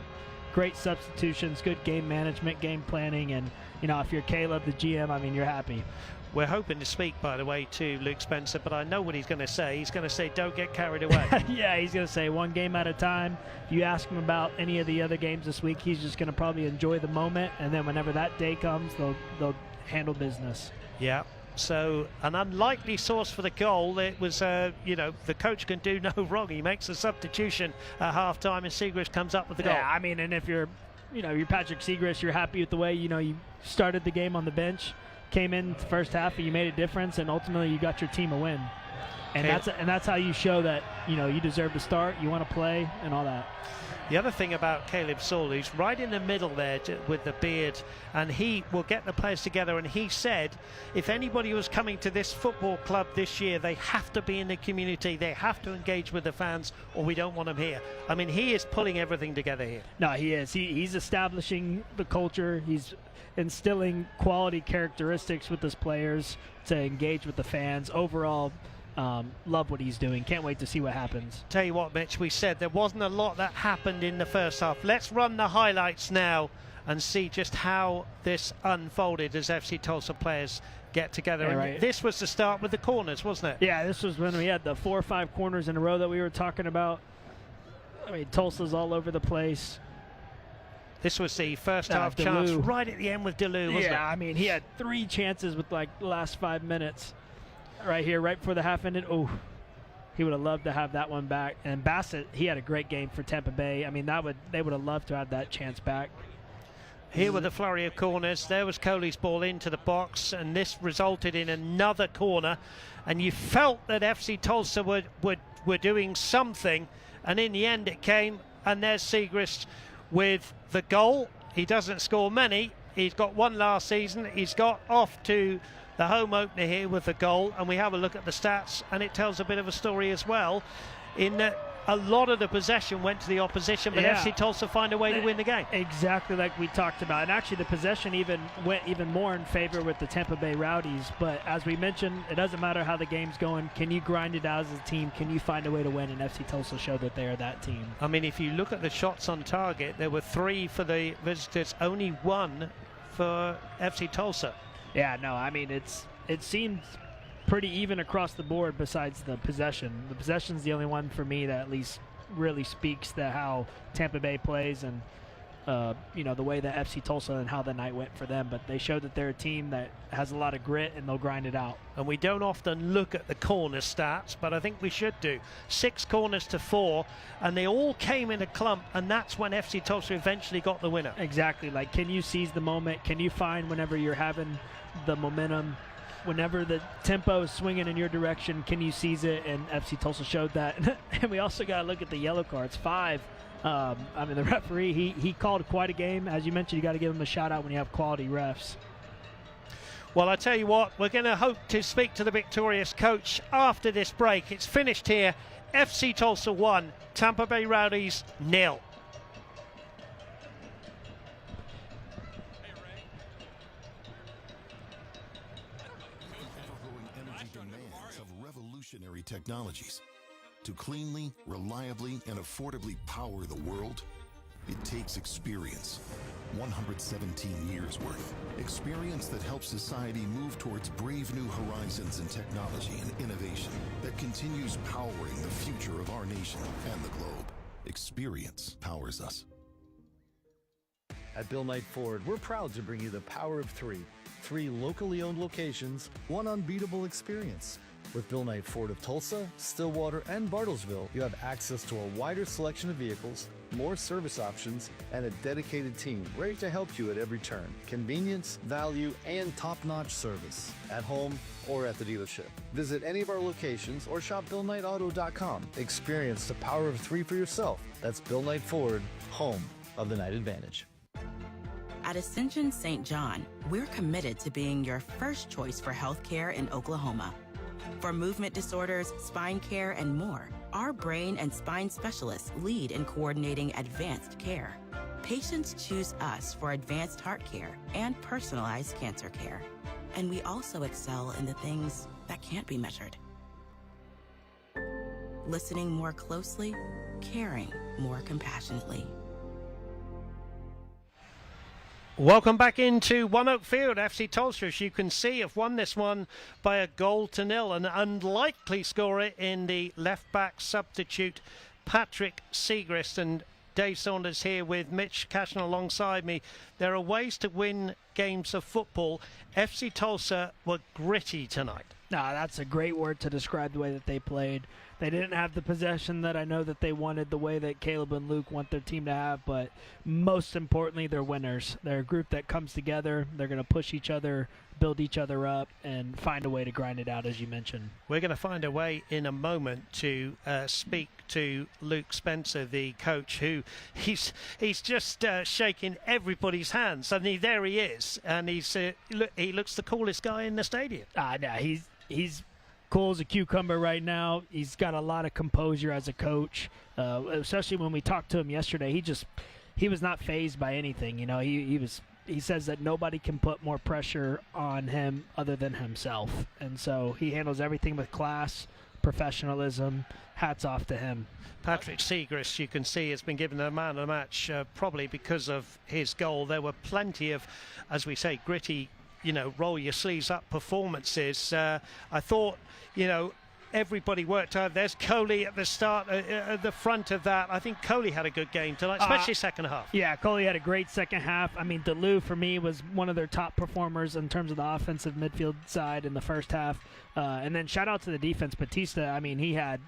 Great substitutions, good game management, game planning, and, you know, if you're Caleb, the GM, I mean, you're happy. We're hoping to speak, by the way, to Luke Spencer, but I know what he's going to say. He's going to say, don't get carried away. Yeah, he's going to say one game at a time. If you ask him about any of the other games this week, he's just going to probably enjoy the moment, and then whenever that day comes, they'll handle business. Yeah. So an unlikely source for the goal. It was, you know, the coach can do no wrong. He makes a substitution at half-time, and Segrist comes up with the goal. Yeah, I mean, and if you're you're Patrick Segrist. You're happy with the way, you started the game on the bench, came in the first half, and you made a difference, and ultimately you got your team a win. And that's how you show that, you deserve to start, you want to play, and all that. The other thing about Caleb Saul, he's right in the middle there with the beard, and he will get the players together. And he said if anybody was coming to this football club this year, they have to be in the community, they have to engage with the fans, or we don't want them here. I mean, he is pulling everything together here. No, he is. He's establishing the culture. He's instilling quality characteristics with his players to engage with the fans. Overall, love what he's doing. Can't wait to see what happens. Tell you what, Mitch, we said there wasn't a lot that happened in the first half. Let's run the highlights now and see just how this unfolded as FC Tulsa players get together. Yeah, and right. This was the start with the corners, wasn't it? Yeah, this was when we had the 4 or 5 corners in a row that we were talking about. I mean, Tulsa's all over the place. This was the first half chance right at the end with DeLu, wasn't it? Yeah, I mean, he had 3 chances with the last 5 minutes. Right here, right before the half ended. Oh, he would have loved to have that one back. And Bassett, he had a great game for Tampa Bay. I mean, they would have loved to have that chance back. Here with a flurry of corners. There was Coley's ball into the box, and this resulted in another corner. And you felt that FC Tulsa were doing something, and in the end it came. And there's Segrist with the goal. He doesn't score many. He's got one last season. He's got off to the home opener here with the goal, and we have a look at the stats, and it tells a bit of a story as well, in that a lot of the possession went to the opposition, but FC Tulsa find a way to win the game. Exactly like we talked about, and actually the possession went even more in favor with the Tampa Bay Rowdies. But as we mentioned, it doesn't matter how the game's going. Can you grind it out as a team? Can you find a way to win? And FC Tulsa showed that they are that team. I mean, if you look at the shots on target, there were 3 for the visitors, only 1 for FC Tulsa. Yeah, no, I mean, it seemed pretty even across the board besides the possession. The possession's the only one for me that at least really speaks to how Tampa Bay plays and, the way that FC Tulsa and how the night went for them. But they showed that they're a team that has a lot of grit and they'll grind it out. And we don't often look at the corner stats, but I think we should do. 6 corners to 4, and they all came in a clump, and that's when FC Tulsa eventually got the winner. Exactly. Like, can you seize the moment? Can you find whenever you're having the momentum, whenever the tempo is swinging in your direction, can you seize it? And FC Tulsa showed that. And we also got to look at the yellow cards. 5. I mean, the referee, he called quite a game. As you mentioned, you got to give him a shout out when you have quality refs. Well, I tell you what, we're going to hope to speak to the victorious coach after this break. It's finished here. FC Tulsa 1, Tampa Bay Rowdies 0. Revolutionary technologies to cleanly, reliably, and affordably power the world. It takes experience, 117 years worth. Experience that helps society move towards brave new horizons in technology and innovation that continues powering the future of our nation and the globe. Experience powers us. At Bill Knight Ford, we're proud to bring you the power of 3. 3 locally owned locations, 1 unbeatable experience. With Bill Knight Ford of Tulsa, Stillwater, and Bartlesville, you have access to a wider selection of vehicles, more service options, and a dedicated team ready to help you at every turn. Convenience, value, and top-notch service, at home or at the dealership. Visit any of our locations or shop BillKnightAuto.com. Experience the power of 3 for yourself. That's Bill Knight Ford, home of the Knight Advantage. At Ascension St. John, we're committed to being your first choice for healthcare in Oklahoma. For movement disorders, spine care, and more, our brain and spine specialists lead in coordinating advanced care. Patients choose us for advanced heart care and personalized cancer care. And we also excel in the things that can't be measured. Listening more closely, caring more compassionately. Welcome back into One Oak Field. FC Tulsa, as you can see, have won this one by 1-0. An unlikely scorer in the left-back substitute, Patrick Segrist. And Dave Saunders here with Mitch Cashin alongside me. There are ways to win games of football. FC Tulsa were gritty tonight. Nah, that's a great word to describe the way that they played. They didn't have the possession that I know that they wanted, the way that Caleb and Luke want their team to have, but most importantly, they're winners. They're a group that comes together. They're going to push each other, build each other up, and find a way to grind it out, as you mentioned. We're going to find a way in a moment to speak to Luke Spencer, the coach, who he's just shaking everybody's hands. I mean, there he is, and he looks the coolest guy in the stadium. No, he's cool as a cucumber right now. He's got a lot of composure as a coach, especially when we talked to him yesterday. He was not fazed by anything. You know, he says that nobody can put more pressure on him other than himself, and so he handles everything with class, professionalism. Hats off to him. Patrick Segrist, you can see, has been given the man of the match probably because of his goal. There were plenty of, as we say, gritty, roll your sleeves up performances. I thought, everybody worked hard. There's Coley at the start, at the front of that. I think Coley had a good game tonight, especially second half. Yeah, Coley had a great second half. I mean, DeLu, for me, was one of their top performers in terms of the offensive midfield side in the first half. And then shout out to the defense. Batista, I mean, he had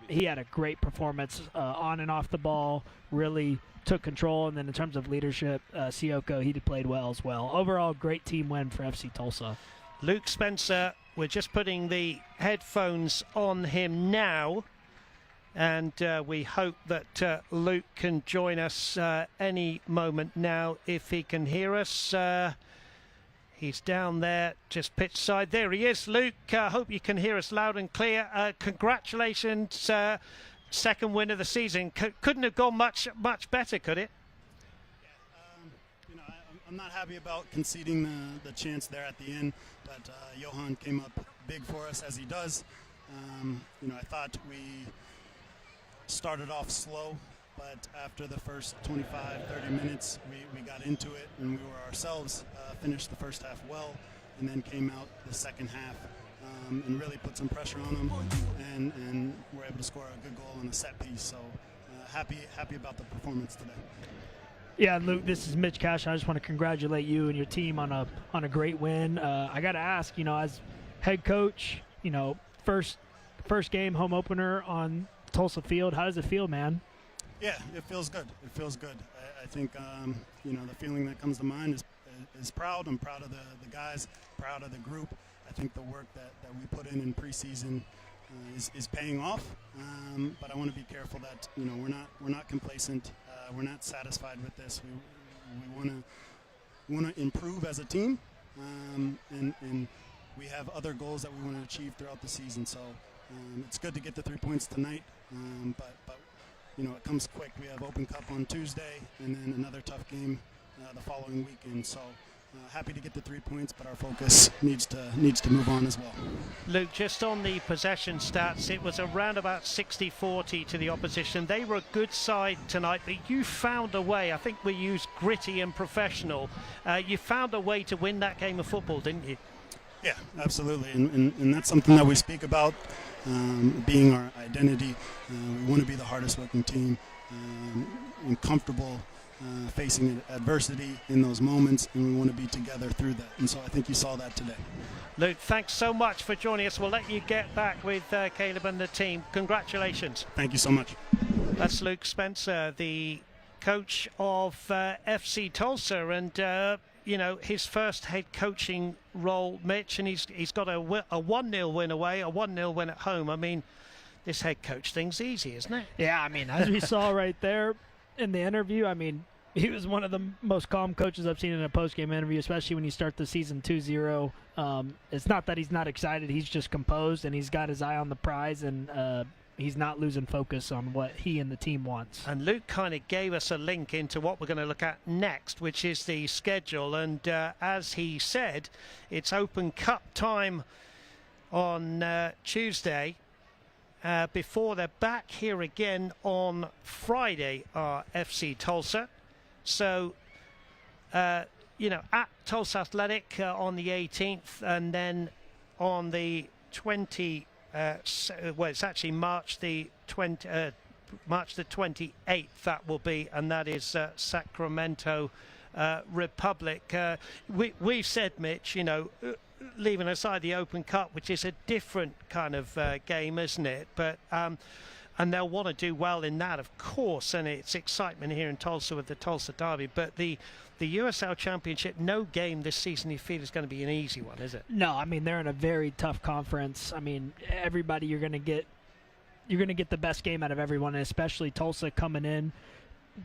a great performance on and off the ball, really took control. And then in terms of leadership, Sioko, he played well as well. Overall, great team win for FC Tulsa. Luke Spencer, we're just putting the headphones on him now, and we hope that Luke can join us any moment now if he can hear us. He's down there, just pitch side. There he is, Luke. Hope you can hear us loud and clear. Congratulations, second win of the season. Couldn't have gone much better, could it? I'm not happy about conceding the chance there at the end, but Johan came up big for us, as he does. I thought we started off slow, but after the first 25, 30 minutes, we got into it, and we were ourselves, finished the first half well, and then came out the second half and really put some pressure on them, and were able to score a good goal on a set piece. So happy about the performance today. Yeah, Luke, this is Mitch Cash. I just want to congratulate you and your team on a great win. I got to ask, as head coach, first game, home opener on Tulsa Field. How does it feel, man? Yeah, it feels good. It feels good. I think, the feeling that comes to mind is proud. I'm proud of the guys, proud of the group. I think the work that we put in preseason is paying off. But I want to be careful that, we're not complacent. We're not satisfied with this. We want to improve as a team, and we have other goals that we want to achieve throughout the season. So it's good to get the 3 points tonight, but it comes quick. We have Open Cup on Tuesday, and then another tough game the following weekend. So happy to get the 3 points, but our focus needs to move on as well. Luke, just on the possession stats, it was around about 60-40 to the opposition. They were a good side tonight, but you found a way. I think we used gritty and professional. You found a way to win that game of football, didn't you? Yeah, absolutely, and that's something that we speak about, being our identity. We want to be the hardest working team, and comfortable facing adversity in those moments, and we want to be together through that. And so I think you saw that today. Luke, thanks so much for joining us. We'll let you get back with Caleb and the team. Congratulations. Thank you so much. That's Luke Spencer, the coach of FC Tulsa, and his first head coaching role, Mitch, and he's got a 1-0 win away, a 1-0 win at home. I mean, this head coach thing's easy, isn't it? Yeah, I mean, as we saw right there in the interview, I mean, he was one of the most calm coaches I've seen in a post-game interview, especially when you start the season 2-0. It's not that he's not excited. He's just composed, and he's got his eye on the prize, and he's not losing focus on what he and the team wants. And Luke kind of gave us a link into what we're going to look at next, which is the schedule. And as he said, it's Open Cup time on Tuesday. Before they're back here again on Friday, are FC Tulsa. So, at Tulsa Athletic on the 18th, and then on the 20th, it's actually March the 28th that will be, and that is Sacramento Republic. We've said, Mitch, leaving aside the Open Cup, which is a different kind of game, isn't it? But and they'll want to do well in that, of course, and it's excitement here in Tulsa with the Tulsa Derby. But the USL Championship, no game this season you feel is going to be an easy one, is it? No, I mean, they're in a very tough conference. I mean, everybody you're going to get the best game out of everyone, and especially Tulsa coming in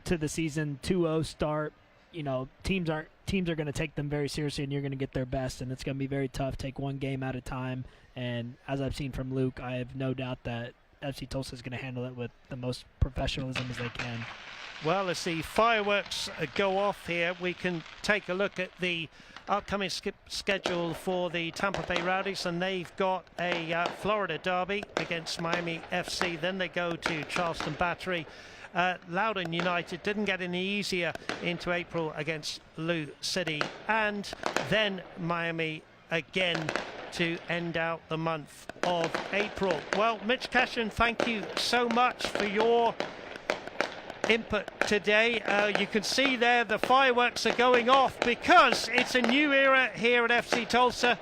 to the season 2-0 start. You know, teams are going to take them very seriously, and you're going to get their best, and it's going to be very tough. Take one game at a time, and as I've seen from Luke, I have no doubt that FC Tulsa is going to handle it with the most professionalism as they can. Well, as the fireworks go off here, we can take a look at the upcoming schedule for the Tampa Bay Rowdies, and they've got a Florida derby against Miami FC. Then they go to Charleston Battery. Loudoun United didn't get any easier into April against Lou City, and then Miami again to end out the month of April. Well, Mitch Cashin, thank you so much for your input today. You can see there the fireworks are going off because it's a new era here at FC Tulsa,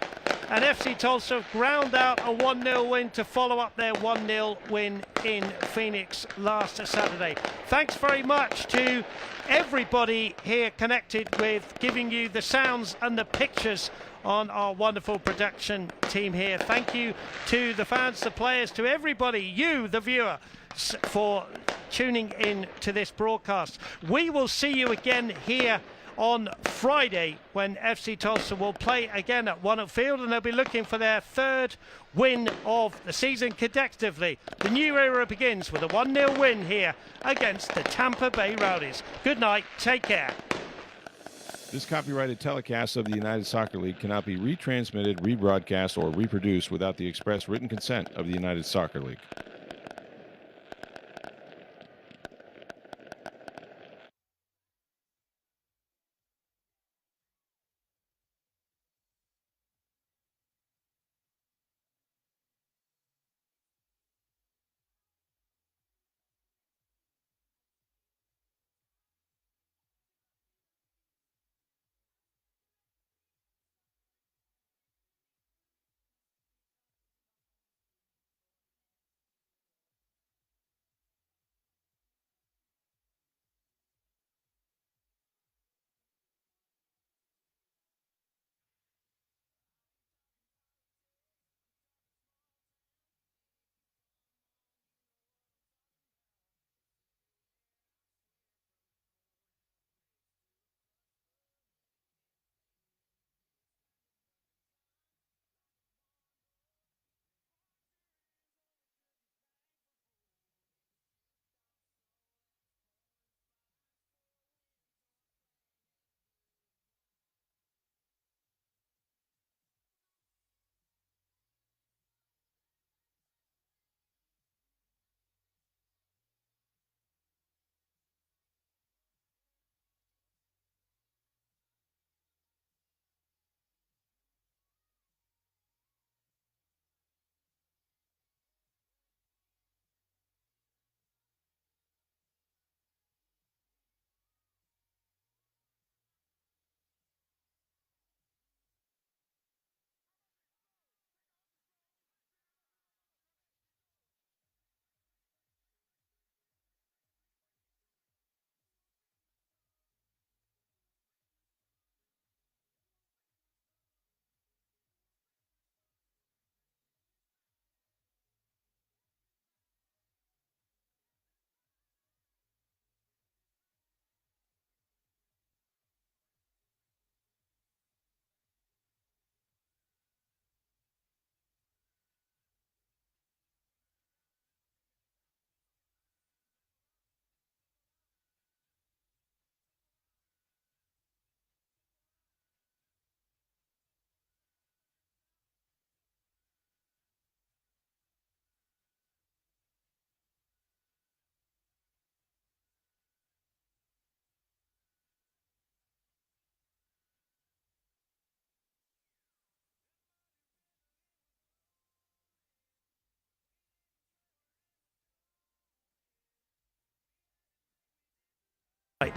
and FC Tulsa ground out a 1-0 win to follow up their 1-0 win in Phoenix last Saturday. Thanks very much to everybody here connected with giving you the sounds and the pictures on our wonderful production team here. Thank you to the fans, the players, to everybody, you, the viewer, for tuning in to this broadcast. We will see you again here on Friday when FC Tulsa will play again at One Up Field, and they'll be looking for their third win of the season consecutively. The new era begins with a 1-0 win here against the Tampa Bay Rowdies. Good night, take care. This copyrighted telecast of the United Soccer League cannot be retransmitted, rebroadcast, or reproduced without the express written consent of the United Soccer League.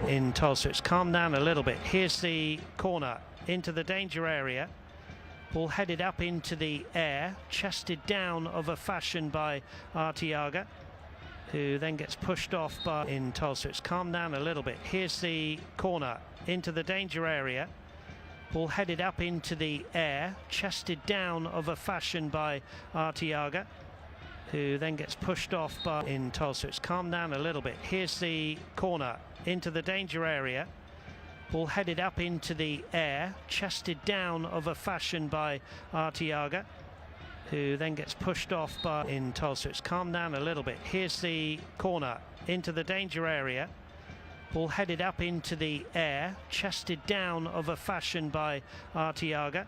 In Tulsa, it's calmed down a little bit. Here's the corner into the danger area. Ball headed up into the air, chested down of a fashion by Arteaga, who then gets pushed off by in Tulsa. It's calmed down a little bit. Here's the corner into the danger area. Ball headed up into the air, chested down of a fashion by Arteaga, who then gets pushed off by in Tulsa. It's calmed down a little bit. Here's the corner into the danger area. Ball headed up into the air, chested down of a fashion by Arteaga, who then gets pushed off by in Tulsa. It's calmed down a little bit. Here's the corner into the danger area. Ball headed up into the air, chested down of a fashion by Arteaga,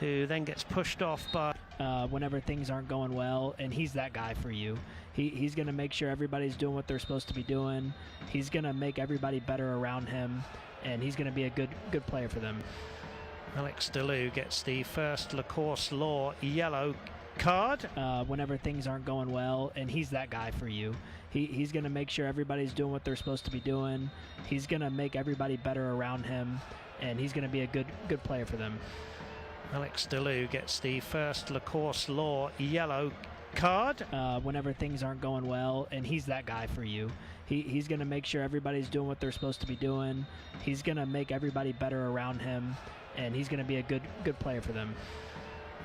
who then gets pushed off by whenever things aren't going well, and he's that guy for you. He's going to make sure everybody's doing what they're supposed to be doing. He's going to make everybody better around him, and he's going to be a good player for them. Alex DeLu gets the first Lacourse Law yellow card. Whenever things aren't going well, and he's that guy for you. He's going to make sure everybody's doing what they're supposed to be doing. He's going to make everybody better around him, and he's going to be a good player for them. Alex DeLu gets the first Lacourse Law yellow card. Whenever things aren't going well, and he's that guy for you. He's going to make sure everybody's doing what they're supposed to be doing. He's going to make everybody better around him, and he's going to be a good player for them.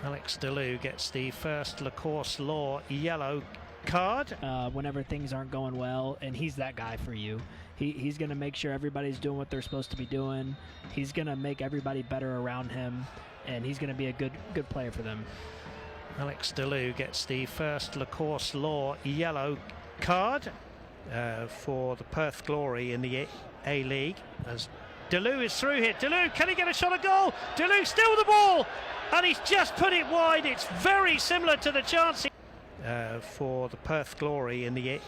Alex DeLu gets the first Lacourse Law yellow card. Whenever things aren't going well, and he's that guy for you. He's going to make sure everybody's doing what they're supposed to be doing. He's going to make everybody better around him, and he's going to be a good player for them. Alex DeLu gets the first Lacourse Law yellow card for the Perth Glory in the A-League. As DeLu is through here. DeLu, can he get a shot at goal? DeLu still with the ball, and he's just put it wide. It's very similar to the chance for the Perth Glory in the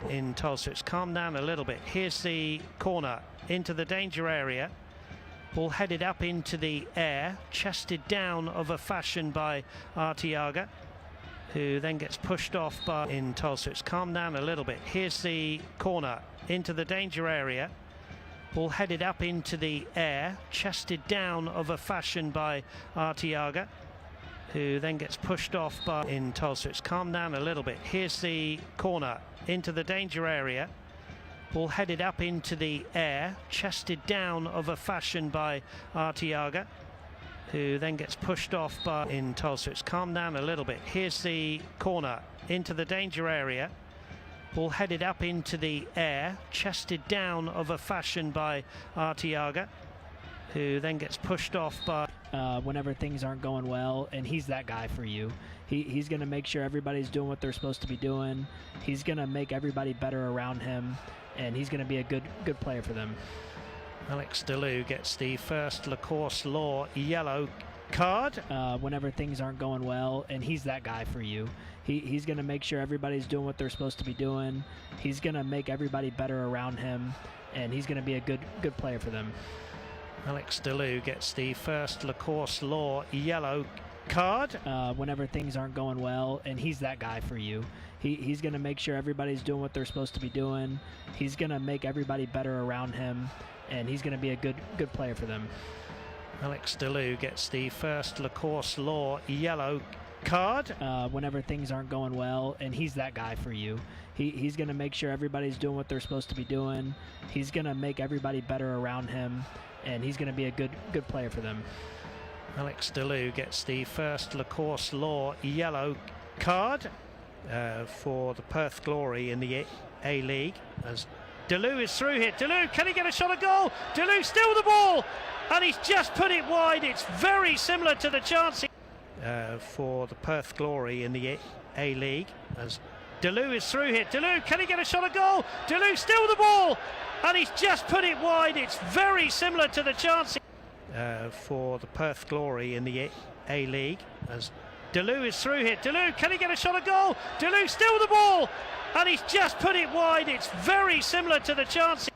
in Tulsa. It's calmed down a little bit. Here's the corner into the danger area. Ball headed up into the air, chested down of a fashion by Arteaga, who then gets pushed off by in Tulsa. It's calmed down a little bit. Here's the corner into the danger area. Ball headed up into the air, chested down of a fashion by Arteaga, who then gets pushed off by in Tulsa. It's calmed down a little bit. Here's the corner into the danger area. Ball headed up into the air, chested down of a fashion by Arteaga, who then gets pushed off by in Tulsa. It's calmed down a little bit. Here's the corner into the danger area. Ball headed up into the air, chested down of a fashion by Arteaga, who then gets pushed off by whenever things aren't going well, and he's that guy for you. He's going to make sure everybody's doing what they're supposed to be doing. He's going to make everybody better around him, and he's going to be a good player for them. Alex DeLu gets the first Lacourse Law yellow card. Whenever things aren't going well, and he's that guy for you. He's going to make sure everybody's doing what they're supposed to be doing. He's going to make everybody better around him, and he's going to be a good player for them. Alex DeLu gets the first Lacourse Law yellow card. Whenever things aren't going well, and he's that guy for you. He's going to make sure everybody's doing what they're supposed to be doing. He's going to make everybody better around him, and he's going to be a good player for them. Alex DeLu gets the first Lacourse Law yellow card. Whenever things aren't going well, and he's that guy for you. He's going to make sure everybody's doing what they're supposed to be doing. He's going to make everybody better around him, and he's going to be a good player for them. Alex DeLu gets the first Lacourse Law yellow card for the Perth Glory in the A-League. As DeLu is through here. DeLu, can he get a shot at goal? DeLu still with the ball, and he's just put it wide. It's very similar to the chance for the Perth Glory in the A-League. As DeLu is through here. DeLu, can he get a shot at goal? DeLu still with the ball, and he's just put it wide. It's very similar to the chance for the Perth Glory in the A-League. As DeLu is through here. DeLu, can he get a shot at goal? DeLu still with the ball, and he's just put it wide. It's very similar to the chance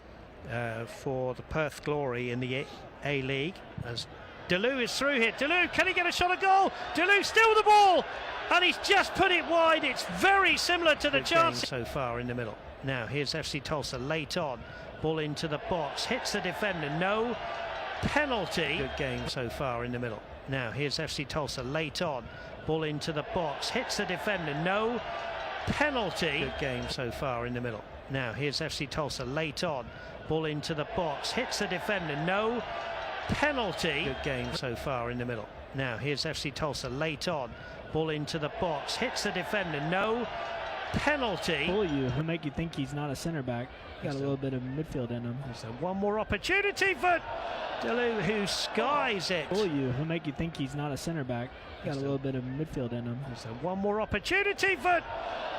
for the Perth Glory in the A-League. As Delou is through here. Delou, can he get a shot at goal? Delou still with the ball, and he's just put it wide. It's very similar to the chance so far in the middle. Now here's FC Tulsa late on. Ball into the box, hits the defender, no penalty. Good game so far in the middle. Now here's FC Tulsa late on. Ball into the box, hits the defender, no penalty. Good game so far in the middle. Now here's FC Tulsa late on. Ball into the box, hits the defender, no penalty. Good game so far in the middle. Now here's FC Tulsa late on. Ball into the box, hits the defender, no penalty. Pull you, who make you think he's not a center back. Got a little bit of midfield in him. So one more opportunity for Delou, who skies it. Pull you, who make you think he's not a center back. Got a little bit of midfield in him. So one more opportunity for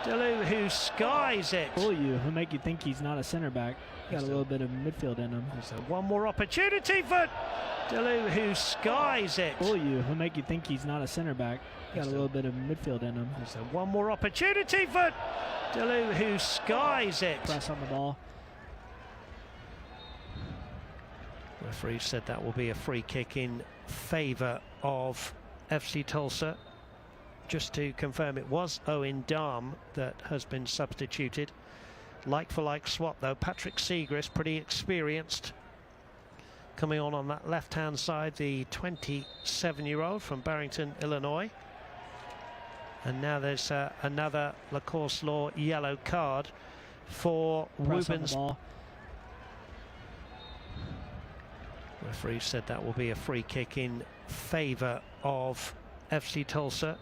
Delou, who skies it. Pull you, who make you think he's not a center back. Got a little bit of midfield in him. So one more opportunity for Delou, who skies it. Pull you, who make you think he's not a center back. Got a little bit of midfield in him. So one more opportunity for Delou, who skies it. Press on the ball. Referee said that will be a free kick in favour of FC Tulsa. Just to confirm, it was Owen Dahm that has been substituted. Like for like swap though. Patrick Segrist, pretty experienced. Coming on that left-hand side, the 27-year-old from Barrington, Illinois. And now there's another Lacoste Law yellow card for Rubens. Referee said that will be a free kick in favour of FC Tulsa.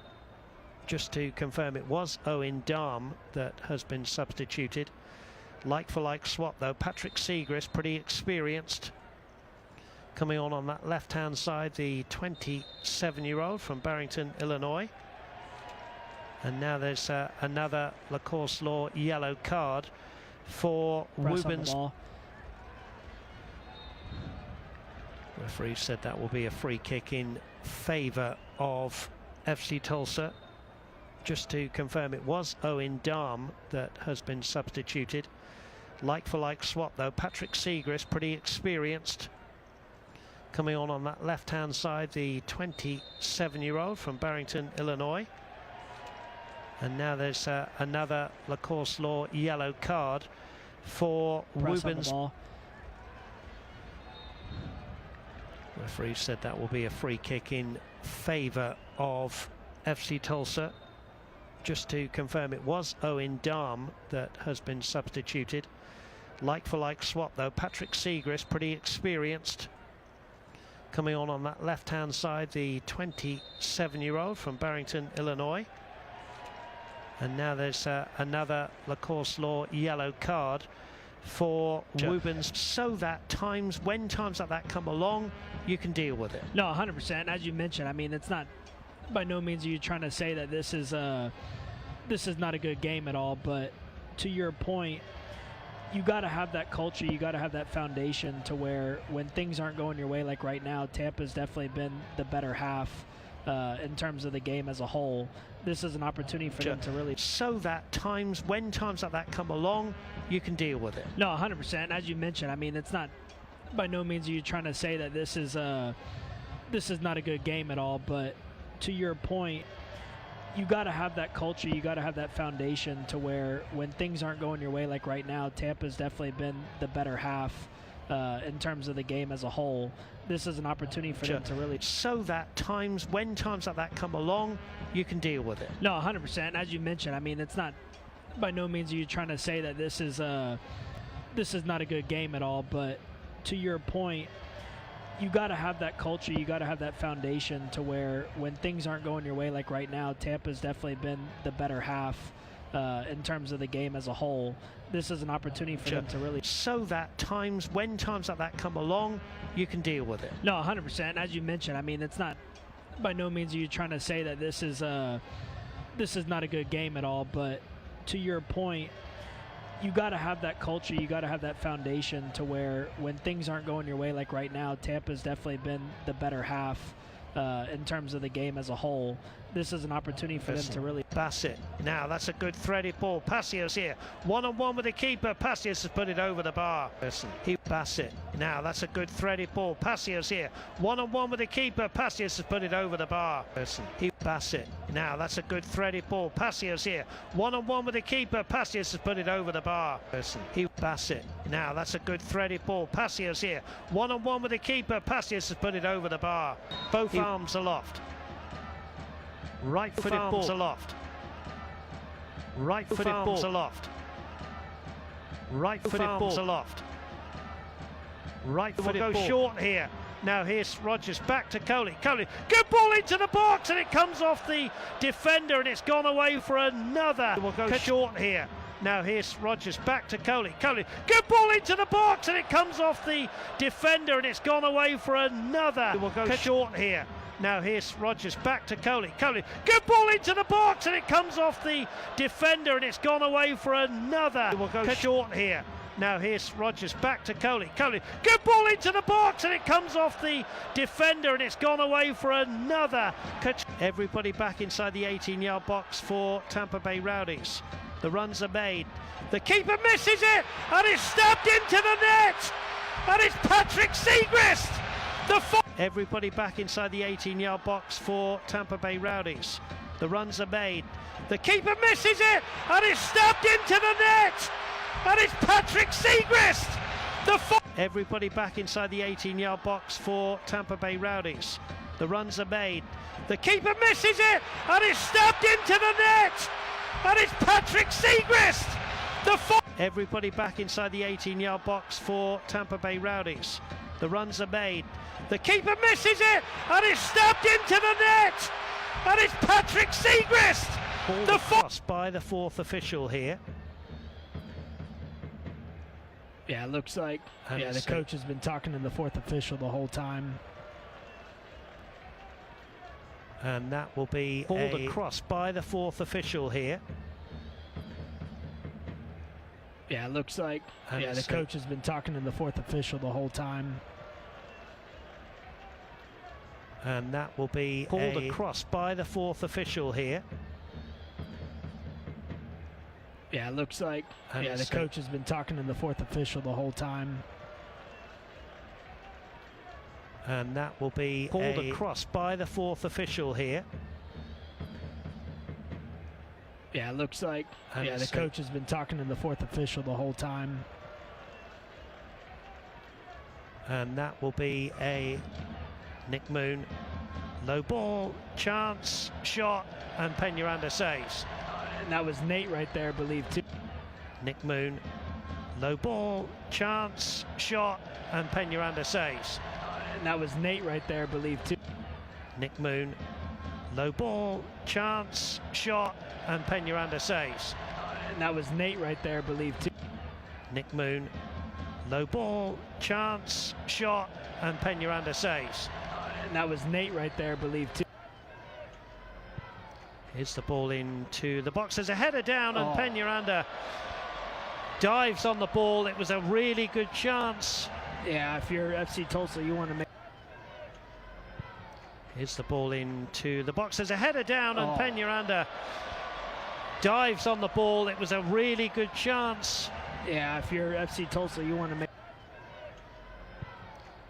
Just to confirm, it was Owen Dahm that has been substituted. Like for like swap though. Patrick Segrist, pretty experienced. Coming on that left-hand side, the 27-year-old from Barrington, Illinois. And now there's another Lacoste Law yellow card for Rubens. Referee said that will be a free kick in favour of FC Tulsa. Just to confirm, it was Owen Dahm that has been substituted. Like for like swap though. Patrick Segrist, pretty experienced. Coming on that left-hand side, the 27-year-old from Barrington, Illinois. And now there's another Lacoste Law yellow card for Rubens. Referee said that will be a free kick in favour of FC Tulsa. Just to confirm, it was Owen Dahm that has been substituted. Like for like swap though. Patrick Segrist, pretty experienced. Coming on that left-hand side, the 27-year-old from Barrington, Illinois. And now there's another Lacoste Law yellow card for Rubens, so that when times like that come along, you can deal with it. No, 100%. As you mentioned, I mean, it's not, by no means are you trying to say that this is not a good game at all, but to your point, you got to have that culture, you got to have that foundation to where when things aren't going your way, like right now, Tampa's definitely been the better half in terms of the game as a whole. This is an opportunity for them to really, so that when times like that come along, you can deal with it. No, 100%. As you mentioned, I mean, it's not, by no means are you trying to say that this is not a good game at all, but to your point, you got to have that culture, you got to have that foundation to where when things aren't going your way, like right now, Tampa's definitely been the better half in terms of the game as a whole. This is an opportunity for them to really, so that when times like that come along, you can deal with it. No, 100%. As you mentioned, I mean, it's not, by no means are you trying to say that this is not a good game at all, but to your point, you got to have that culture, you got to have that foundation to where when things aren't going your way, like right now, Tampa's definitely been the better half in terms of the game as a whole. This is an opportunity for them to really, so that when times like that come along, you can deal with it. No, 100%. As you mentioned, I mean, it's not, by no means are you trying to say that this is not a good game at all, but to your point, you got to have that culture, you got to have that foundation to where when things aren't going your way, like right now, Tampa's definitely been the better half in terms of the game as a whole. This is an opportunity for them to really... Bassett. Now that's a good threaded ball. Passios here. One-on-one with the keeper. Passios has put it over the bar. Bassett. Now that's a good threaded ball. Passios here. One-on-one with the keeper. Passios has put it over the bar. Bassett. Now that's a good threaded ball. Passios here. One-on-one with the keeper. Passios has put it over the bar. Bassett. Now that's a good threaded ball. Passios here. One-on-one with the keeper. Passios has put it over the bar. Both arms aloft. Right-footed ball aloft. Right-footed ball aloft. Right-footed ball aloft. Right-footed ball. Go short here. Now here's Rogers back to Coley. Coley, good ball into the box, and it comes off the defender, and it's gone away for another. We'll go short here. Now here's Rogers back to Coley. Coley, good ball into the box, and it comes off the defender, and it's gone away for another. We'll go short here. Now here's Rogers back to Coley. Coley, good ball into the box, and it comes off the defender, and it's gone away for another. We'll go short here. Now here's Rogers back to Coley. Coley, good ball into the box, and it comes off the defender, and it's gone away for another. Everybody back inside the 18-yard box for Tampa Bay Rowdies. The runs are made. The keeper misses it, and it's stabbed into the net, and it's Patrick Segrist. Everybody back inside the 18-yard box for Tampa Bay Rowdies. The runs are made. The keeper misses it, and it's stabbed into the net, and it's Patrick Segrist. Everybody back inside the 18-yard box for Tampa Bay Rowdies. The runs are made. The keeper misses it, and it's stabbed into the net, and it's Patrick Segrist. Everybody back inside the 18-yard box for Tampa Bay Rowdies. The runs are made. The keeper misses it, and it's stabbed into the net, and it's Patrick Segrist. The cross by the fourth official here. Yeah, it looks like the coach has been talking to the fourth official the whole time. And that will be called across by the fourth official here. Yeah, it looks like the coach has been talking to the fourth official the whole time. And that will be called across by the fourth official here. Yeah, it looks like the coach has been talking to the fourth official the whole time. And that will be called across by the fourth official here. Yeah, it looks like the coach has been talking to the fourth official the whole time. And that will be Nick Moon. Low ball, chance, shot, and Peñaranda saves. And that was Nate right there, I believe, too. Nick Moon. Low ball, chance, shot, and Peñaranda saves. And that was Nate right there, I believe, too. Nick Moon. Low ball, chance, shot, and Peñaranda saves. And that was Nate right there, I believe, too. Nick Moon. Low ball, chance, shot, and Peñaranda saves. And that was Nate right there, I believe, too. Here's the ball into the box. There's a header down, and Peñaranda dives on the ball. It was a really good chance. Yeah, if you're FC Tulsa, you want to make... Here's the ball into the box. There's a header down, and Peñaranda dives on the ball. It was a really good chance. Yeah, if you're FC Tulsa, you want to make...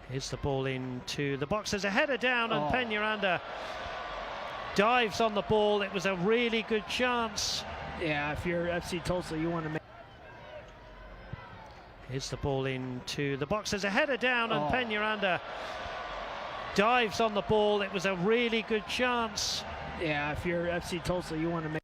Here's the ball into the box. There's a header down, and Peñaranda dives on the ball. It was a really good chance. Yeah, if you're FC Tulsa, you want to make... Here's the ball into the box. There's a header down, and Peñaranda dives on the ball. It was a really good chance. Yeah, if you're FC Tulsa, you want to make...